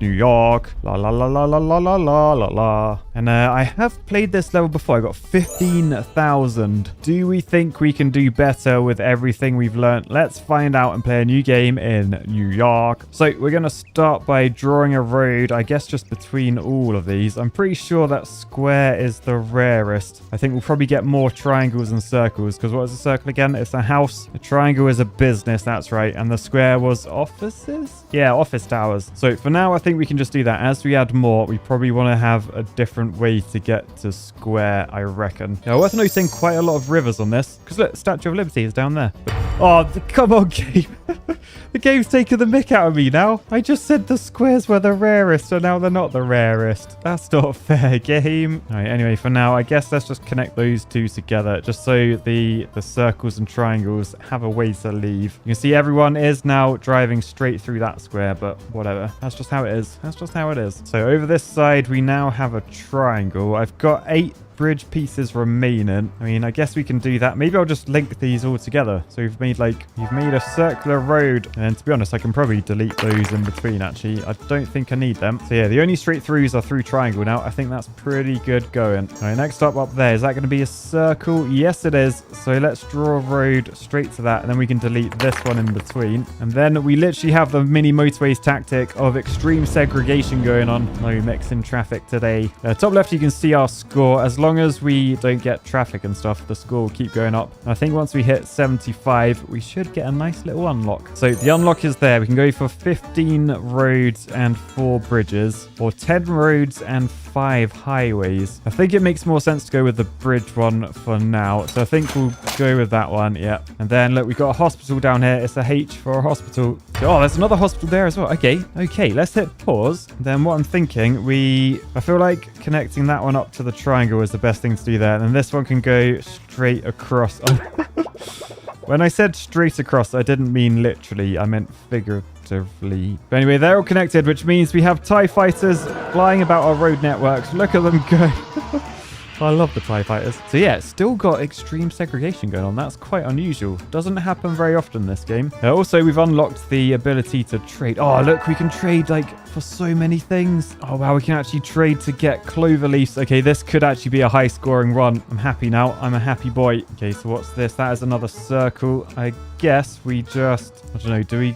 La la la la la la la la la la. And I have played this level before. I got 15,000. Do we think we can do better with everything we've learned? Let's find out and play a new game in New York. So we're going to start by drawing a road, I guess just between all of these. I'm pretty sure that square is the rarest. I think we'll probably get more triangles and circles because what is a circle again? It's a house. A triangle is a business, that's right. And the square was offices? Yeah, office towers. So for now, I think we can just do that. As we add more, we probably want to have a different way to get to square, I reckon. Now, worth noting quite a lot of rivers on this. Because look, Statue of Liberty is down there. Oh, come on, game. The game's taking the mick out of me now. I just said the squares were the rarest, so now they're not the rarest. That's not fair, game. All right, anyway, for now, I guess let's just connect those two together, just so the circles and triangles have a way to leave. You can see everyone is now driving straight through that square, but whatever. That's just how it is. That's just how it is. So over this side, we now have a triangle. I've got 8 bridge pieces remaining. I mean, I guess we can do that. Maybe I'll just link these all together. So you've made a circular road. And to be honest, I can probably delete those in between, actually. I don't think I need them. So yeah, the only straight throughs are through triangle now. I think that's pretty good going. All right, next up there. Is that going to be a circle? Yes, it is. So let's draw a road straight to that. And then we can delete this one in between. And then we literally have the mini motorways tactic of extreme segregation going on. No mixing traffic today. Top left, you can see our score. As long as we don't get traffic and stuff, the score will keep going up. I think once we hit 75, we should get a nice little unlock. So the unlock is there. We can go for 15 roads and 4 bridges, or 10 roads and 5 highways. I think it makes more sense to go with the bridge one for now. So I think we'll go with that one. Yeah. And then look, we've got a hospital down here. It's a H for a hospital. Oh, there's another hospital there as well. Okay. Let's hit pause. Then what I'm thinking, I feel like connecting that one up to the triangle is the best thing to do there. And then this one can go straight across. Oh. When I said straight across, I didn't mean literally. I meant figuratively. But anyway, they're all connected, which means we have TIE fighters flying about our road networks. Look at them go. I love the TIE fighters. So yeah, it's still got extreme segregation going on. That's quite unusual. Doesn't happen very often in this game. Also, we've unlocked the ability to trade. Oh, look, we can trade for so many things. Oh, wow, we can actually trade to get clover leaves. Okay, this could actually be a high scoring run. I'm happy now. I'm a happy boy. Okay, so what's this? That is another circle. I guess we just, I don't know, do we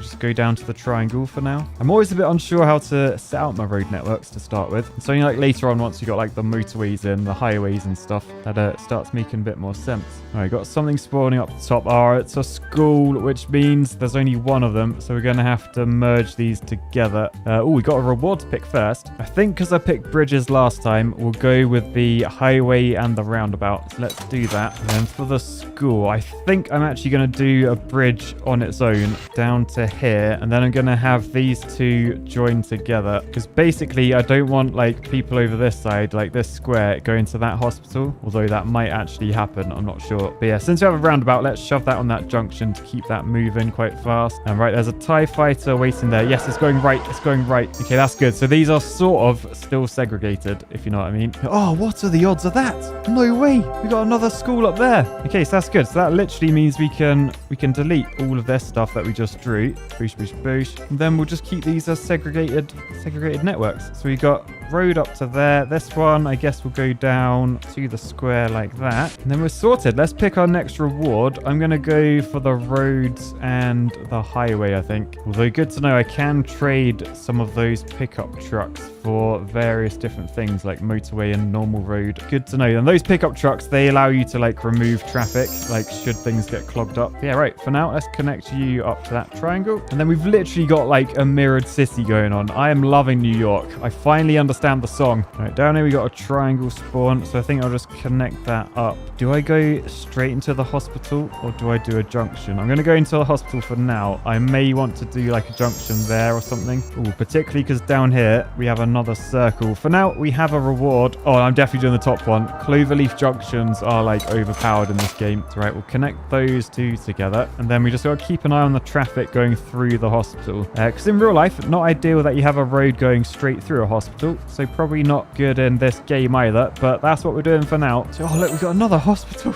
just go down to the triangle for now? I'm always a bit unsure how to set out my road networks to start with. So later on, once you got the motorways in, the highways and stuff, that starts making a bit more sense. All right, got something spawning up the top. Oh, it's a school, which means there's only one of them. So we're going to have to merge these together. Oh, we got a reward to pick first. I think because I picked bridges last time, we'll go with the highway and the roundabout. So let's do that. And then for the school, I think I'm actually going to do a bridge on its own down to here, and then I'm going to have these two join together, because basically I don't want people over this side, this square, going to that hospital, although that might actually happen. I'm not sure. But yeah, since we have a roundabout, let's shove that on that junction to keep that moving quite fast. And right, there's a TIE fighter waiting there. Yes, it's going right. It's going right. Okay, that's good. So these are sort of still segregated, if you know what I mean. Oh, what are the odds of that? No way. We got another school up there. Okay, so that's good. So that literally means we can delete all of this stuff that we just drew. Boosh, boosh, boosh. And then we'll just keep these as segregated networks. So we got road up to there. This one, I guess, will go down to the square like that. And then we're sorted. Let's pick our next reward. I'm going to go for the roads and the highway, I think. Although good to know, I can trade some of those pickup trucks for various different things like motorway and normal road. Good to know. And those pickup trucks, they allow you to remove traffic, should things get clogged up. Yeah, right. For now, let's connect you up to that triangle. And then we've literally got a mirrored city going on. I am loving New York. I finally understand the song. All right, down here we got a triangle spawn. So I think I'll just connect that up. Do I go straight into the hospital or do I do a junction? I'm going to go into the hospital for now. I may want to do a junction there or something. Ooh, particularly because down here we have another circle. For now, we have a reward. Oh, I'm definitely doing the top one. Cloverleaf junctions are overpowered in this game. So, right, we'll connect those two together. And then we just got to keep an eye on the traffic going through the hospital. Because in real life, not ideal that you have a road going straight through a hospital. So probably not good in this game either. But that's what we're doing for now. So, oh, look, we've got another hospital.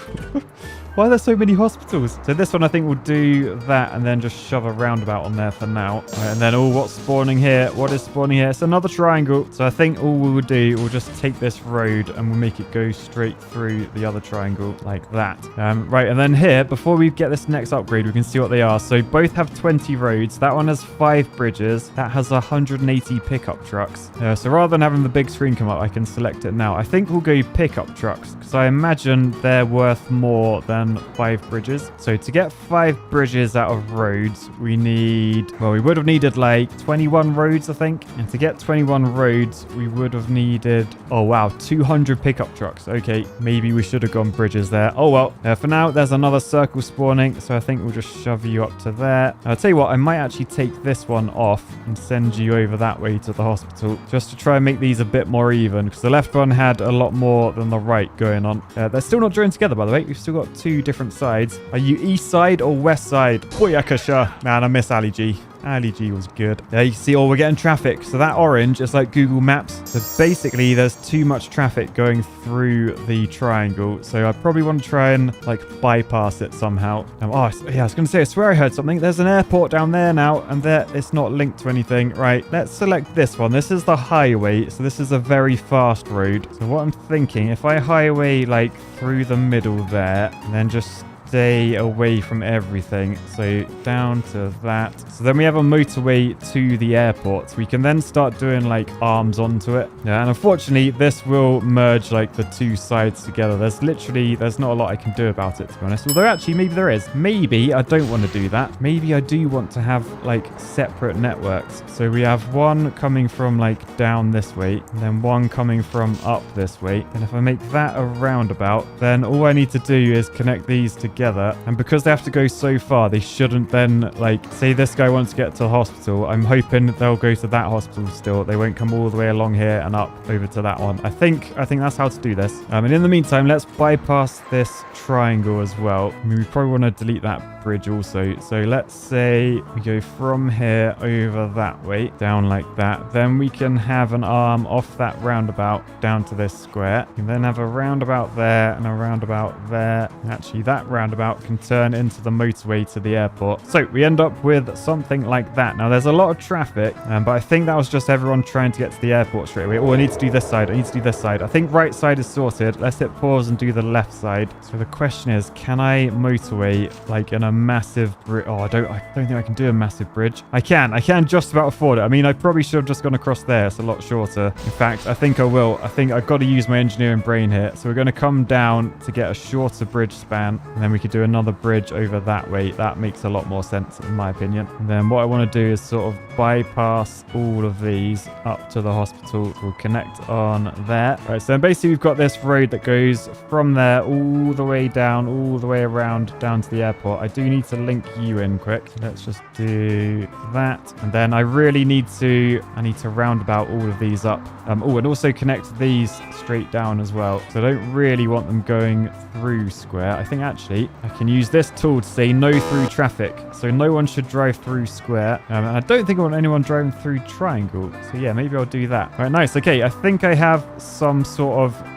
Why are there so many hospitals? So this one, I think we'll do that and then just shove a roundabout on there for now. Right, and then, what's spawning here? What is spawning here? It's another triangle. So I think all we will do, we'll just take this road and we'll make it go straight through the other triangle like that. Right, and then here, before we get this next upgrade, we can see what they are. So both have 20 roads. That one has 5 bridges. That has 180 pickup trucks. So rather than having the big screen come up, I can select it now. I think we'll go pickup trucks because I imagine they're worth more than 5 bridges. So to get 5 bridges out of roads, we need, well, we would have needed 21 roads, I think. And to get 21 roads, we would have needed, oh wow, 200 pickup trucks. Okay, maybe we should have gone bridges there. Oh well, for now, there's another circle spawning. So I think we'll just shove you up to there. I'll tell you what, I might actually take this one off and send you over that way to the hospital just to try and make these a bit more even, because the left one had a lot more than the right going on. They're still not joined together, by the way. We've still got 2 different sides. Are you east side or west side? Booyakasha. Man, I miss Ali G. Ali G was good. There you see, oh, we're getting traffic. So that orange is like Google Maps. So basically, there's too much traffic going through the triangle. So I probably want to try and like bypass it somehow. Yeah, I was going to say, I swear I heard something. There's an airport down there now, and there it's not linked to anything. Right, let's select this one. This is the highway. So this is a very fast road. So what I'm thinking, if I highway like through the middle there, and then just stay away from everything. So down to that. So then we have a motorway to the airport. So we can then start doing like arms onto it. Yeah, and unfortunately, this will merge like the two sides together. There's not a lot I can do about it, to be honest. Although actually, maybe there is. Maybe I don't want to do that. Maybe I do want to have like separate networks. So we have one coming from like down this way, and then one coming from up this way. And if I make that a roundabout, then all I need to do is connect these together. And because they have to go so far, they shouldn't then, like, say this guy wants to get to the hospital. I'm hoping they'll go to that hospital still. They won't come all the way along here and up over to that one. I think that's how to do this. And in the meantime, let's bypass this triangle as well. I mean, we probably want to delete that bridge also. So let's say we go from here over that way, down like that. Then we can have an arm off that roundabout down to this square. You can then have a roundabout there and a roundabout there. And actually, that roundabout can turn into the motorway to the airport. So we end up with something like that. Now, there's a lot of traffic, but I think that was just everyone trying to get to the airport straight away. Oh, I need to do this side. I think right side is sorted. Let's hit pause and do the left side. So the question is, can I motorway like in a massive bridge? Oh, I don't think I can do a massive bridge. I can just about afford it. I mean, I probably should have just gone across there. It's a lot shorter. In fact, I think I will. I think I've got to use my engineering brain here. So we're going to come down to get a shorter bridge span, and then we could do another bridge over that way. That makes a lot more sense in my opinion. And then what I want to do is sort of bypass all of these up to the hospital. We'll connect on there. All right, so then basically we've got this road that goes from there all the way down, all the way around down to the airport. I do need to link you in quick. Let's just do that. And then I need to roundabout all of these up. And also connect these straight down as well. So I don't really want them going through square. I think actually I can use this tool to say no through traffic. So no one should drive through square. And I don't think I want anyone driving through triangle. So yeah, maybe I'll do that. All right, nice. Okay, I think I have some sort of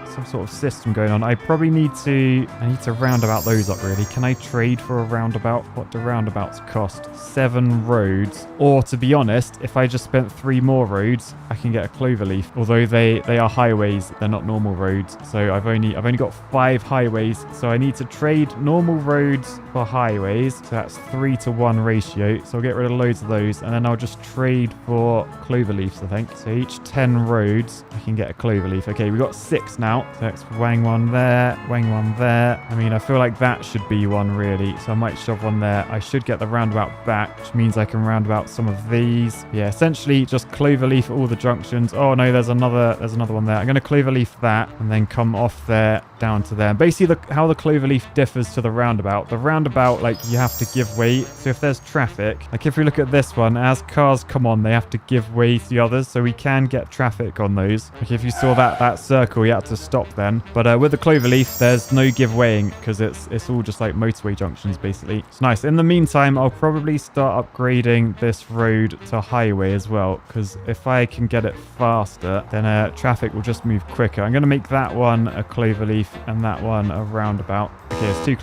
system going on. I need to roundabout those up really. Can I trade for a roundabout? What do roundabouts cost? 7 roads. Or to be honest, if I just spent 3 more roads, I can get a cloverleaf. Although they are highways, they're not normal roads. So I've only got 5 highways. So I need to trade normal roads for highways. So that's 3-to-1 ratio. So I'll get rid of loads of those, and then I'll just trade for cloverleafs, I think. So each 10 roads, I can get a cloverleaf. Okay, we got 6 now. So let's wang one there, wang one there. I mean, I feel like that should be one really. So I might shove one there. I should get the roundabout back, which means I can roundabout some of these. Yeah, essentially just cloverleaf all the junctions. Oh no, there's another one there. I'm going to cloverleaf that and then come off there down to there. Basically, how the cloverleaf differs to the roundabout. The roundabout, like, you have to give way. So if there's traffic, like if we look at this one, as cars come on, they have to give way to the others. So we can get traffic on those. Like if you saw that circle, you had to stop then. But with the cloverleaf, there's no give weighing because it's all just like motorway junctions basically. It's nice. In the meantime, I'll probably start upgrading this road to highway as well, because if I can get it faster, then traffic will just move quicker. I'm going to make that one a cloverleaf and that one a roundabout. Okay, it's too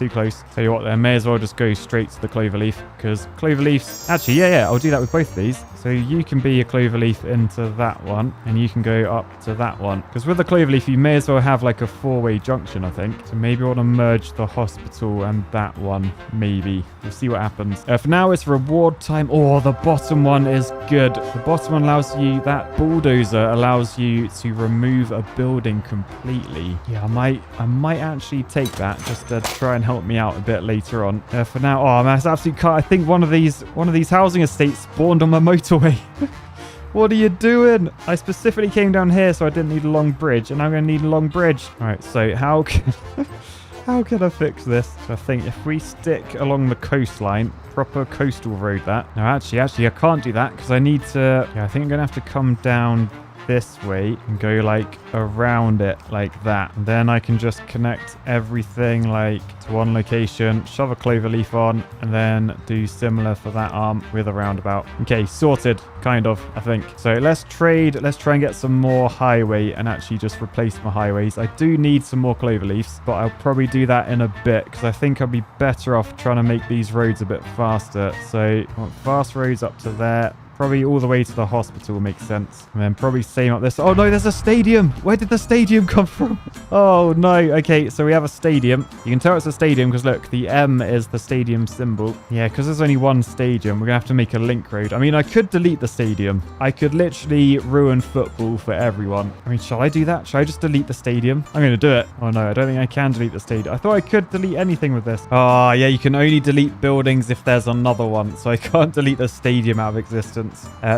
close. Tell you what, then may as well just go straight to the cloverleaf, because cloverleafs, actually, yeah, I'll do that with both of these. So you can be a cloverleaf into that one, and you can go up to that one. Because with the cloverleaf, you may as well have like a 4-way junction, I think. So maybe I want to merge the hospital and that one, maybe. We'll see what happens. For now, it's reward time. Oh, the bottom one is good. The bottom one allows you, that bulldozer allows you to remove a building completely. Yeah, I might actually take that just to try and help me out a bit later on. For now, oh man, it's absolutely cut. I think one of these housing estates spawned on my motorway. What are you doing? I specifically came down here so I didn't need a long bridge, and I'm going to need a long bridge. All right, so how can I fix this? So I think if we stick along the coastline, proper coastal road that. No, actually, I can't do that because I need to... Yeah, I think I'm going to have to come down this way and go like around it like that. And then I can just connect everything like to one location, shove a clover leaf on, and then do similar for that arm with a roundabout. Okay, sorted, kind of, I think. So let's trade. Let's try and get some more highway and actually just replace my highways. I do need some more clover leaves, but I'll probably do that in a bit because I think I'll be better off trying to make these roads a bit faster. So I want fast roads up to there. Probably all the way to the hospital makes sense. And then probably same up this. Oh no, there's a stadium. Where did the stadium come from? Oh no. Okay, so we have a stadium. You can tell it's a stadium because look, the M is the stadium symbol. Yeah, because there's only one stadium. We're going to have to make a link road. I mean, I could delete the stadium. I could literally ruin football for everyone. I mean, shall I do that? Shall I just delete the stadium? I'm going to do it. Oh no, I don't think I can delete the stadium. I thought I could delete anything with this. Oh yeah, you can only delete buildings if there's another one. So I can't delete the stadium out of existence.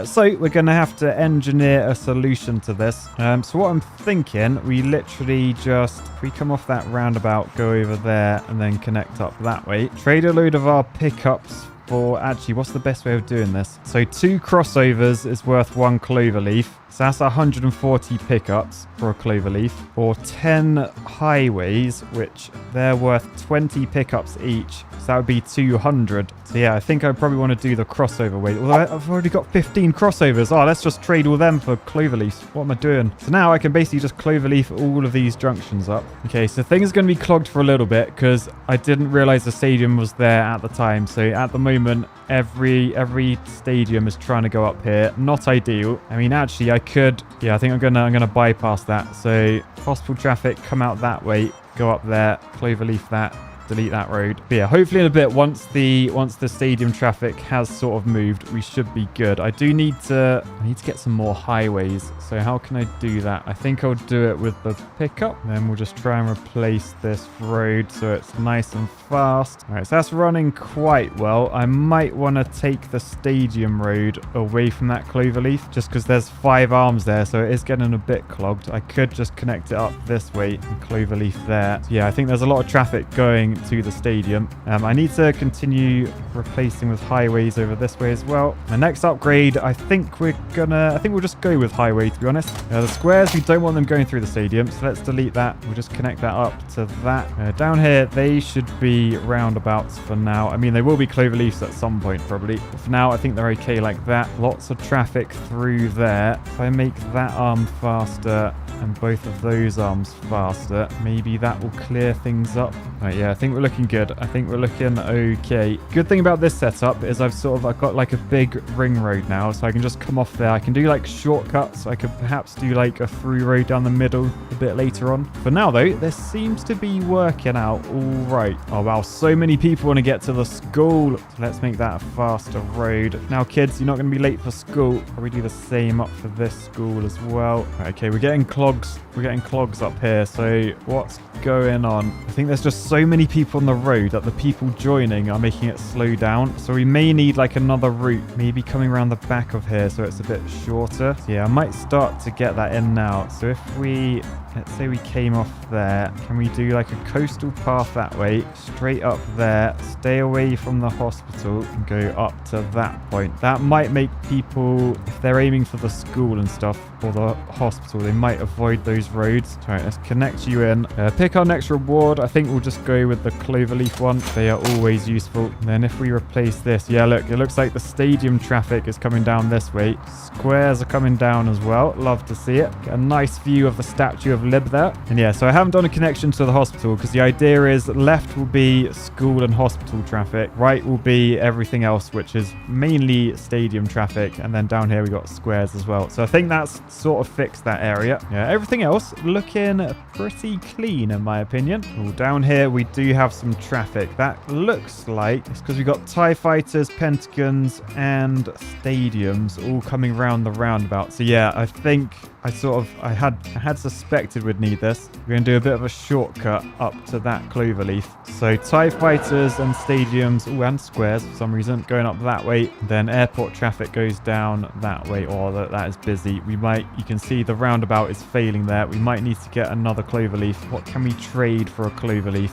So we're going to have to engineer a solution to this. So what I'm thinking, we literally just, if we come off that roundabout, go over there and then connect up that way. Trade a load of our pickups for, actually, what's the best way of doing this? So 2 crossovers is worth 1 clover leaf. So that's 140 pickups for a clover leaf, or 10 highways, which they're worth 20 pickups each. So that would be 200. So yeah, I think I probably want to do the crossover way. Although I've already got 15 crossovers. Oh, let's just trade all them for clover leaves. What am I doing? So now I can basically just clover leaf all of these junctions up. Okay, so things are going to be clogged for a little bit because I didn't realize the stadium was there at the time. So at the moment, every stadium is trying to go up here. Not ideal. I mean, actually, I could, yeah, I think I'm gonna bypass that. So hospital traffic, come out that way, go up there, cloverleaf that, delete that road. But yeah, hopefully in a bit, once the stadium traffic has sort of moved, we should be good. I need to get some more highways. So how can I do that? I think I'll do it with the pickup. Then we'll just try and replace this road so it's nice and fast. All right, so that's running quite well. I might want to take the stadium road away from that cloverleaf just because there's 5 arms there, so it is getting a bit clogged. I could just connect it up this way and cloverleaf there. So yeah, I think there's a lot of traffic going to the stadium. I need to continue replacing with highways over this way as well. The next upgrade, I think we'll just go with highway, to be honest. The squares, we don't want them going through the stadium, so let's delete that. We'll just connect that up to that. Down here, they should be roundabouts for now. I mean, they will be cloverleafs at some point, probably. But for now, I think they're okay like that. Lots of traffic through there. If I make that arm faster and both of those arms faster, maybe that will clear things up. Right, yeah, I think we're looking good. I think we're looking okay. Good thing about this setup is I've got like a big ring road now, so I can just come off there. I can do like shortcuts. I could perhaps do like a through road down the middle a bit later on. For now though, this seems to be working out all right. Oh wow, so many people want to get to the school. So let's make that a faster road. Now kids, you're not going to be late for school. Probably do the same up for this school as well. Right, okay, we're getting clogs. We're getting clogs up here. So what's going on? I think there's just so many people on the road that the people joining are making it slow down. So we may need like another route, maybe coming around the back of here so it's a bit shorter. So yeah, I might start to get that in now. So if we, let's say we came off there, can we do like a coastal path that way, straight up there, stay away from the hospital and go up to that point? That might make people, if they're aiming for the school and stuff or the hospital, they might avoid those roads. All right, let's connect you in. Pick our next reward. I think we'll just go with the cloverleaf one. They are always useful. And then if we replace this, yeah, look, it looks like the stadium traffic is coming down this way. Squares are coming down as well. Love to see it. Get a nice view of the Statue of Lib there. And yeah, so I haven't done a connection to the hospital because the idea is left will be school and hospital traffic. Right will be everything else, which is mainly stadium traffic. And then down here we got squares as well. So I think that's sort of fixed that area. Yeah, everything else looking pretty clean in my opinion. Well, down here we do have some traffic. That looks like it's because we got TIE fighters, pentagons, and stadiums all coming around the roundabout. So yeah, I think I had suspected we'd need this. We're going to do a bit of a shortcut up to that cloverleaf. So TIE fighters and stadiums, and squares for some reason, going up that way. Then airport traffic goes down that way. Oh, that is busy. You can see the roundabout is failing there. We might need to get another cloverleaf. What can we trade for a cloverleaf?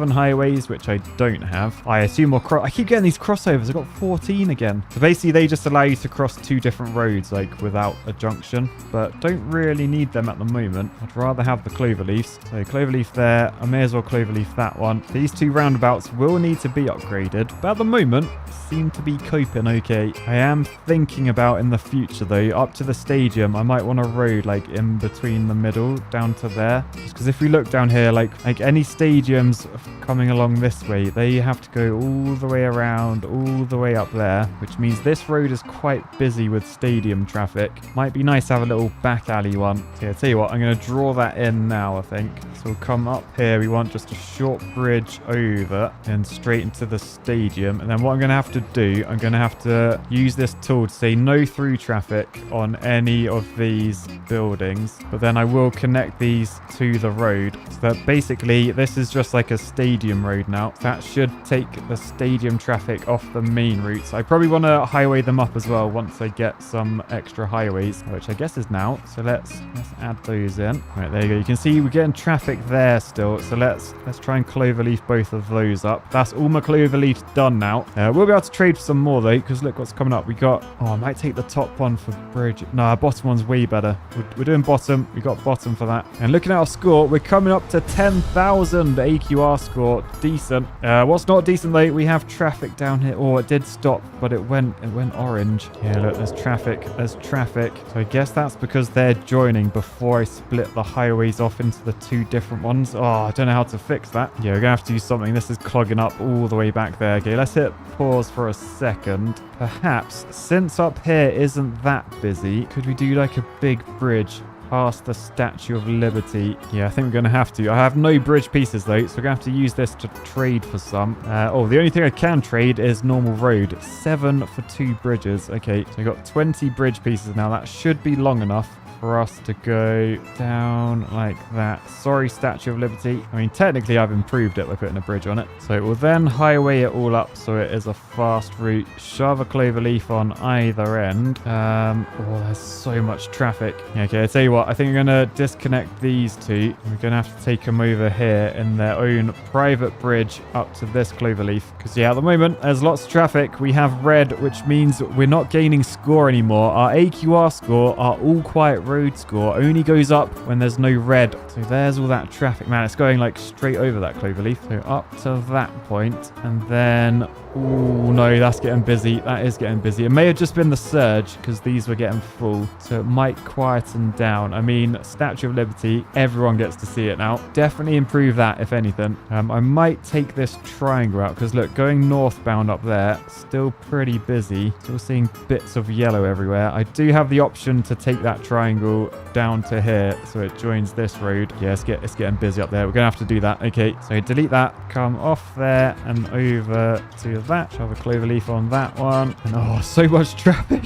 7 highways, which I don't have. I assume I keep getting these crossovers. I got 14 again. So basically, they just allow you to cross 2 different roads, like without a junction, but don't really need them at the moment. I'd rather have the cloverleafs. So cloverleaf there. I may as well cloverleaf that one. These 2 roundabouts will need to be upgraded, but at the moment, seem to be coping okay. I am thinking about in the future though, up to the stadium, I might want a road like in between the middle down to there. Just because if we look down here, like any stadiums coming along this way, they have to go all the way around, all the way up there, which means this road is quite busy with stadium traffic. Might be nice to have a little back alley one. So yeah, tell you what, I'm going to draw that in now, I think. So we'll come up here. We want just a short bridge over and straight into the stadium. And then what I'm going to have to do, I'm going to have to use this tool to say no through traffic on any of these buildings. But then I will connect these to the road. So that basically this is just like a stadium road now. That should take the stadium traffic off the main routes. I probably want to highway them up as well once I get some extra highways, which I guess is now. So let's add those in. Right, there you go. You can see we're getting traffic there still. So let's try and cloverleaf both of those up. That's all my cloverleafs done now. We'll be able to trade for some more though, because look what's coming up. We got, I might take the top one for bridge. No, our bottom one's way better. We're doing bottom. We got bottom for that. And looking at our score, we're coming up to 10,000 AQR score. Decent. What's not decent though, we have traffic down here. Oh, it did stop, but it went orange. Yeah, look, there's traffic. There's traffic. So I guess that's because they're joining before I split the highways off into the 2 different ones. Oh, I don't know how to fix that. Yeah, we're gonna have to do something. This is clogging up all the way back there. Okay, let's hit pause for a second. Perhaps, since up here isn't that busy, could we do like a big bridge past the Statue of Liberty? Yeah, I think we're going to have to. I have no bridge pieces though, so we're going to have to use this to trade for some. The only thing I can trade is normal road. 7 for 2 bridges. Okay, so I got 20 bridge pieces now. That should be long enough for us to go down like that. Sorry, Statue of Liberty. I mean, technically I've improved it by putting a bridge on it. So we'll then highway it all up so it is a fast route. Shove a cloverleaf on either end. There's so much traffic. Yeah, okay, I tell you what, I think I'm going to disconnect these 2. We're going to have to take them over here in their own private bridge up to this cloverleaf. Because yeah, at the moment, there's lots of traffic. We have red, which means we're not gaining score anymore. Our AQR score, our all quiet road score, only goes up when there's no red. So there's all that traffic. Man, it's going like straight over that cloverleaf. So up to that point, and then oh no, that's getting busy. That is getting busy. It may have just been the surge because these were getting full, so it might quieten down. I mean, Statue of Liberty, everyone gets to see it now. Definitely improve that if anything. I might take this triangle out because look, going northbound up there, still pretty busy. Still seeing bits of yellow everywhere. I do have the option to take that triangle down to here so it joins this road. Yeah, it's getting busy up there. We're gonna have to do that. Okay, so delete that, come off there and over to that. Shove a cloverleaf on that one. And so much traffic.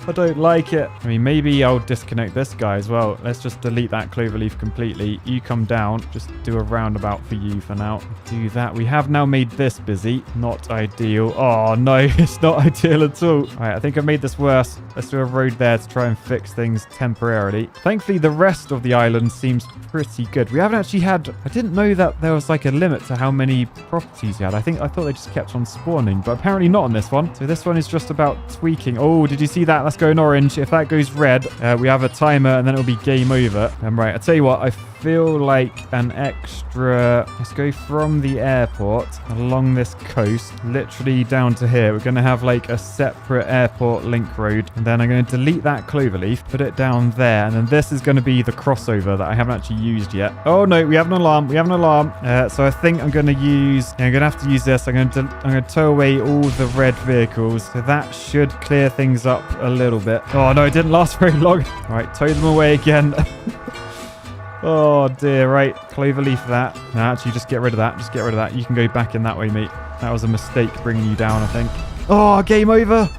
I don't like it. I mean, maybe I'll disconnect this guy as well. Let's just delete that cloverleaf completely. You come down, just do a roundabout for you for now. Do that. We have now made this busy. Not ideal. Oh no, it's not ideal at all. All right, I think I've made this worse. Let's do a road there to try and fix things temporarily. Thankfully, the rest of the island seems pretty good. We haven't actually had, I didn't know that there was like a limit to how many properties you had. I thought they just kept on spawning, but apparently not on this one. So this one is just about tweaking. Oh, did you see that? That's going orange. If that goes red, we have a timer and then it'll be game over. Right, I tell you what, I feel like an extra, let's go from the airport along this coast, literally down to here. We're going to have like a separate airport link road, and then I'm going to delete that cloverleaf, put it down there, and then this is going to be the crossover that I haven't actually used yet. Oh no, we have an alarm. So I think I'm going to use, I'm going to have to use this. I'm going to tow away all the red vehicles, so that should clear things up a little bit. Oh no, it didn't last very long. All right, tow them away again. Oh dear, right. Cloverleaf that. No, actually, just get rid of that. Just get rid of that. You can go back in that way, mate. That was a mistake bringing you down, I think. Oh, game over.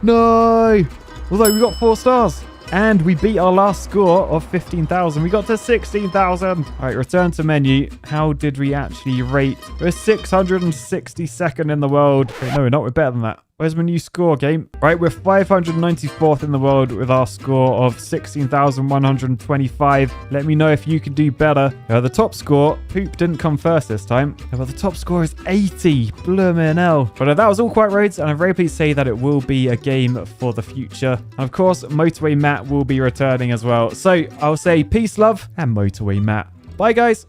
No. Although we got 4 stars. And we beat our last score of 15,000. We got to 16,000. All right, return to menu. How did we actually rate? We're 662nd in the world. Wait, no, we're not. We're better than that. Where's my new score, game? Right, we're 594th in the world with our score of 16,125. Let me know if you can do better. The top score, Poop didn't come first this time. But the top score is 80. Bloomin' hell. But that was All Quiet Roads, and I'm very pleased to say that it will be a game for the future. And of course, Motorway Matt will be returning as well. So I'll say peace, love, and Motorway Matt. Bye, guys.